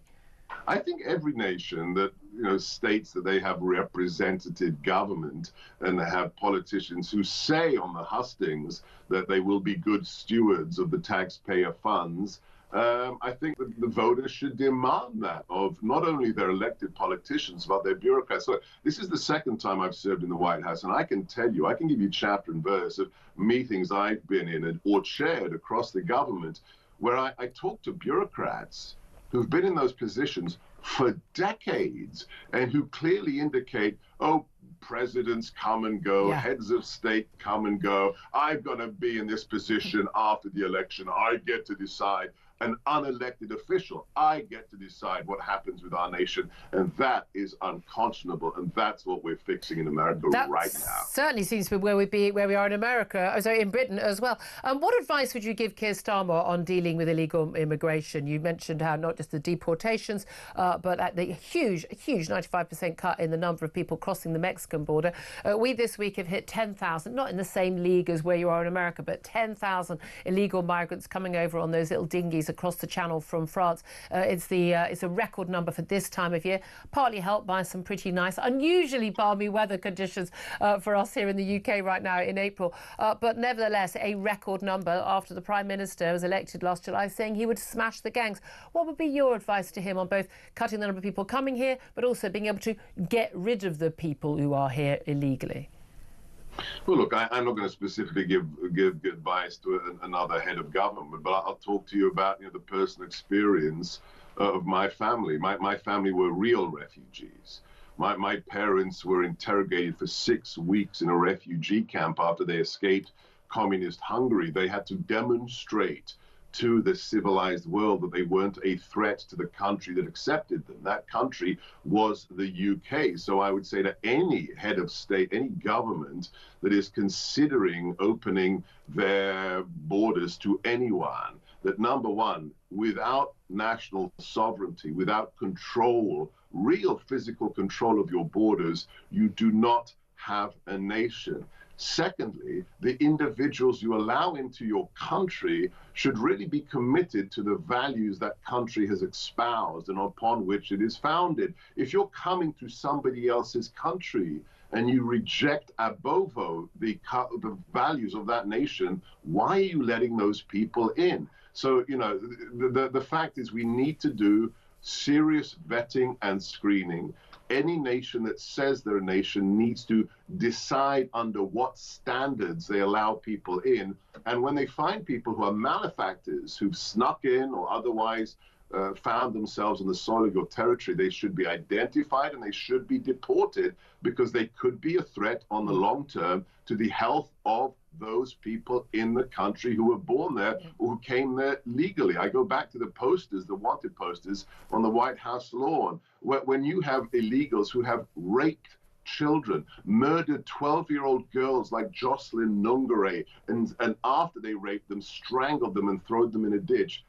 Speaker 19: I think every nation that states that they have representative government and they have politicians who say on the hustings that they will be good stewards of the taxpayer funds. I think that the voters should demand that of not only their elected politicians, but their bureaucrats. So this is the second time I've served in the White House, and I can tell you, I can give you chapter and verse of meetings I've been in or chaired across the government where I talk to bureaucrats who've been in those positions for decades and who clearly indicate, oh, presidents come and go, heads of state come and go. I'm going to be in this position after the election. I get to decide. An unelected official, I get to decide what happens with our nation, and that is unconscionable, and that's what we're fixing in America right now.
Speaker 6: Certainly seems to be where we are in America, sorry, in Britain as well. What advice would you give Keir Starmer on dealing with illegal immigration? You mentioned how not just the deportations, but at the huge 95% cut in the number of people crossing the Mexican border. We this week have hit 10,000, not in the same league as where you are in America, but 10,000 illegal migrants coming over on those little dinghies across the channel from France. It's a record number for this time of year, partly helped by some pretty nice, unusually balmy weather conditions for us here in the UK right now in April. But nevertheless, a record number after the Prime Minister was elected last July saying he would smash the gangs. What would be your advice to him on both cutting the number of people coming here, but also being able to get rid of the people who are here illegally?
Speaker 19: Well, look, I'm not going to specifically give advice to another head of government, but I'll talk to you about the personal experience of my family. My family were real refugees. My parents were interrogated for 6 weeks in a refugee camp after they escaped communist Hungary. They had to demonstrate to the civilized world that they weren't a threat to the country that accepted them. That country was the UK. So I would say to any head of state, any government that is considering opening their borders to anyone, that number one, without national sovereignty, without control, real physical control of your borders, you do not have a nation. Secondly, the individuals you allow into your country should really be committed to the values that country has espoused and upon which it is founded. If you're coming to somebody else's country and you reject ab ovo the values of that nation, why are you letting those people in? So, the fact is we need to do serious vetting and screening. Any nation that says they're a nation needs to decide under what standards they allow people in. And when they find people who are malefactors, who've snuck in or otherwise found themselves on the soil of your territory, they should be identified and they should be deported because they could be a threat on the long term to the health of those people in the country who were born there or who came there legally. I go back to the posters, the wanted posters on the White House lawn. When you have illegals who have raped children, murdered 12-year-old girls like Jocelyn Nungare, and after they raped them, strangled them and thrown them in a ditch,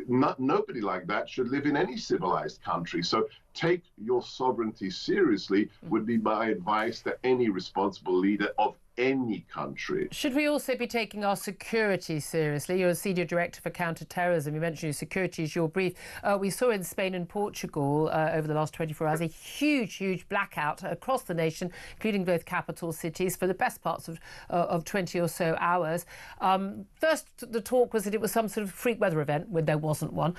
Speaker 19: nobody like that should live in any civilized country. So take your sovereignty seriously would be my advice to any responsible leader of any country.
Speaker 6: Should we also be taking our security seriously? You're a senior director for counter-terrorism. You mentioned your security is your brief. We saw in Spain and Portugal over the last 24 hours a huge blackout across the nation, including both capital cities, for the best parts of 20 or so hours. First, the talk was that it was some sort of freak weather event when there wasn't one.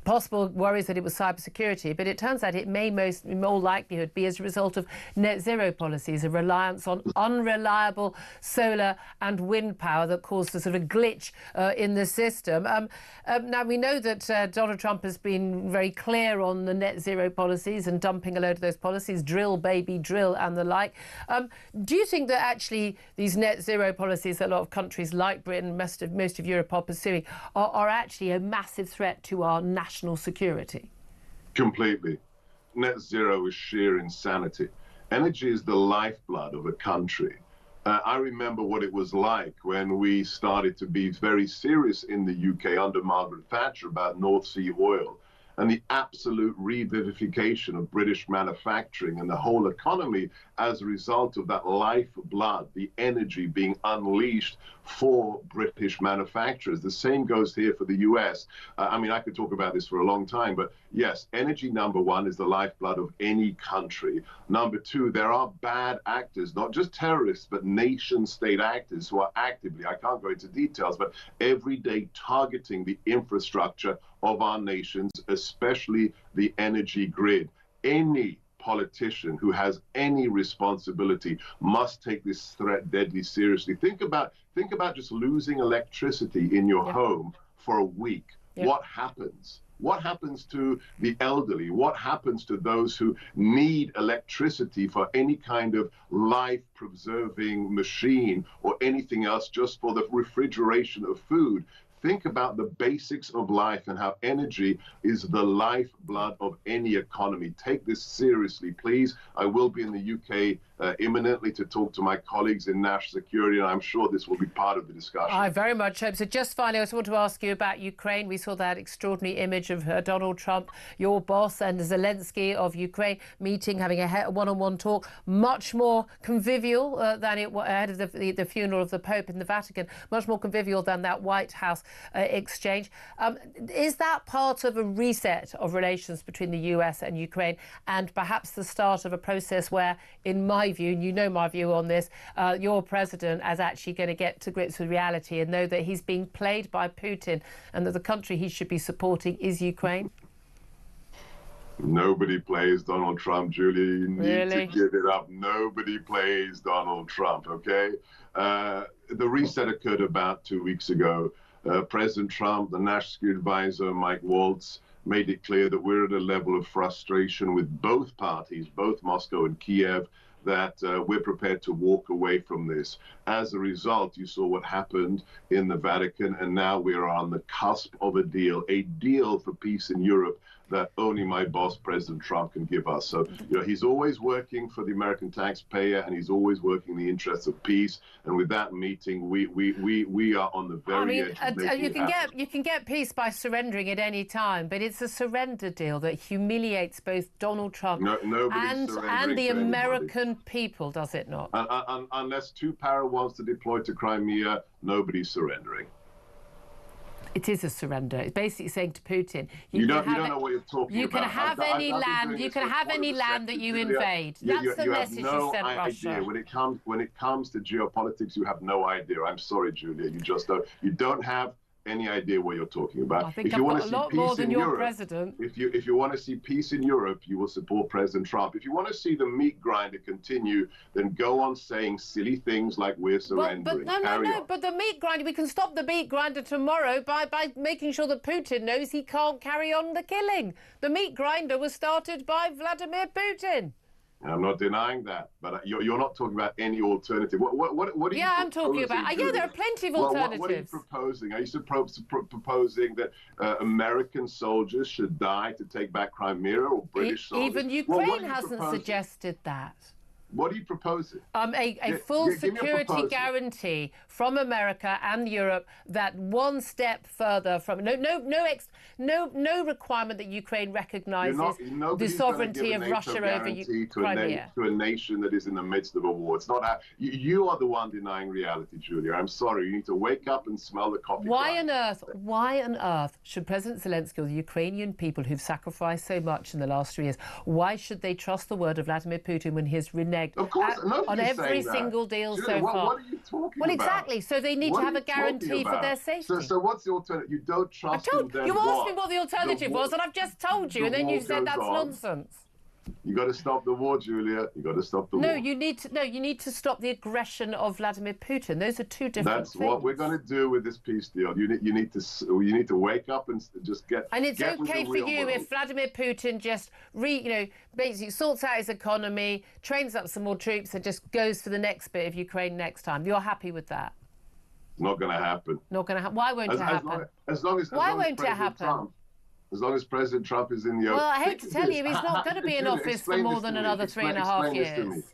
Speaker 6: possible worries that it was cybersecurity, but it turns out it may in all likelihood be as a result of net zero policies, a reliance on unreliable solar and wind power that caused a sort of glitch in the system. Now, we know that Donald Trump has been very clear on the net zero policies and dumping a load of those policies, drill, baby, drill, and the like. Do you think that actually these net zero policies that a lot of countries like Britain, most of Europe are pursuing, are actually a massive threat to our national security?
Speaker 19: Completely. Net zero is sheer insanity. Energy is the lifeblood of a country. I remember what it was like when we started to be very serious in the UK under Margaret Thatcher about North Sea oil and the absolute revivification of British manufacturing and the whole economy as a result of that lifeblood, the energy being unleashed for British manufacturers. The same goes here for the US. I mean, I could talk about this for a long time, but yes, energy, number one, is the lifeblood of any country. Number two, there are bad actors, not just terrorists, but nation-state actors who are actively, I can't go into details, but every day targeting the infrastructure of our nations, especially the energy grid. Any politician who has any responsibility must take this threat deadly seriously. Think about just losing electricity in your home for a week. What happens? What happens to the elderly? What happens to those who need electricity for any kind of life-preserving machine or anything else, just for the refrigeration of food? Think about the basics of life and how energy is the lifeblood of any economy. Take this seriously, please. I will be in the UK imminently to talk to my colleagues in national security, and I'm sure this will be part of the discussion.
Speaker 6: I very much hope so. Just finally, I just want to ask you about Ukraine. We saw that extraordinary image of Donald Trump, your boss, and Zelensky of Ukraine meeting, having a one-on-one talk, much more convivial than it was ahead of the funeral of the Pope in the Vatican, much more convivial than that White House exchange. Is that part of a reset of relations between the US and Ukraine, and perhaps the start of a process where, in my view, and you know my view on this, your president is actually going to get to grips with reality and know that he's being played by Putin and that the country he should be supporting is Ukraine?
Speaker 19: Nobody plays Donald Trump, Julia. You need to give it up. Nobody plays Donald Trump, okay? The reset occurred about 2 weeks ago. President Trump, the National Security Advisor, Mike Waltz, made it clear that we're at a level of frustration with both parties, both Moscow and Kiev, that we're prepared to walk away from this. As a result, you saw what happened in the Vatican, and now we're on the cusp of a deal for peace in Europe that only my boss, President Trump, can give us. So, you know, he's always working for the American taxpayer, and he's always working in the interests of peace. And with that meeting, we are on the very edge of making it happen.
Speaker 6: You can get peace by surrendering at any time, but it's a surrender deal that humiliates both Donald Trump and the American people, does it not?
Speaker 19: Unless two para wants to deploy to Crimea, nobody's surrendering.
Speaker 6: It is a surrender. It's basically saying to Putin,
Speaker 19: you don't know what you're talking about.
Speaker 6: You can have any land. You can have any land that you invade. That's the message you sent Russia.
Speaker 19: When it comes to geopolitics, you have no idea. I'm sorry, Julia. You just don't. You don't have any idea what you're talking about.
Speaker 6: I think I've got a lot more than your president.
Speaker 19: If you want to see peace in Europe, you will support President Trump. If you want to see the meat grinder continue, then go on saying silly things like we're surrendering.
Speaker 6: But the meat grinder, we can stop the meat grinder tomorrow by making sure that Putin knows he can't carry on the killing. The meat grinder was started by Vladimir Putin.
Speaker 19: I'm not denying that, but you're not talking about any alternative. What are you
Speaker 6: I'm talking about. Yeah, there are plenty of alternatives.
Speaker 19: What are you proposing? Are you proposing that American soldiers should die to take back Crimea, or British soldiers?
Speaker 6: Even Ukraine hasn't suggested that.
Speaker 19: What are you proposing?
Speaker 6: A full security guarantee from America and Europe that one step further from no requirement that Ukraine recognises the sovereignty of Russia over Crimea.
Speaker 19: To a nation that is in the midst of a war. It's not you are the one denying reality, Julia. I'm sorry. You need to wake up and smell the coffee.
Speaker 6: Why on earth should President Zelensky or the Ukrainian people who've sacrificed so much in the last 3 years, why should they trust the word of Vladimir Putin when he has reneged leg.
Speaker 19: Of course,
Speaker 6: on every single deal so far.
Speaker 19: What are you talking
Speaker 6: Well,
Speaker 19: about?
Speaker 6: exactly. So they need to have a guarantee for their safety.
Speaker 19: So what's the alternative? You don't trust them, then
Speaker 6: you asked me
Speaker 19: what?
Speaker 6: what the alternative was, and I've just told you, and then you said that's nonsense.
Speaker 19: You got to stop the war, Julia. You got to stop the war.
Speaker 6: No, you need to stop the aggression of Vladimir Putin. Those are two different things.
Speaker 19: That's what we're going to do with this peace deal. You need to wake up and just get.
Speaker 6: And it's
Speaker 19: get
Speaker 6: okay for you if Vladimir Putin just basically sorts out his economy, trains up some more troops, and just goes for the next bit of Ukraine next time. You're happy with that?
Speaker 19: Not going to happen.
Speaker 6: Not going to happen. Why won't it happen?
Speaker 19: Why won't it happen? As long as President Trump is in the...
Speaker 6: Well, I hate to tell you, he's not going to be in office for more than another 3.5 years.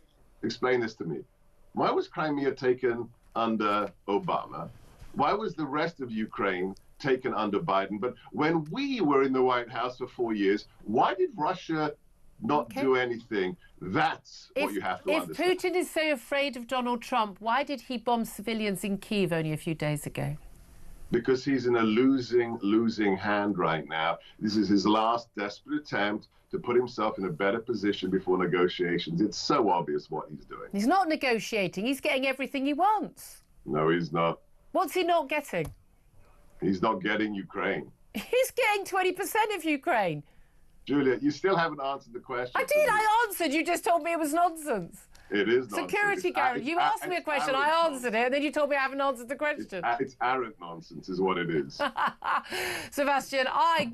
Speaker 19: Explain this to me. Why was Crimea taken under Obama? Why was the rest of Ukraine taken under Biden? But when we were in the White House for 4 years, why did Russia not do anything? That's what you have to understand.
Speaker 6: If Putin is so afraid of Donald Trump, why did he bomb civilians in Kyiv only a few days ago?
Speaker 19: Because he's in a losing hand right now. This is his last desperate attempt to put himself in a better position before negotiations. It's so obvious what he's doing.
Speaker 6: He's not negotiating. He's getting everything he wants.
Speaker 19: No, he's not.
Speaker 6: What's he not getting?
Speaker 19: He's not getting Ukraine.
Speaker 6: He's getting 20% of Ukraine.
Speaker 19: Julia, you still haven't answered the question.
Speaker 6: I did. I answered. You just told me it was nonsense.
Speaker 19: It is nonsense.
Speaker 6: Security guarantee. You asked me a question, I answered it, and then you told me I haven't answered the question.
Speaker 19: It's arrant nonsense is what it is.
Speaker 6: Sebastian, I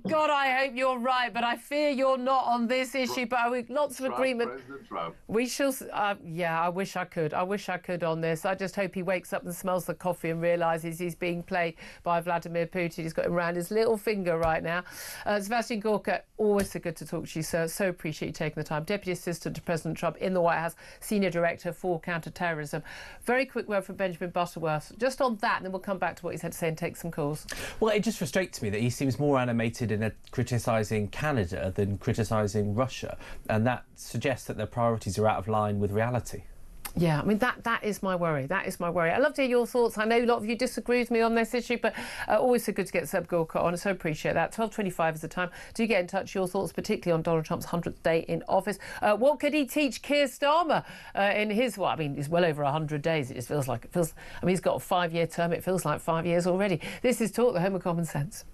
Speaker 6: hope you're right, but I fear you're not on this issue, but lots of agreement.
Speaker 19: President Trump.
Speaker 6: We shall, I wish I could. I wish I could on this. I just hope he wakes up and smells the coffee and realises he's being played by Vladimir Putin. He's got him around his little finger right now. Sebastian Gorka, always so good to talk to you, sir. So appreciate you taking the time. Deputy Assistant to President Trump in the White House, Senior Director for Counter-Terrorism. Very quick word from Benjamin Butterworth. Just on that, and then we'll come back to what he's had to say and take some calls.
Speaker 7: Well, it just frustrates me that he seems more animated in criticising Canada than criticising Russia, and that suggests that their priorities are out of line with reality.
Speaker 6: Yeah, I mean, that is my worry. That is my worry. I'd love to hear your thoughts. I know a lot of you disagree with me on this issue, but always so good to get Seb Gorka on. I so appreciate that. 12:25 is the time. Do get in touch, your thoughts, particularly on Donald Trump's 100th day in office. What could he teach Keir Starmer in his, it's well over 100 days. It just feels like he's got a 5-year term. It feels like 5 years already. This is Talk, the Home of Common Sense.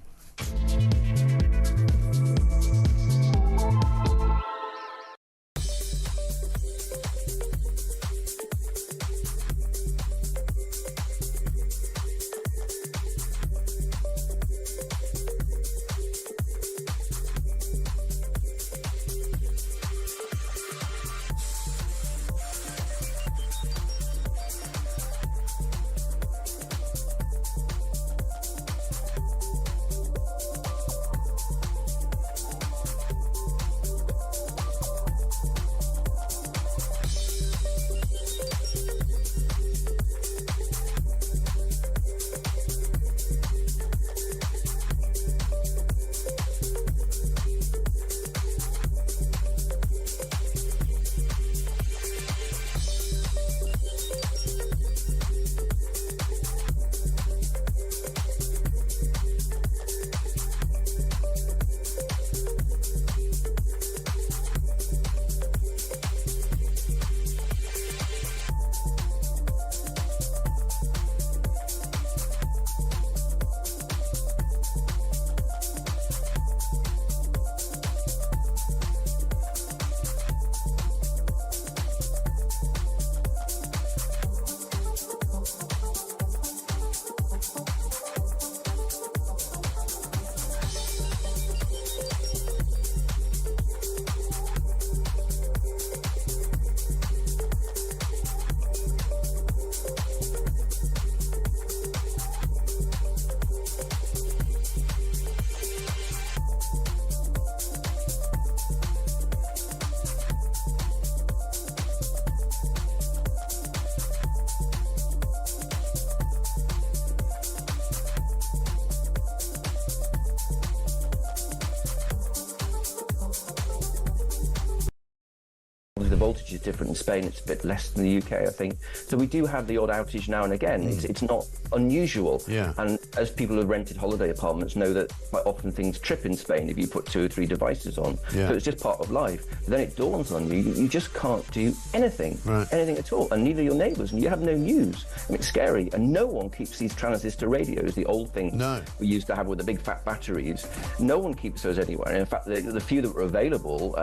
Speaker 20: The voltage is different in Spain. It's a bit less than the UK, I think. So we do have the odd outage now and again. It's not unusual.
Speaker 4: Yeah.
Speaker 20: And as people who have rented holiday apartments know that quite often things trip in Spain if you put 2 or 3 devices on.
Speaker 4: Yeah.
Speaker 20: So it's just part of life. But then it dawns on you, you just can't do anything, anything at all. And neither your neighbours, and you have no news. I mean, it's scary. And no one keeps these transistor radios, the old things we used to have with the big fat batteries. No one keeps those anywhere. And in fact, the few that were available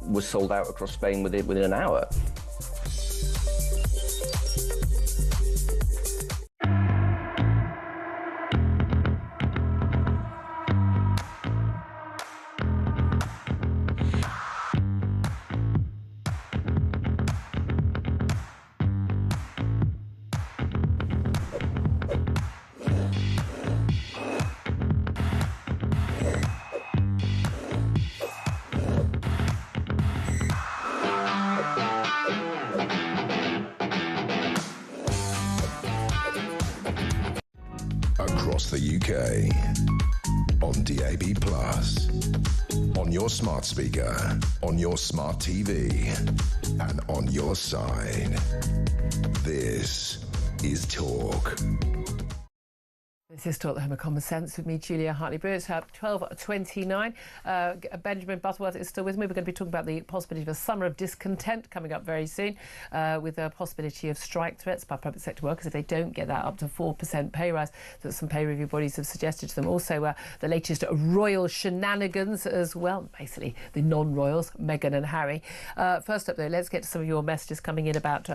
Speaker 20: was sold out across Spain within an hour.
Speaker 5: Across the UK, on DAB+, on your smart speaker, on your smart TV, and on your side. This is Talk.
Speaker 6: This is Talk, the Home of Common Sense with me, Julia Hartley-Brewer. It's 12:29. Benjamin Butterworth is still with me. We're going to be talking about the possibility of a summer of discontent coming up very soon, with the possibility of strike threats by public sector workers if they don't get that up to 4% pay rise that some pay review bodies have suggested to them. Also, the latest royal shenanigans as well, basically the non-royals, Meghan and Harry. First up, though, let's get to some of your messages coming in about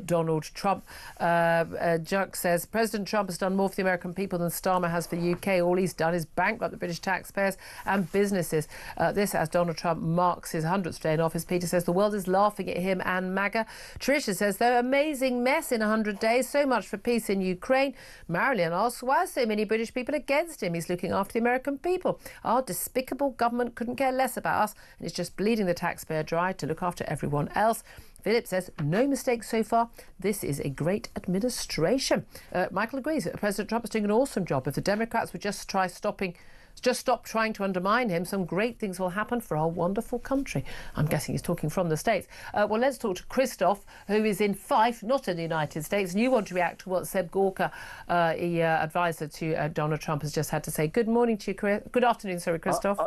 Speaker 6: Donald Trump. Juck says, President Trump has done more for the American people than Starmer has for the UK. All he's done is bankrupt the British taxpayers and businesses. This as Donald Trump marks his 100th day in office. Peter says the world is laughing at him and MAGA. Tricia says they're an amazing mess in 100 days. So much for peace in Ukraine. Marilyn asks, why are so many British people against him? He's looking after the American people. Our despicable government couldn't care less about us and is just bleeding the taxpayer dry to look after everyone else. Philip says, no mistakes so far. This is a great administration. Michael agrees that President Trump is doing an awesome job. If the Democrats would just stop trying to undermine him, some great things will happen for our wonderful country. I'm guessing he's talking from the States. Well, let's talk to Christoph, who is in Fife, not in the United States. And you want to react to what Seb Gorka, advisor to Donald Trump, has just had to say. Good morning to you, Chris. Good afternoon, sorry, Christoph.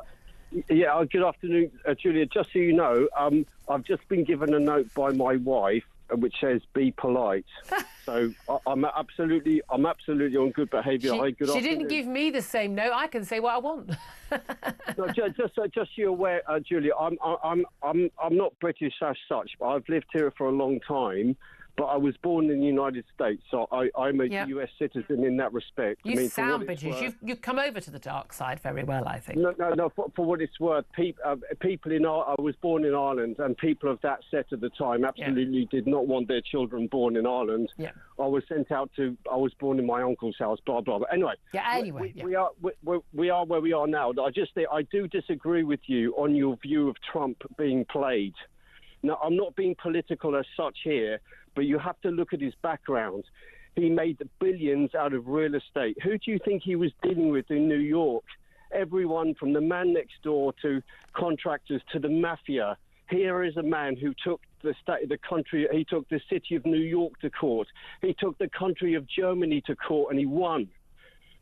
Speaker 21: Good afternoon, Julia. Just so you know, I've just been given a note by my wife which says "be polite." So I'm absolutely on good behaviour.
Speaker 6: She didn't give me the same note. I can say what I want.
Speaker 21: No, just so you're aware, Julia, I'm not British as such, but I've lived here for a long time. But I was born in the United States, so I'm a US citizen in that respect.
Speaker 6: You sound British. You've come over to the dark side very well, I think.
Speaker 21: No. For what it's worth, people in I was born in Ireland, and people of that set at the time absolutely did not want their children born in Ireland. Yeah. I was born in my uncle's house. Blah blah. But anyway. We are where we are now. I do disagree with you on your view of Trump being played. Now, I'm not being political as such here, but you have to look at his background. He made billions out of real estate. Who do you think he was dealing with in New York? Everyone from the man next door to contractors to the mafia. Here is a man who took the country. He took the city of New York to court. He took the country of Germany to court, and he won.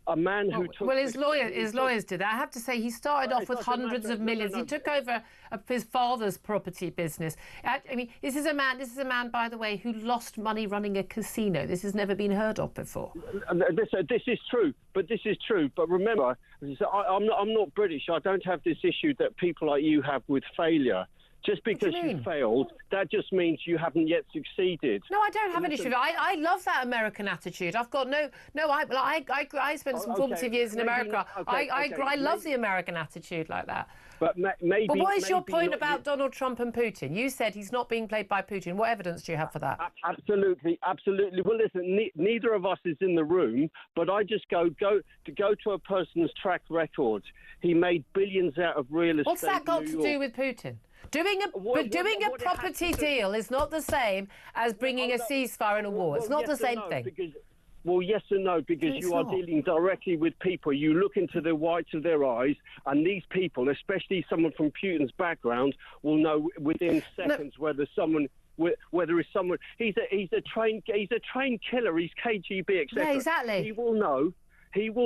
Speaker 21: A man who took...
Speaker 6: Well, his lawyers did that. I have to say, he started off with hundreds of millions. He took over his father's property business. I mean, this is a man, by the way, who lost money running a casino. This has never been heard of before.
Speaker 21: This is true. But remember, I'm not British. I don't have this issue that people like you have with failure. Just because you failed, that just means you haven't yet succeeded.
Speaker 6: No, I don't have an issue with it. I love that American attitude. I've got I spent some formative years in America. I love the American attitude like that.
Speaker 21: But
Speaker 6: what is your point about Donald Trump and Putin? You said he's not being played by Putin. What evidence do you have for that?
Speaker 21: Absolutely. Well, listen, neither of us is in the room, but I just go to a person's track record. He made billions out of real estate.
Speaker 6: What's that got to do with Putin? Doing a property deal is not the same as bringing a ceasefire in a war. It's not the same thing.
Speaker 21: Well, yes and no, because you are dealing directly with people. You look into the whites of their eyes, and these people, especially someone from Putin's background, will know within seconds whether someone. Whether it's someone, he's a trained killer. He's KGB, etc.
Speaker 6: Yeah, exactly.
Speaker 21: He will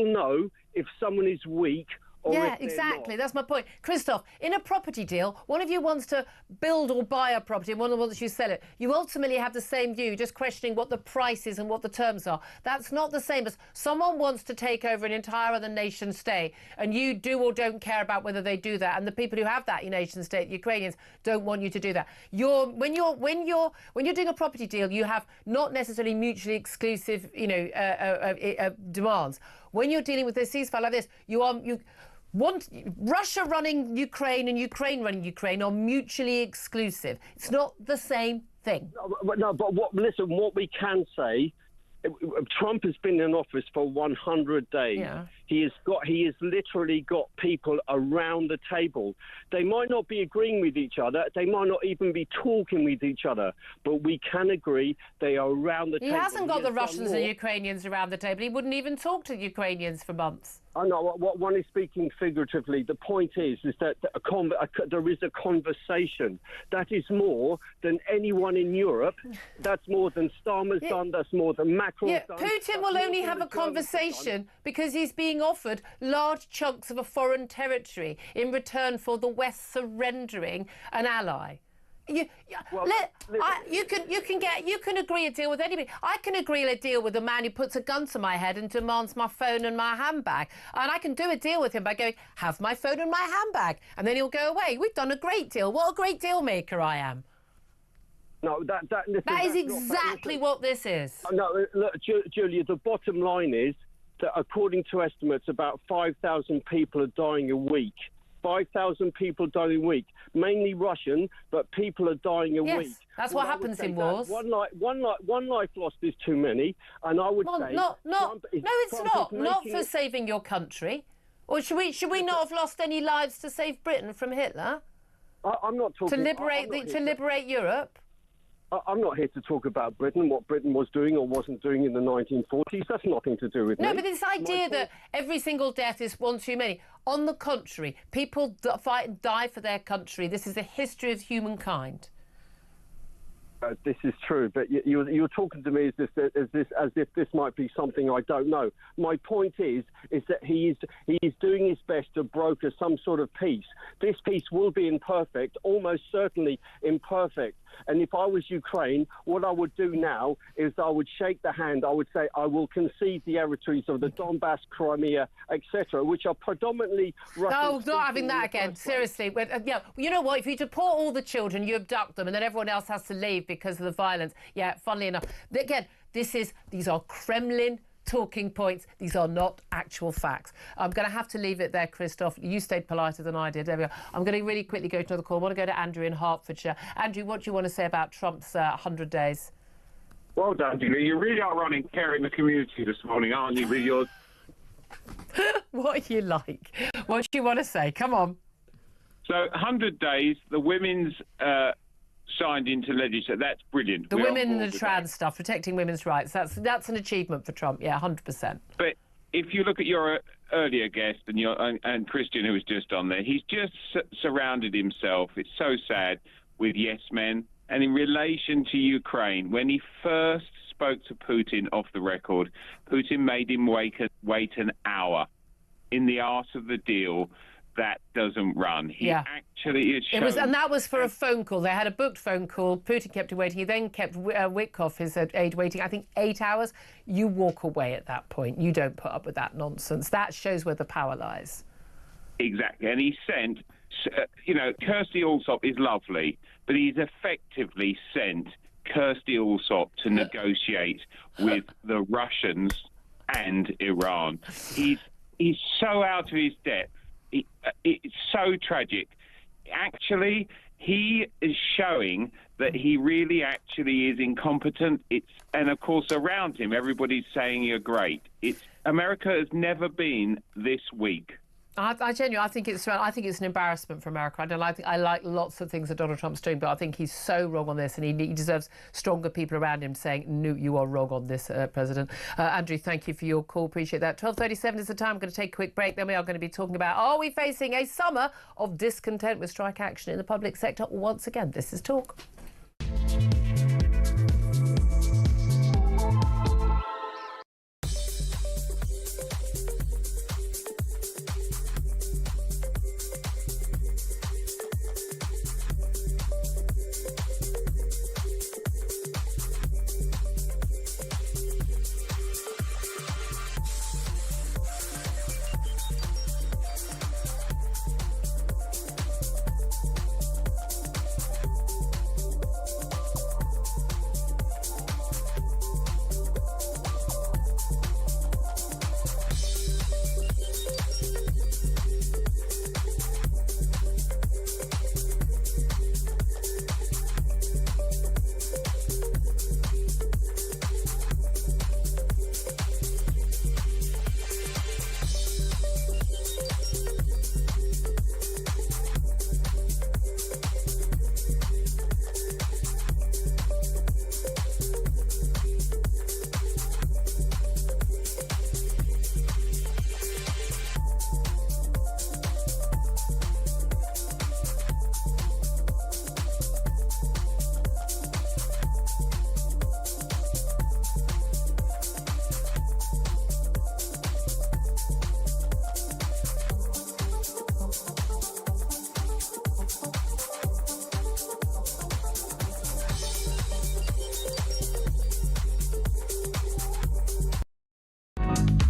Speaker 21: know if someone is weak.
Speaker 6: Yeah, exactly. That's my point. Christoph, in a property deal, one of you wants to build or buy a property and one of them wants you to sell it. You ultimately have the same view, just questioning what the price is and what the terms are. That's not the same as someone wants to take over an entire other nation state and you do or don't care about whether they do that. And the people who have that nation state, the Ukrainians, don't want you to do that. When you're doing a property deal, you have not necessarily mutually exclusive, demands. When you're dealing with a ceasefire like this, Russia running Ukraine and Ukraine running Ukraine are mutually exclusive. It's not the same thing.
Speaker 21: Listen, what we can say, Trump has been in office for 100 days.
Speaker 6: Yeah.
Speaker 21: He has literally got people around the table. They might not be agreeing with each other. They might not even be talking with each other. But we can agree they are around the table.
Speaker 6: He hasn't got the Russians and Ukrainians around the table. He wouldn't even talk to the Ukrainians for months.
Speaker 21: I know what one is speaking figuratively. The point is that there is a conversation. That is more than anyone in Europe. That's more than Starmer's done. That's more than Macron's done.
Speaker 6: Putin will only have a conversation because he's being offered large chunks of a foreign territory in return for the West surrendering an ally. You can agree a deal with anybody. I can agree a deal with a man who puts a gun to my head and demands my phone and my handbag, and I can do a deal with him by going, have my phone and my handbag, and then he'll go away. We've done a great deal. What a great deal maker I am.
Speaker 21: No,
Speaker 6: that is exactly what this is.
Speaker 21: No, look, Julia, the bottom line is that according to estimates, about 5,000 people are dying a week. 5,000 people dying a week, mainly Russian, but people are dying a week.
Speaker 6: That's what happens in wars.
Speaker 21: One life lost is too many, and I would say
Speaker 6: it's not. Not for saving your country. Or should we not have lost any lives to save Britain from Hitler?
Speaker 21: I'm not talking
Speaker 6: to liberate Europe.
Speaker 21: I'm not here to talk about Britain, what Britain was doing or wasn't doing in the 1940s. That's nothing to do with me.
Speaker 6: No, but this idea that every single death is one too many. On the contrary, people fight and die for their country. This is the history of humankind.
Speaker 21: This is true, but you're talking to me as if this might be something I don't know. My point is that he is doing his best to broker some sort of peace. This peace will be imperfect, almost certainly imperfect. And if I was Ukraine, what I would do now is I would shake the hand. I would say I will concede the territories of the Donbass, Crimea, etc., which are predominantly Russian.
Speaker 6: Oh, not having that again. Seriously. Yeah, you know what? If you deport all the children, you abduct them, and then everyone else has to leave because of the violence. Yeah, funnily enough. Again, these are Kremlin talking points. These are not actual facts. I'm going to have to leave it there, Christoph. You stayed politer than I did. There we go. I'm going to really quickly go to another call. I want to go to Andrew in Hertfordshire. Andrew, what do you want to say about Trump's 100 days?
Speaker 9: Well done, Julie. You really are running care in the community this morning, aren't you, with your...
Speaker 6: What are you like? What do you want to say? Come on.
Speaker 9: So, 100 days, the women's... signed into legislation. That's brilliant.
Speaker 6: The women and the trans stuff, protecting women's rights. That's an achievement for Trump. Yeah, 100%.
Speaker 9: But if you look at your earlier guest and Christian, who was just on there, he's just surrounded himself. It's so sad with yes men. And in relation to Ukraine, when he first spoke to Putin off the record, Putin made him wait an hour in the art of the deal. That doesn't run. He actually is.
Speaker 6: And that was for a phone call. They had a booked phone call. Putin kept him waiting. He then kept Witkoff, his aide, waiting, I think, 8 hours. You walk away at that point. You don't put up with that nonsense. That shows where the power lies.
Speaker 9: Exactly. And he sent, Kirsty Allsop is lovely, but he's effectively sent Kirsty Allsop to negotiate with the Russians and Iran. He's so out of his depth. It's so tragic. Actually, he is showing that he really actually is incompetent. And of course, around him, everybody's saying you're great. America has never been this weak.
Speaker 6: I genuinely, I think it's an embarrassment for America. I like lots of things that Donald Trump's doing, but I think he's so wrong on this, and he deserves stronger people around him saying, no, you are wrong on this, President. Andrew, thank you for your call. Appreciate that. 12:37 is the time. I'm going to take a quick break. Then we are going to be talking about, are we facing a summer of discontent with strike action in the public sector once again? This is Talk.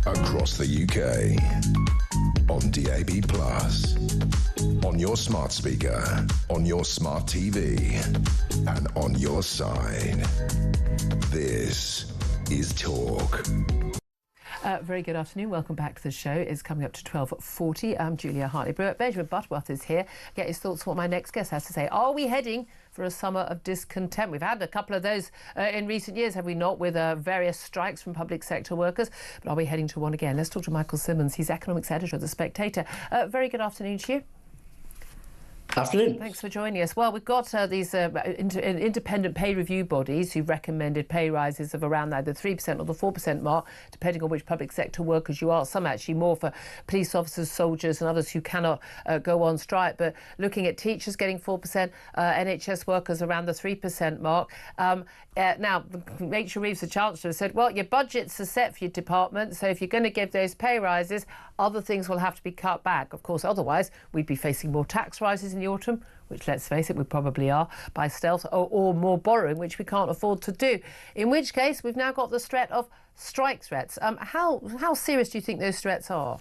Speaker 5: Across the UK, on DAB+, on your smart speaker, on your smart TV, and on your side. This is Talk.
Speaker 6: Very good afternoon. Welcome back to the show. It's coming up to 12:40. I'm Julia Hartley-Brewer. Benjamin Butterworth is here. Get his thoughts on what my next guest has to say. Are we heading for a summer of discontent? We've had a couple of those in recent years, have we not, with various strikes from public sector workers? But are we heading to one again? Let's talk to Michael Simmons. He's economics editor of The Spectator. Very good afternoon to you.
Speaker 10: Afternoon.
Speaker 6: Thanks for joining us. Well, we've got these independent pay review bodies who've recommended pay rises of around the 3% or the 4% mark, depending on which public sector workers you are. Some actually more for police officers, soldiers and others who cannot go on strike. But looking at teachers getting 4%, NHS workers around the 3% mark. Now, Rachel Reeves, the Chancellor, said, well, your budgets are set for your department, so if you're going to give those pay rises, other things will have to be cut back. Of course, otherwise, we'd be facing more tax rises in the autumn, which, let's face it, we probably are, by stealth, or more borrowing, which we can't afford to do. In which case, we've now got the threat of strike threats. How serious do you think those threats are?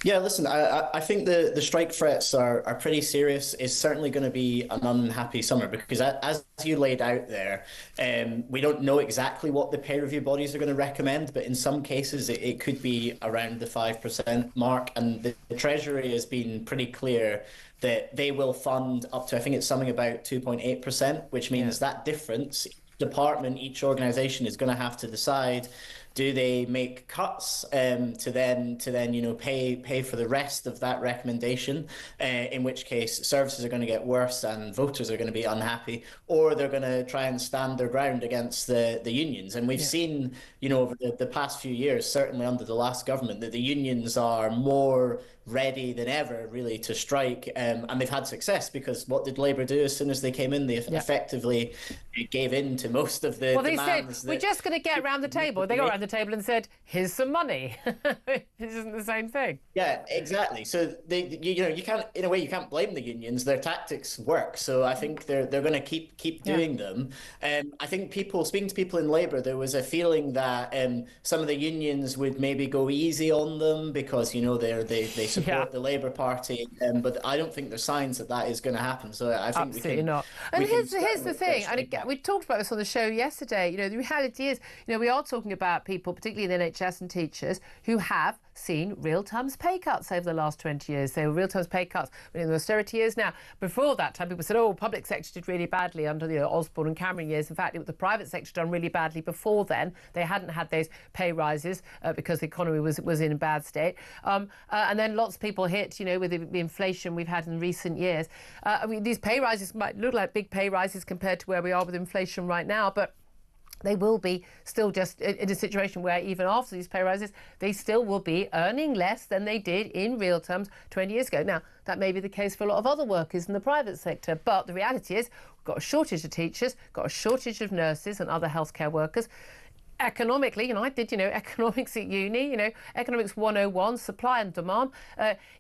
Speaker 10: Yeah, listen, I think the strike threats are pretty serious. It's certainly going to be an unhappy summer because, as you laid out there, we don't know exactly what the pay review bodies are going to recommend, but in some cases it could be around the 5% mark. And the Treasury has been pretty clear that they will fund up to, I think it's something about 2.8%, which means that difference, each department, each organisation is going to have to decide, do they make cuts to then pay for the rest of that recommendation, in which case services are going to get worse and voters are going to be unhappy, or they're going to try and stand their ground against the unions. And we've seen, over the past few years, certainly under the last government, that the unions are more ready than ever, really, to strike. And they've had success because what did Labour do as soon as they came in? They effectively gave in to most of the demands.
Speaker 6: Said, we're just going to get around the table. They got around the table and said, here's some money. This isn't the same thing.
Speaker 10: Yeah, exactly. So you can't, in a way, you can't blame the unions. Their tactics work. So I think they're going to keep doing them. I think speaking to people in Labour, there was a feeling that some of the unions would maybe go easy on them because they support the Labour Party, but I don't think there's signs that is going to happen. So I think
Speaker 6: absolutely not. And here's the thing, and again, we talked about this on the show yesterday. The reality is, we are talking about people people, particularly in the NHS and teachers, who have seen real terms pay cuts over the last 20 years. They were real terms pay cuts in the austerity years. Now, before that time, people said, oh, public sector did really badly under the Osborne and Cameron years. In fact, it was the private sector done really badly before then. They hadn't had those pay rises because the economy was in a bad state. And then lots of people hit, with the inflation we've had in recent years. I mean, these pay rises might look like big pay rises compared to where we are with inflation right now, but they will be still just in a situation where even after these pay rises, they still will be earning less than they did in real terms 20 years ago. Now, that may be the case for a lot of other workers in the private sector, but the reality is we've got a shortage of teachers, got a shortage of nurses and other healthcare workers. Economically, I did, economics at uni, economics 101, supply and demand.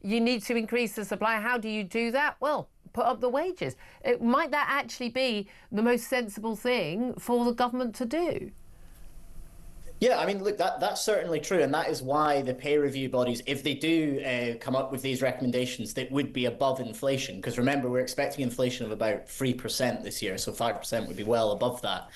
Speaker 6: You need to increase the supply. How do you do that? Well, put up the wages. Might that actually be the most sensible thing for the government to do?
Speaker 10: Yeah, I mean, look, that's certainly true, and that is why the pay review bodies, if they do come up with these recommendations that would be above inflation, because remember, we're expecting inflation of about 3% this year, so 5% would be well above that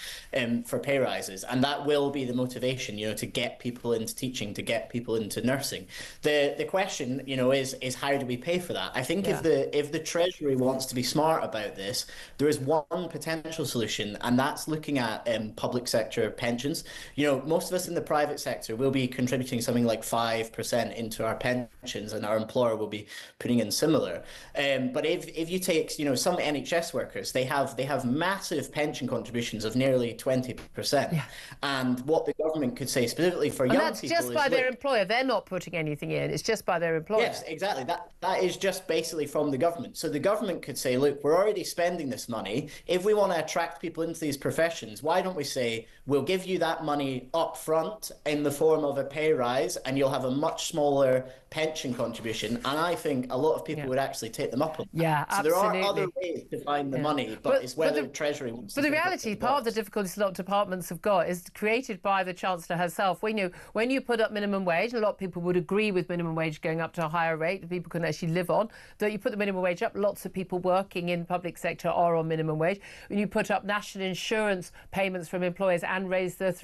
Speaker 10: for pay rises, and that will be the motivation, to get people into teaching, to get people into nursing. The question, is how do we pay for that? I think if the Treasury wants to be smart about this, there is one potential solution, and that's looking at public sector pensions. Most of us in the private sector will be contributing something like 5% into our pensions, and our employer will be putting in similar. But if you take, some NHS workers, they have massive pension contributions of nearly 20%. Yeah. And what the government could say specifically for young people is...
Speaker 6: that's just by their employer. They're not putting anything in. It's just by their employer.
Speaker 10: Yes, exactly. That is just basically from the government. So the government could say, look, we're already spending this money. If we want to attract people into these professions, why don't we say, we'll give you that money up front in the form of a pay rise, and you'll have a much smaller pension contribution, and I think a lot of people would actually take them up on that.
Speaker 6: Yeah,
Speaker 10: so
Speaker 6: absolutely.
Speaker 10: there are other ways to find the money, but it's whether the Treasury wants to.
Speaker 6: But the reality, part of the difficulties a lot of departments have got is created by the Chancellor herself. We knew when you put up minimum wage, a lot of people would agree with minimum wage going up to a higher rate that people can actually live on. That you put the minimum wage up, lots of people working in the public sector are on minimum wage. When you put up national insurance payments from employers and raise the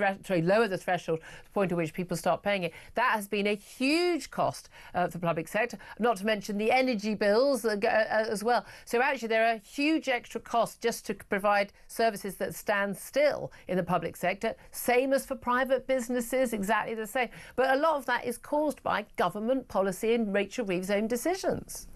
Speaker 6: lower the threshold to the point at which people start paying it, that has been a huge cost for the public sector, not to mention the energy bills as well. So actually there are huge extra costs just to provide services that stand still in the public sector, same as for private businesses, exactly the same. But a lot of that is caused by government policy and Rachel Reeves' own decisions.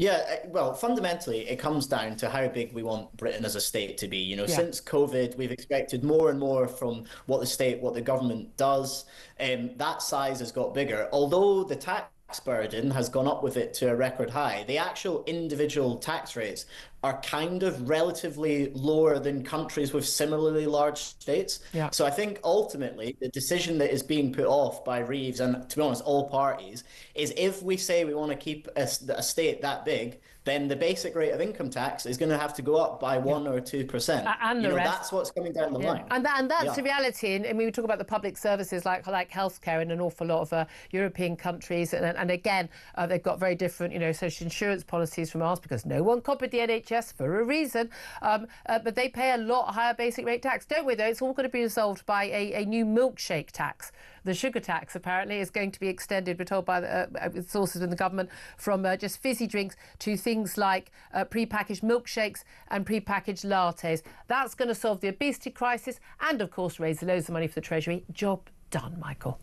Speaker 10: Yeah, well, fundamentally, it comes down to how big we want Britain as a state to be. Since COVID, we've expected more and more from what the government does. That size has got bigger. Although the tax burden has gone up with it to a record high, the actual individual tax rates are kind of relatively lower than countries with similarly large states. Yeah. So I think ultimately the decision that is being put off by Reeves and, to be honest, all parties, is if we say we want to keep a state that big, then the basic rate of income tax is going to have to go up by 1 or 2%.
Speaker 6: And the rest.
Speaker 10: That's what's coming down the line.
Speaker 6: And that's the reality. And we talk about the public services like healthcare in an awful lot of European countries. And again, they've got very different, social insurance policies from ours because no one copied the NHS for a reason. But they pay a lot higher basic rate tax, don't we, though? It's all going to be resolved by a new milkshake tax. The sugar tax, apparently, is going to be extended, we're told by the sources in the government, from just fizzy drinks to things like pre-packaged milkshakes and pre-packaged lattes. That's going to solve the obesity crisis and, of course, raise loads of money for the Treasury. Job done, Michael.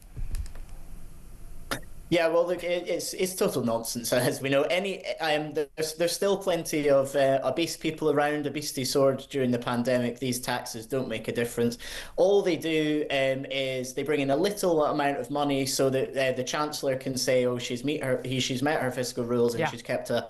Speaker 10: Yeah, well, look, it's total nonsense, as we know. There's still plenty of obese people around. Obesity soared during the pandemic. These taxes don't make a difference. All they do is they bring in a little amount of money so that the Chancellor can say, oh, she's met her fiscal rules and she's kept a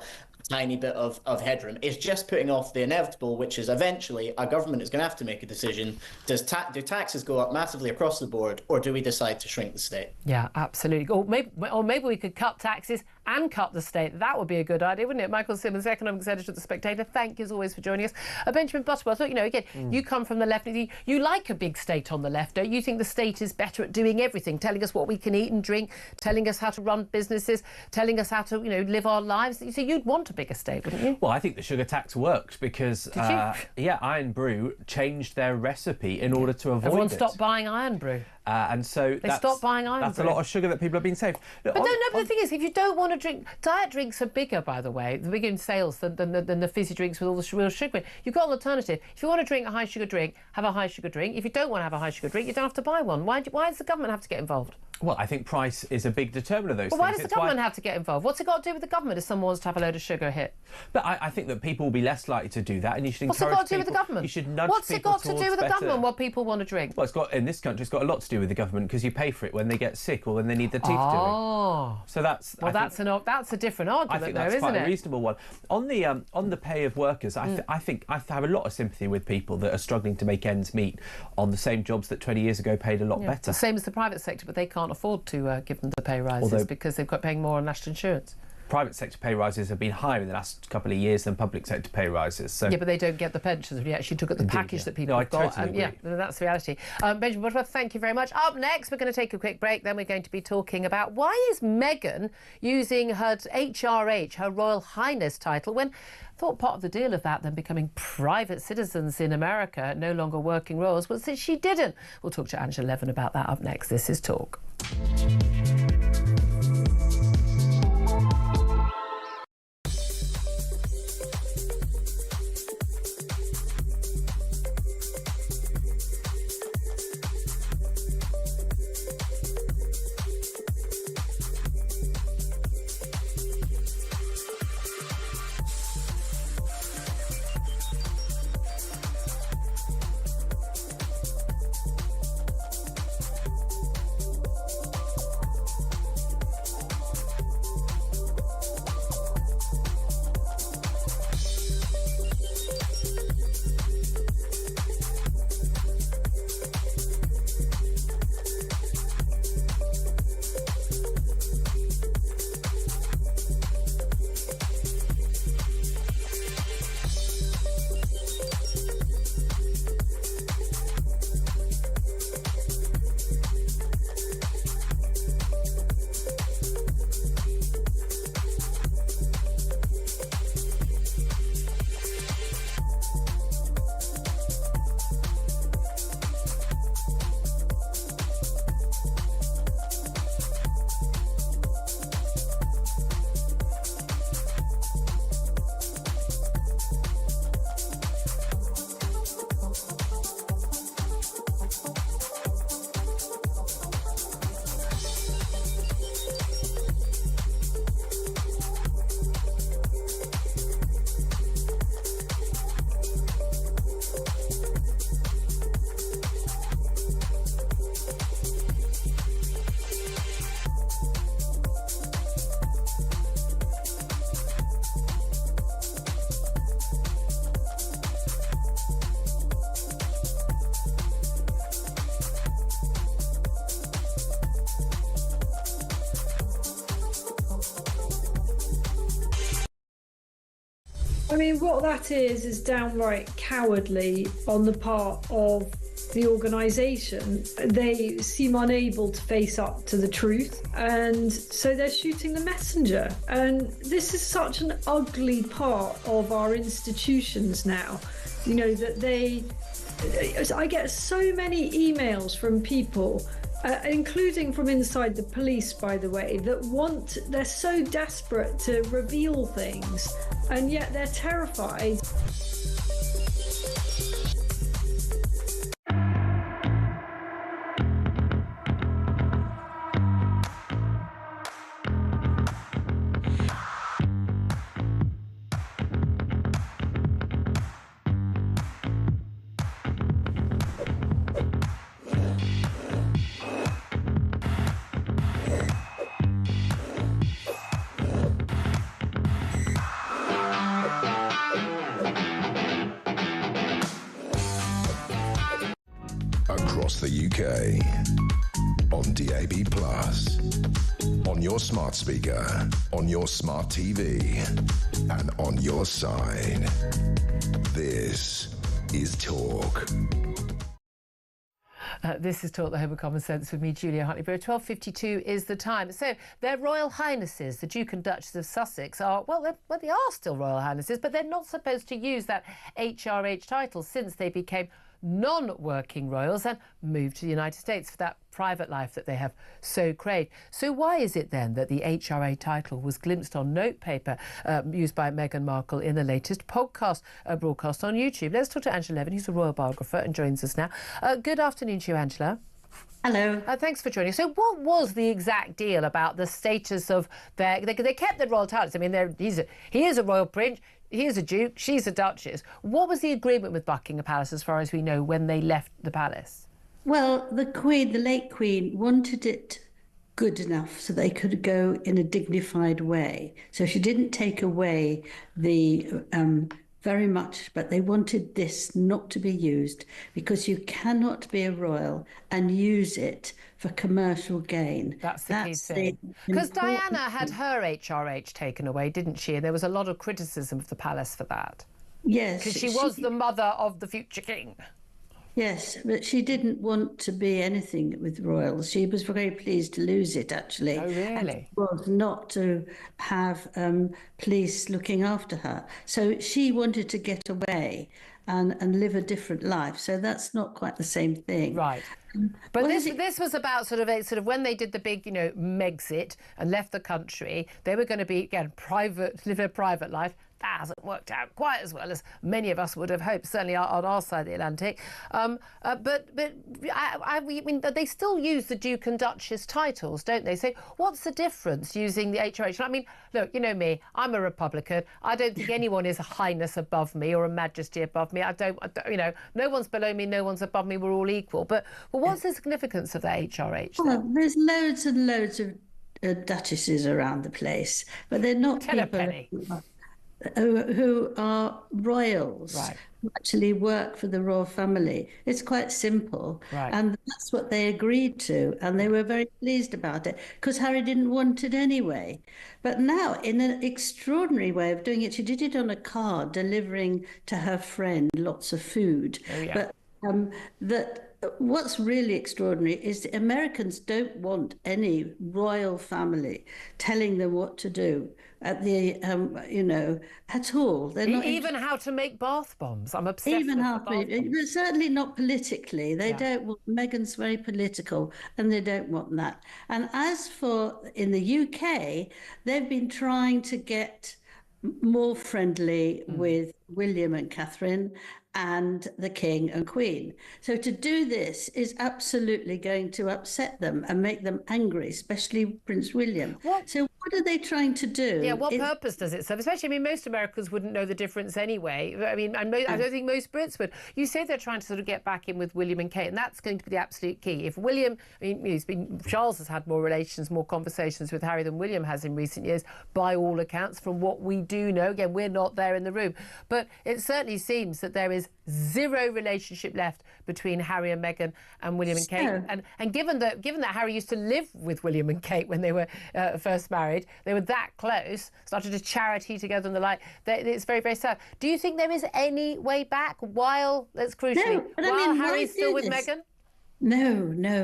Speaker 10: tiny bit of headroom. It's just putting off the inevitable, which is eventually a government is going to have to make a decision. Do taxes go up massively across the board, or do we decide to shrink the state?
Speaker 6: Yeah, absolutely. Or maybe we could cut taxes and cut the state. That would be a good idea, wouldn't it? Michael Simmons, economics editor of The Spectator. Thank you as always for joining us. Benjamin Butterworth, again, you come from the left. You like a big state on the left, don't you? Think the state is better at doing everything, telling us what we can eat and drink, telling us how to run businesses, telling us how to, live our lives. So you'd want a big estate, wouldn't you?
Speaker 7: Well, I think the sugar tax worked because, Iron Brew changed their recipe in order to avoid
Speaker 6: Everyone
Speaker 7: it.
Speaker 6: stopped buying Iron Brew.
Speaker 7: And so
Speaker 6: They stopped buying Iron
Speaker 7: That's
Speaker 6: Brew.
Speaker 7: a lot of sugar that people have been saved. Look,
Speaker 6: But the thing is, if you don't want to drink... Diet drinks are bigger, by the way, they're bigger in sales than the fizzy drinks with all the real sugar in. You've got an alternative. If you want to drink a high sugar drink, have a high sugar drink. If you don't want to have a high sugar drink, you don't have to buy one. Why does the government have to get involved?
Speaker 7: Well, I think price is a big determinant of those
Speaker 6: But
Speaker 7: things.
Speaker 6: why does the government have to get involved? What's it got to do with the government if someone wants to have a load of sugar hit?
Speaker 7: But I think that people will be less likely to do that, and you should
Speaker 6: What's it
Speaker 7: encourage
Speaker 6: got to do with the
Speaker 7: people-
Speaker 6: government?
Speaker 7: You should nudge
Speaker 6: What's it
Speaker 7: people
Speaker 6: got to do
Speaker 7: towards
Speaker 6: with the
Speaker 7: better-
Speaker 6: government, what people want to drink?
Speaker 7: Well, in this country, it's got a lot to do with the government because you pay for it when they get sick or when they need their teeth doing.
Speaker 6: Oh.
Speaker 7: So that's...
Speaker 6: Well, that's a different argument,
Speaker 7: I think
Speaker 6: though,
Speaker 7: that's
Speaker 6: isn't
Speaker 7: quite
Speaker 6: it?
Speaker 7: a reasonable one. On the pay of workers, I think I have a lot of sympathy with people that are struggling to make ends meet on the same jobs that 20 years ago paid a lot better.
Speaker 6: The same as the private sector, but they can't afford to give them the pay rises because they've got paying more on national insurance.
Speaker 7: Private sector pay rises have been higher in the last couple of years than public sector pay rises. So
Speaker 6: Yeah, but they don't get the pensions. We actually took at the package that people have got.
Speaker 7: Totally agree.
Speaker 6: Yeah, that's the reality. Benjamin Butterworth, thank you very much. Up next, we're going to take a quick break. Then we're going to be talking about why is Meghan using her HRH, her Royal Highness title, when I thought part of the deal of that, them becoming private citizens in America, no longer working royals, was that she didn't. We'll talk to Angela Levin about that up next. This is Talk.
Speaker 8: I mean, what that is downright cowardly on the part of the organisation. They seem unable to face up to the truth, and so they're shooting the messenger. And this is such an ugly part of our institutions now, you know, that I get so many emails from people, including from inside the police, by the way, that they're so desperate to reveal things, and yet they're terrified.
Speaker 5: Across the UK, on DAB+, on your smart speaker, on your smart TV, and on your side. This is Talk.
Speaker 6: This is Talk the Home of Common Sense with me, Julia Hartley-Brewer. 12:52 is the time. So their Royal Highnesses, the Duke and Duchess of Sussex, are, they are still Royal Highnesses, but they're not supposed to use that HRH title since they became non-working royals and moved to the United States for that private life that they have so craved. So why is it then that the HRA title was glimpsed on notepaper used by Meghan Markle in the latest podcast broadcast on YouTube? Let's talk to Angela Levin, who's a royal biographer and joins us now. Good afternoon to you, Angela.
Speaker 11: Hello.
Speaker 6: Thanks for joining us. So what was the exact deal about the status of their... They kept the royal titles. I mean, he is a royal prince, he is a duke, she's a duchess. What was the agreement with Buckingham Palace, as far as we know, when they left the palace?
Speaker 11: Well, the late Queen, wanted it good enough so they could go in a dignified way. So she didn't take away the... very much, but they wanted this not to be used because you cannot be a royal and use it for commercial gain.
Speaker 6: That's the key thing. Because Diana had her HRH taken away, didn't she? And there was a lot of criticism of the palace for that.
Speaker 11: Yes.
Speaker 6: Because she was the mother of the future king.
Speaker 11: Yes, but she didn't want to be anything with royals. She was very pleased to lose it, actually.
Speaker 6: Oh, really?
Speaker 11: And she was not to have police looking after her. So she wanted to get away and live a different life. So that's not quite the same thing.
Speaker 6: Right. But this was about sort of when they did the big, Megxit and left the country, they were going to be, again, live a private life. That hasn't worked out quite as well as many of us would have hoped, certainly on our side of the Atlantic. But they still use the Duke and Duchess titles, don't they? So what's the difference using the HRH? I mean, look, you know me, I'm a Republican. I don't think anyone is a highness above me or a majesty above me. I don't, no one's below me, no one's above me. We're all equal. But what's the significance of the HRH?
Speaker 11: Well, there's loads and loads of duchesses around the place, but they're not people who are royals,
Speaker 6: right,
Speaker 11: who actually work for the royal family. It's quite simple,
Speaker 6: right,
Speaker 11: and that's what they agreed to, and they were very pleased about it because Harry didn't want it anyway. But now, in an extraordinary way of doing it, she did it on a card, delivering to her friend lots of food.
Speaker 6: Oh, yeah.
Speaker 11: But what's really extraordinary is the Americans don't want any royal family telling them what to do at the, at all. They're not
Speaker 6: even how to make bath bombs. I'm obsessed
Speaker 11: even
Speaker 6: with
Speaker 11: how
Speaker 6: the bath bombs.
Speaker 11: but certainly not politically. They don't want. Meghan's very political, and they don't want that. And as for in the UK, they've been trying to get more friendly with William and Catherine and the King and Queen. So to do this is absolutely going to upset them and make them angry, especially Prince William. So what are they trying to do?
Speaker 6: Yeah, what purpose does it serve? Especially, most Americans wouldn't know the difference anyway. I mean, I don't think most Brits would. You say they're trying to sort of get back in with William and Kate, and that's going to be the absolute key. If William, Charles has had more relations, more conversations with Harry than William has in recent years, by all accounts, from what we do know. Again, we're not there in the room. But it certainly seems that there is zero relationship left between Harry and Meghan and William and Kate. And given that Harry used to live with William and Kate when they were first married, they were that close, started a charity together and the like. It's very, very sad. Do you think there is any way back while, that's crucially, while Harry's still with Meghan?
Speaker 11: No,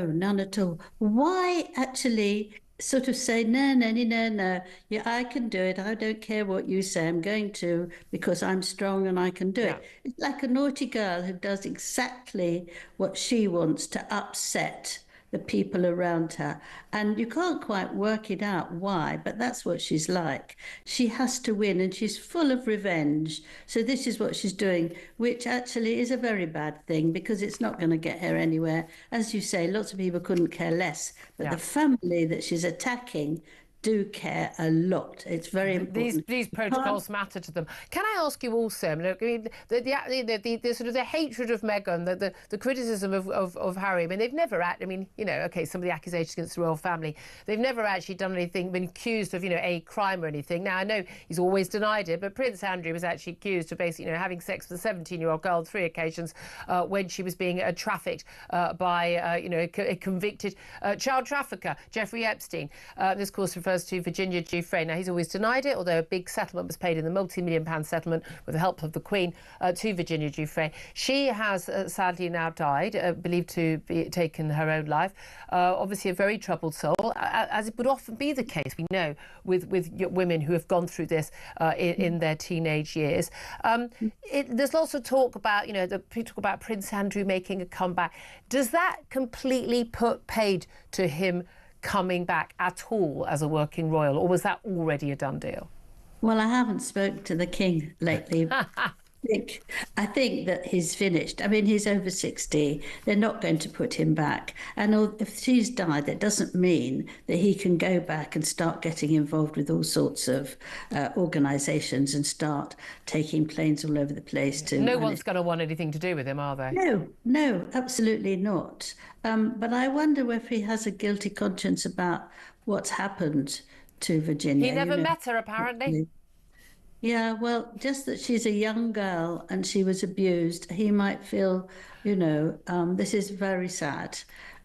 Speaker 11: none at all. Why actually sort of say, no, yeah, I can do it. I don't care what you say. I'm going to, because I'm strong and I can do it. It's like a naughty girl who does exactly what she wants to upset the people around her. And you can't quite work it out why, but that's what she's like. She has to win, and she's full of revenge. So this is what she's doing, which actually is a very bad thing because it's not going to get her anywhere. As you say, lots of people couldn't care less, but the family that she's attacking do care a lot. It's very important.
Speaker 6: These protocols matter to them. Can I ask you also, look, I mean, the sort of the hatred of Meghan, the criticism of Harry, I mean, they've never some of the accusations against the royal family, they've never actually done anything, been accused of, a crime or anything. Now, I know he's always denied it, but Prince Andrew was actually accused of basically, having sex with a 17-year-old girl on 3 occasions when she was being trafficked by, a convicted child trafficker, Jeffrey Epstein. This, of course, refers refers to Virginia Giuffre. Now, he's always denied it, although a big settlement was paid in the multi-million-pound settlement with the help of the Queen to Virginia Giuffre. She has sadly now died, believed to be taken her own life. Obviously a very troubled soul, as it would often be the case, we know, with women who have gone through this in their teenage years. There's lots of talk about, talk about Prince Andrew making a comeback. Does that completely put paid to him coming back at all as a working royal, or was that already a done deal?
Speaker 11: Well, I haven't spoken to the King lately. I think that he's finished. I mean, he's over 60. They're not going to put him back. And if she's died, that doesn't mean that he can go back and start getting involved with all sorts of organisations and start taking planes all over the place.
Speaker 6: No one's going to want anything to do with him, are they?
Speaker 11: No, absolutely not. But I wonder if he has a guilty conscience about what's happened to Virginia.
Speaker 6: He never met her, apparently.
Speaker 11: Yeah, well, just that she's a young girl and she was abused, he might feel, this is very sad.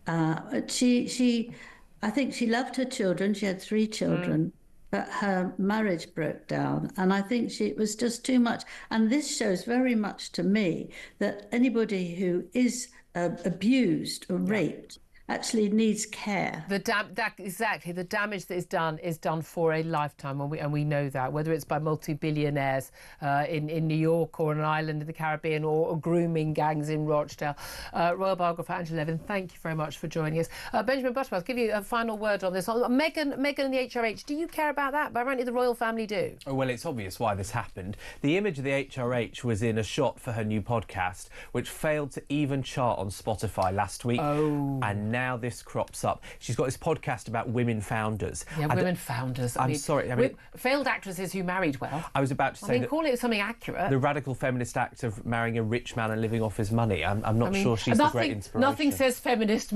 Speaker 11: I think she loved her children. She had 3 children, but her marriage broke down. And I think it was just too much. And this shows very much to me that anybody who is abused or raped actually needs care.
Speaker 6: Exactly. The damage that is done for a lifetime, and we know that, whether it's by multi-billionaires in New York or an island in the Caribbean or grooming gangs in Rochdale. Royal biographer Angela Levin, thank you very much for joining us. Benjamin Butterworth, give you a final word on this. Meghan and the HRH, do you care about that? But apparently the royal family do.
Speaker 7: Oh, well, it's obvious why this happened. The image of the HRH was in a shot for her new podcast, which failed to even chart on Spotify last week. Oh. And now this crops up. She's got this podcast about women founders.
Speaker 6: Yeah, women founders.
Speaker 7: I'm sorry. I mean,
Speaker 6: failed actresses who married well.
Speaker 7: I was about to say
Speaker 6: call it something accurate.
Speaker 7: The radical feminist act of marrying a rich man and living off his money. I'm not sure she's a great inspiration.
Speaker 6: Nothing says feminist